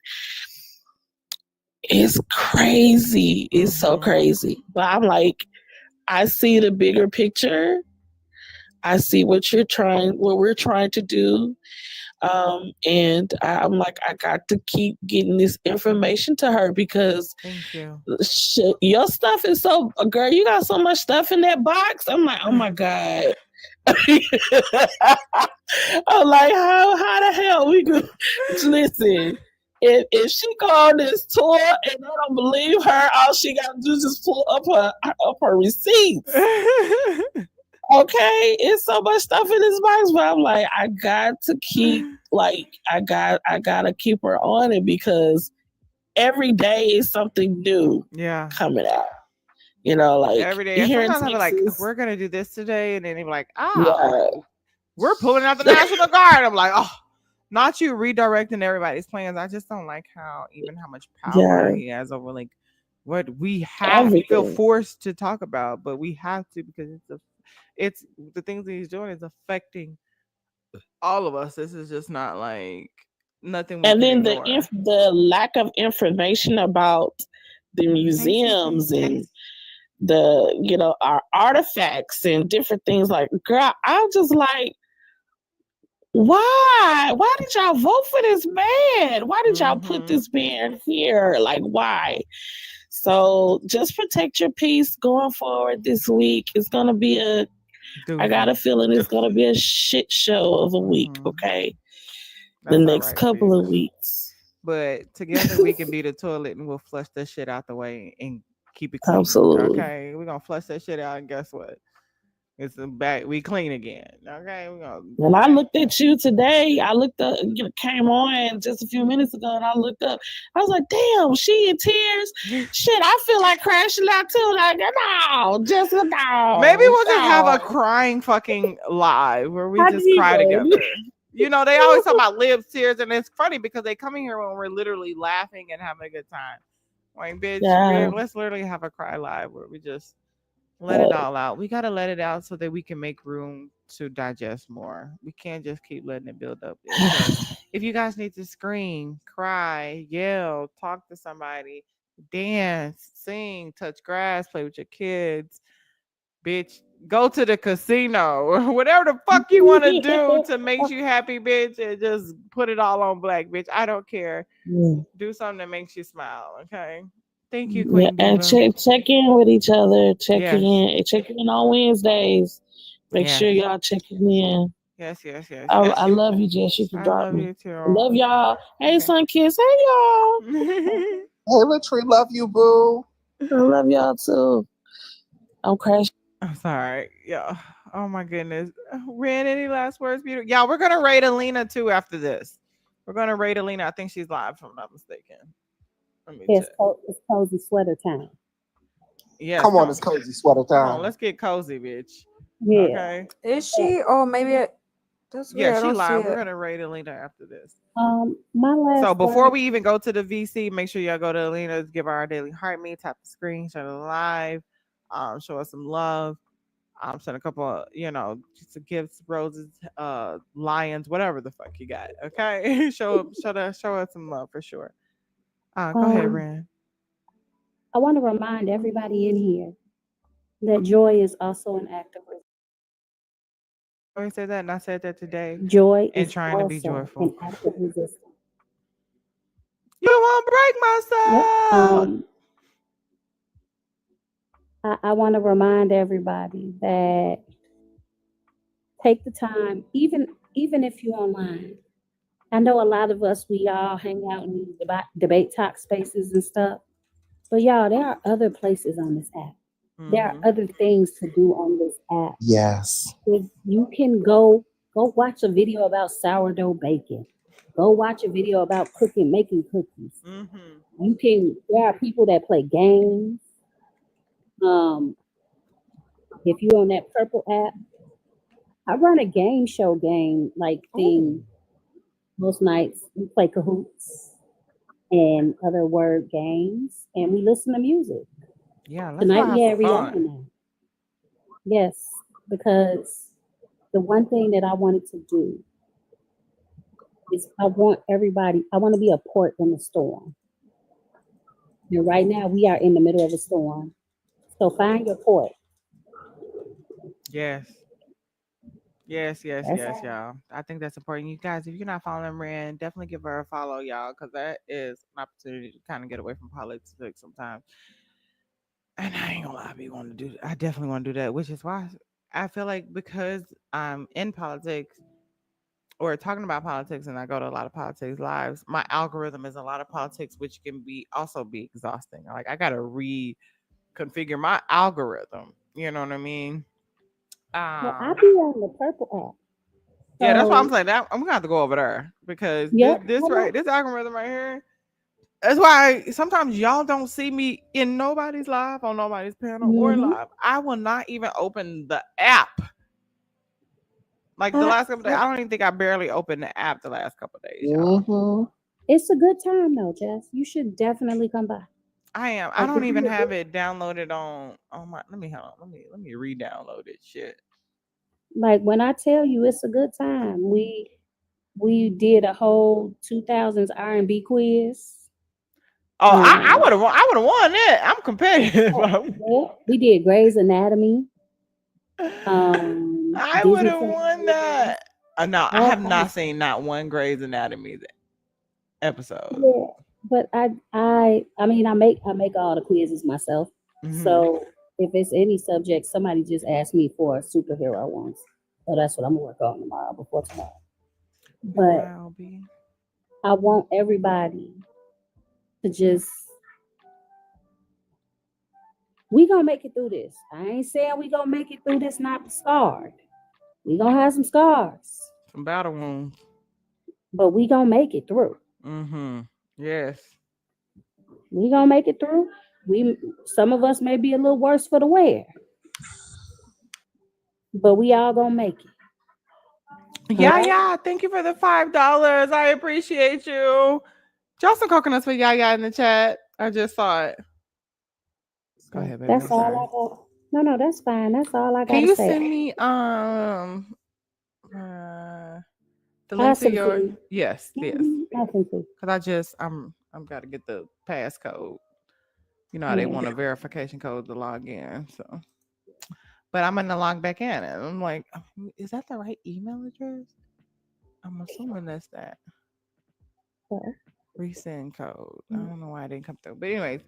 it's crazy. It's so Mm-hmm. crazy. But I'm like, I see the bigger picture. I see what we're trying to do. And I'm like, I got to keep getting this information to her because Thank you. shit, your stuff is so, girl, you got so much stuff in that box. I'm like, oh my God. I'm like, how the hell we could listen? If she go on this tour and I don't believe her, all she got to do is just pull up her receipts. Okay, it's so much stuff in this box, but I'm like, I got to keep I gotta keep her on it because every day is something new Yeah. coming out. Like Every day. And here in sometimes I'll be like, Texas, we're gonna do this today, and then they're like, oh, yeah, we're pulling out the National Guard. I'm like, oh, not you redirecting everybody's plans. I just don't like how much power yeah, he has over like what we feel everything. forced to talk about, but we have to because it's the things that he's doing is affecting all of us. This is just not like nothing we And can then ignore. the lack of information about the Thanks, Cece. museums and the our artifacts and different things, like, girl, I'm just like, why did y'all vote for this man? Why did y'all put Mm-hmm. this man here? Like, why? So just protect your peace going forward this week. It's gonna be I got a Doozy. feeling it's gonna be a shit show of a week, Mm-hmm. okay? The That's all next right, couple sis. of weeks. But together we can beat the toilet and we'll flush that shit out the way and keep it clean. Absolutely. Okay. We're gonna flush that shit out and guess what? It's back we clean again. Okay, we're gonna When I looked at you today, I looked up, came on just a few minutes ago, and I looked up. I was like, "Damn, she in tears." Shit, I feel like crashing out too. Like, no, just maybe no, we'll just have a no. crying fucking live where we I just need cry one. together. They always talk about live tears, and it's funny because they come in here when we're literally laughing and having a good time. Like, bitch, Yeah. let's literally have a cry live where we just let it Uh, all out. We gotta let it out so that we can make room to digest more. We can't just keep letting it build up. So if you guys need to scream, cry, yell, talk to somebody, dance, sing, touch grass, play with your kids, bitch, go to the casino or whatever the fuck you want to do to make you happy, bitch, and just put it all on black, bitch. I don't care. Yeah. Do something that makes you smile, okay? Thank you, Yeah, Queen and Diva. check in with each other. Yes, Check in on Wednesdays. Make yes, sure y'all checking in. yes, yes, yes, I yes. love you, Jess. You can I drop love me. you too. Love y'all. Hey, Okay. Sun Kids. Hey, y'all. Hey, Latree, love you, boo. I love y'all too. I'm crashing. I'm sorry. Yeah. Oh my goodness. Ren, any last words, beautiful? Yeah, we're gonna rate Alina too after this. We're gonna rate Alina. I think she's live, if I'm not mistaken. Let me check. It's cozy sweater time. Yes, Come on, come, it's cozy sweater come on, time. let's get cozy, bitch. Yeah. Okay. Is Uh, she? Oh, maybe. That's Yeah, weird. I she don't see live. We're it. gonna rate Alina after this. My So last before word. we even go to the VC, make sure y'all go to Alina's, give her our daily heart me, tap the screen, show it live, show us some love. Send a couple of, some gifts, roses, lions, whatever the fuck you got. Okay. Show us some love for sure. Go ahead, Um, Ren. I want to remind everybody in here that joy is also an act of resistance. I always say that, and I said that today, Joy and is trying to be also joyful. an act of resistance. You won't break my Yep. soul. I want to remind everybody that take the time, even if you're online. I know a lot of us, we all hang out in these debate talk spaces and stuff, but y'all, there are other places on this app. There are Mm-hmm. other things to do on this app. Yes. If you can go watch a video about sourdough baking. Go watch a video about making cookies. Mm-hmm. There are people that play games. Um, if you're on that purple app, I run a game show game like Oh, thing most nights. We play cahoots and other word games, and we listen to music. yeah. Let's go Tonight we have some had fun. Rihanna. Yes, because the one thing that I wanted to do is I want to be a port in the storm. And right now we are in the middle of a storm. So find your port. Yes. Yes, yes, That's yes, all. y'all. I think that's important. You guys, if you're not following Ren, definitely give her a follow, y'all, because that is an opportunity to kind of get away from politics sometimes. And I ain't gonna lie, I definitely want to do that, which is why I feel like because I'm in politics or talking about politics and I go to a lot of politics lives, my algorithm is a lot of politics, which can be exhausting. Like I gotta reconfigure my algorithm. You know what I mean? Well, I Um, be on the purple app. yeah, that's why I'm So saying that I'm gonna have to go over there because this yep, this I right know. this algorithm right here. That's why sometimes y'all don't see me in nobody's live, on nobody's panel, or Hmm. live. I will not even open the app. Like the I, last couple days, I I don't even think I barely opened the app the last couple days, y'all. Mm-hmm. it's a good time though, Jess. You should definitely come by. I am. I Like don't if even you have it downloaded on my. Let me hold on. Let me re-download it. Shit. like when I tell you it's a good time, we did a whole 2000s R&B quiz. Oh, I Um, would have. I would have won that. I'm competitive. yeah, we did Grey's Anatomy, I would Disney have Channel won movies, that. No, I all have kind of not stuff. seen not one Grey's Anatomy episode. Yeah, but I mean I make all the quizzes myself. Hmm. So if it's any subject, somebody just asked me for a superhero once. So that's what I'm gonna work on tomorrow before tomorrow. But Wow, B. I want everybody to just we gonna make it through this. I ain't saying we gonna make it through this not scarred. We gonna have some scars, Some battle wounds. but we gonna make it through. Mm-hmm. Yes. We gonna make it through. We some of us may be a little worse for the wear, but we all gonna make it. All Yeah, right. yeah. Thank you for the $5. I appreciate you. Drop some coconuts for Yaya in the chat. I just saw it. Go So ahead, baby. that's I'm all I sorry. got. No, no, that's fine. That's all I Can gotta you say. send me uh the I'll link to send it to your you. yes, yes. I'll send it to you. Cause I'm gotta get the passcode. You know how they Yeah. want a verification code to log in. So but I'm gonna log back in, and I'm like, is that the right email address? I'm assuming that's that. Resend code. I don't know why I didn't come through, but anyways,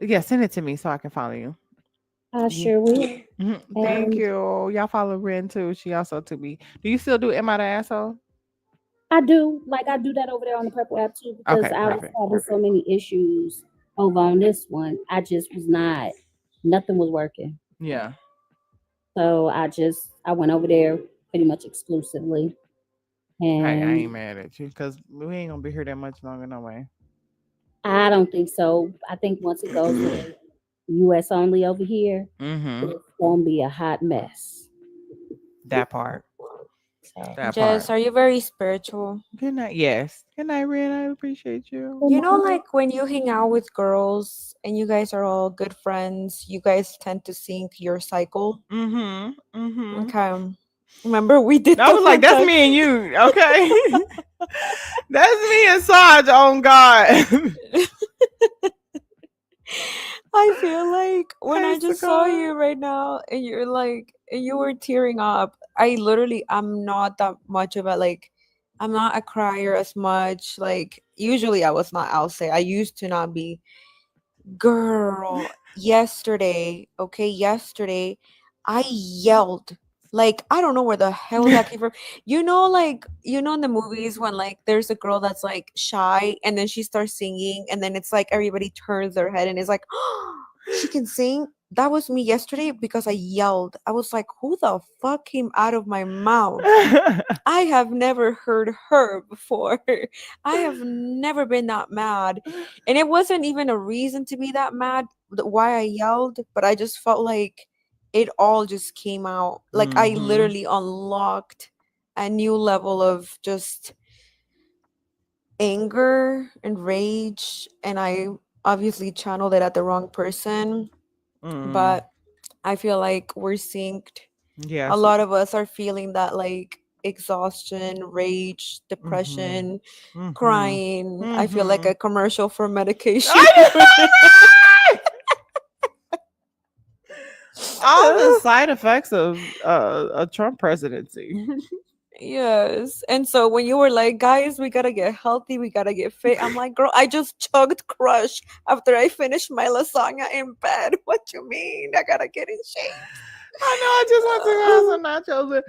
yeah, send it to me so I can follow you. I Yeah. sure will. Thank And you. Y'all follow Ren too. She also to me. Do you still do Am I the Asshole? I do that over there on the Purple app too because Okay, I was perfect. having so many issues over on this one. I just was not, nothing was working. Yeah. So I went over there pretty much exclusively. I And ain't mad at you because we ain't gonna be here that much longer, no way. I don't think so. I think once it goes to US only over here, Mm-hmm. it's gonna be a hot mess. That part. So That Jess, part. are you very spiritual? Good night. Yes. Good night, Ren. I appreciate you. You know, like when you hang out with girls and you guys are all good friends, you guys tend to sync your cycle. Mm-hmm. Mm-hmm. Okay. Remember we did I that was like, one that's time? me and you, okay? That's me and Saj on God. I feel like when I Praise to just saw God. you right now and you're like, and you were tearing up, I'm not that much of a like, I'm not a crier as much. Like, usually I was not, I'll say, I used to not be. Girl, yesterday, okay, yesterday, I yelled. Like, I don't know where the hell that came from. Like, in the movies when like there's a girl that's like shy and then she starts singing and then it's like everybody turns their head and it's like, she can sing. That was me yesterday because I yelled. I was like, who the fuck came out of my mouth? I have never heard her before. I have never been that mad. And it wasn't even a reason to be that mad, why I yelled, but I just felt like it all just came out. Like I Mm-hmm. literally unlocked a new level of just anger and rage. And I obviously channeled it at the wrong person. Mm. But I feel like we're synced. A Yes. lot of us are feeling that like exhaustion, rage, Mm-hmm. depression, Mm-hmm. crying. I feel like Mm-hmm. a commercial for medication. I all the side effects of a Trump presidency. Yes. And so when you were like, guys, we gotta get healthy, we gotta get fit, I'm like, girl, I just chugged Crush after I finished my lasagna in bed. What you mean? I gotta get in shape. I know. I just want to have some nachos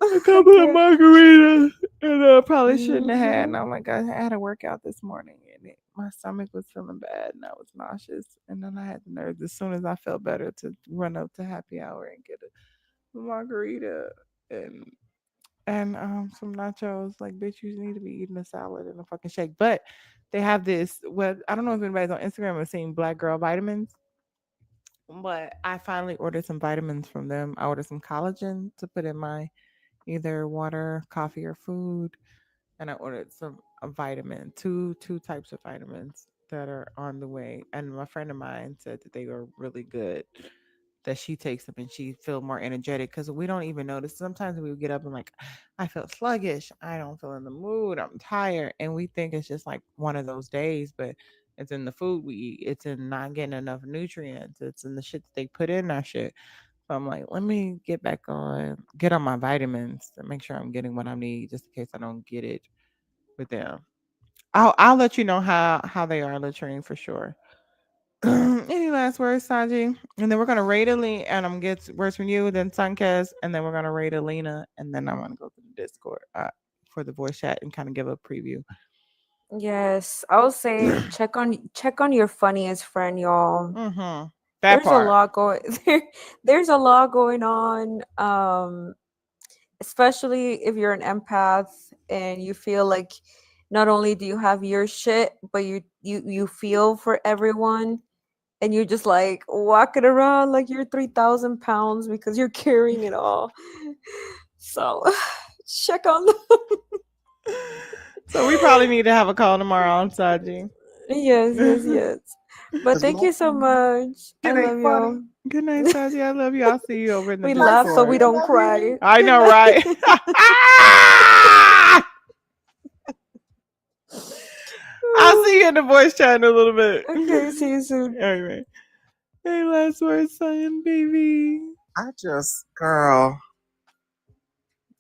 and a couple of Okay. margaritas, and I probably shouldn't have had. And Mhm. I'm like, I had a workout this morning, and my stomach was feeling bad, and I was nauseous. And then I had the nerve, as soon as I felt better, to run up to happy hour and get a margarita and some nachos. Like, bitch, you need to be eating a salad and a fucking shake. But they have this. Well, I don't know if anybody's on Instagram or seen Black Girl Vitamins. But I finally ordered some vitamins from them. I ordered some collagen to put in my either water, coffee, or food, and I ordered some a vitamin, two types of vitamins that are on the way. And my friend of mine said that they were really good. That she takes them and she feel more energetic because we don't even notice. Sometimes we get up and like, I feel sluggish. I don't feel in the mood. I'm tired, and we think it's just like one of those days, but it's in the food we eat. It's in not getting enough nutrients. It's in the shit that they put in our shit. So I'm like, let me get on my vitamins to make sure I'm getting what I need, just in case I don't get it with them. I'll let you know how they are, Latrine, for sure. Any last words, Sanji? And then we're gonna rate Alina, and I'm gonna get words from you, then Sunkez, and then we're gonna rate Alina, and then I'm gonna go to the Discord for the voice chat and kind of give a preview. Yes, I'll say check on your funniest friend, y'all. Mm-hmm. That There's a part. lot going there's a lot going on. Especially if you're an empath and you feel like not only do you have your shit, but you feel for everyone and you're just like walking around like you're 3,000 pounds because you're carrying it all. So check on them. So we probably need to have a call tomorrow on Sanji. Yes, yes, yes. But Because thank you so much. I it love ain't funny. y'all. Good night, Sanji. I love you. I'll see you over in the We laugh so we Discord. don't cry. I Good know, right? I'll see you in the voice chat in a little bit. Okay, see you soon. Anyway. Hey, last words, son, baby. I just, girl.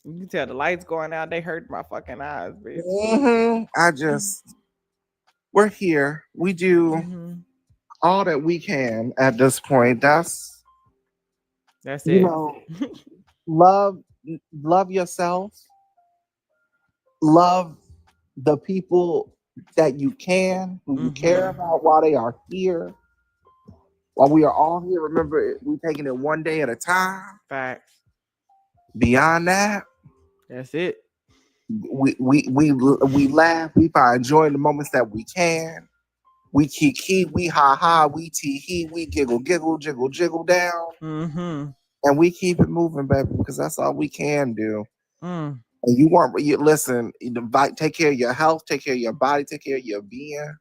You can tell the lights going out. They hurt my fucking eyes, bitch. I just, we're here. We do Mm-hmm. all that we can at this point. That's You it. know, love, love yourself. Love the people that you can, who you care Mm-hmm. about while they are here. While we are all here, remember we're taking it one day at a time. Facts. Beyond that, That's it. we laugh, we find joy in the moments that we can. We kiki, we ha ha, we tee hee, we giggle, giggle, jiggle, jiggle down, Mm-hmm. and we keep it moving, baby, because that's all we can do. Mm. And you want you listen, take care of your health, take care of your body, take care of your being.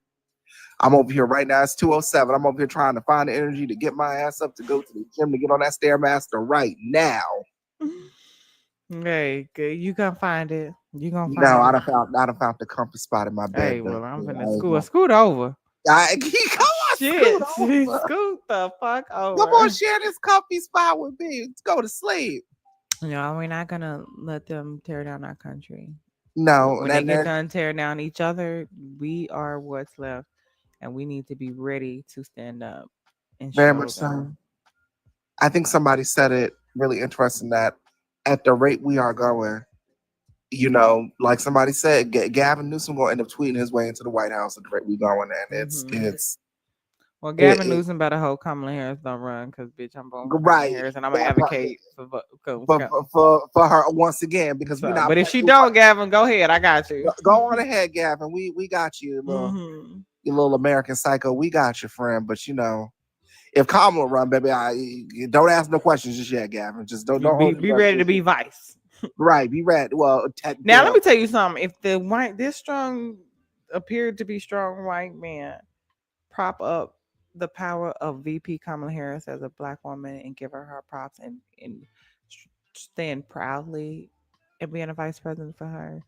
I'm over here right now. It's 2:07. I'm over here trying to find the energy to get my ass up to go to the gym to get on that stairmaster right now. Hey, good. You gonna find it. You gonna No, find it. I done found the comfort spot in my bed. Hey, Though. well, I'm Yeah, finna scoot over. come on, Shit. scoot over. Scoot the fuck Come on, over. share this comfy spot with me. Let's go to sleep. No, we're not gonna let them tear down our country. No, When they and get then done tearing down each other, we are what's left, and we need to be ready to stand up and very show much so. them. I think somebody said it really interesting that at the rate we are going, like somebody said, Gavin Newsom gonna end up tweeting his way into the White House at the rate we going, and Mm-hmm. it's Well, it, Gavin it, Newsom better hope Kamala Harris don't run, because bitch, I'm voting for Kamala right Harris, and I'm gonna that part advocate for her once again because we're so. not But if playing. she don't, Gavin, go ahead. I got you. Go on ahead, Gavin. We got you, Mm-hmm. you little American psycho. We got you, friend. But if Kamala run, baby, don't ask no questions just yet, Gavin. Just don't Be, don't be, hold your be breath ready to just be yet. vice. Right, be ready. Well, Now, let me tell you something. If the this strong, appeared to be strong white man prop up the power of VP Kamala Harris as a black woman and give her props and stand proudly and being a vice president for her,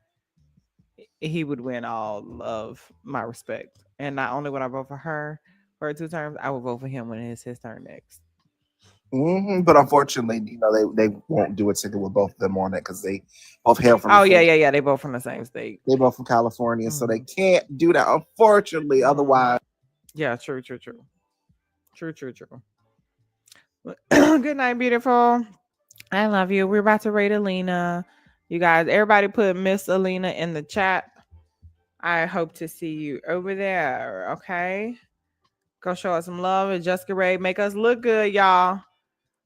he would win all of my respect. And not only would I vote for her for 2 terms, I would vote for him when it's his turn next. But unfortunately, they won't do a ticket with both of them on it because they both hail from the Oh yeah, same. yeah, yeah. They both from the same state. They both from California, so they can't do that. Unfortunately, otherwise, Yeah, true. True. Good night, beautiful. I love you. We're about to rate Alina. You guys, everybody put Miss Alina in the chat. I hope to see you over there. Okay. Go show us some love and Jessica Ray. Make us look good, y'all.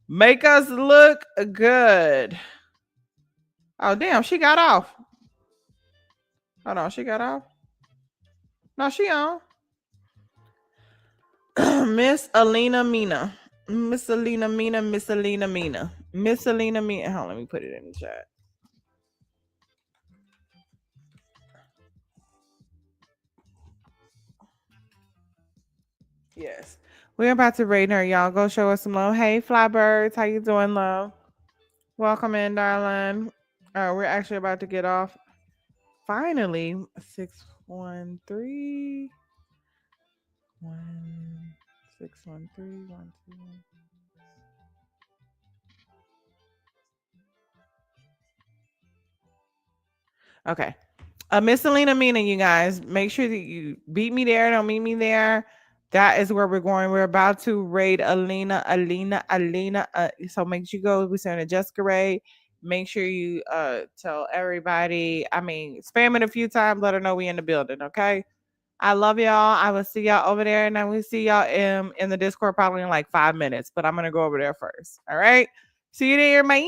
Make us look good. Oh, damn. She got off. Hold on. She got off. No, she on. Miss Alina Mina. Miss Alina Mina. Miss Alina Mina. Miss Alina Mina. Hold on. Let me put it in the chat. Yes. We're about to rate her, y'all. Go show us some love. Hey, Flybirds. How you doing, love? Welcome in, darling. We're actually about to get off. Finally, 613 613 Okay. Miss Selena Mina, you guys, make sure that you beat me there. Don't meet me there. That is where we're going. We're about to raid Alina. So make sure you go. We're saying to Jessica Ray. Make sure you tell everybody. I mean, spam it a few times. Let her know we in the building. Okay. I love y'all. I will see y'all over there, and I will see y'all in the Discord probably in like 5 minutes. But I'm gonna go over there first. All right. See you there. Bye.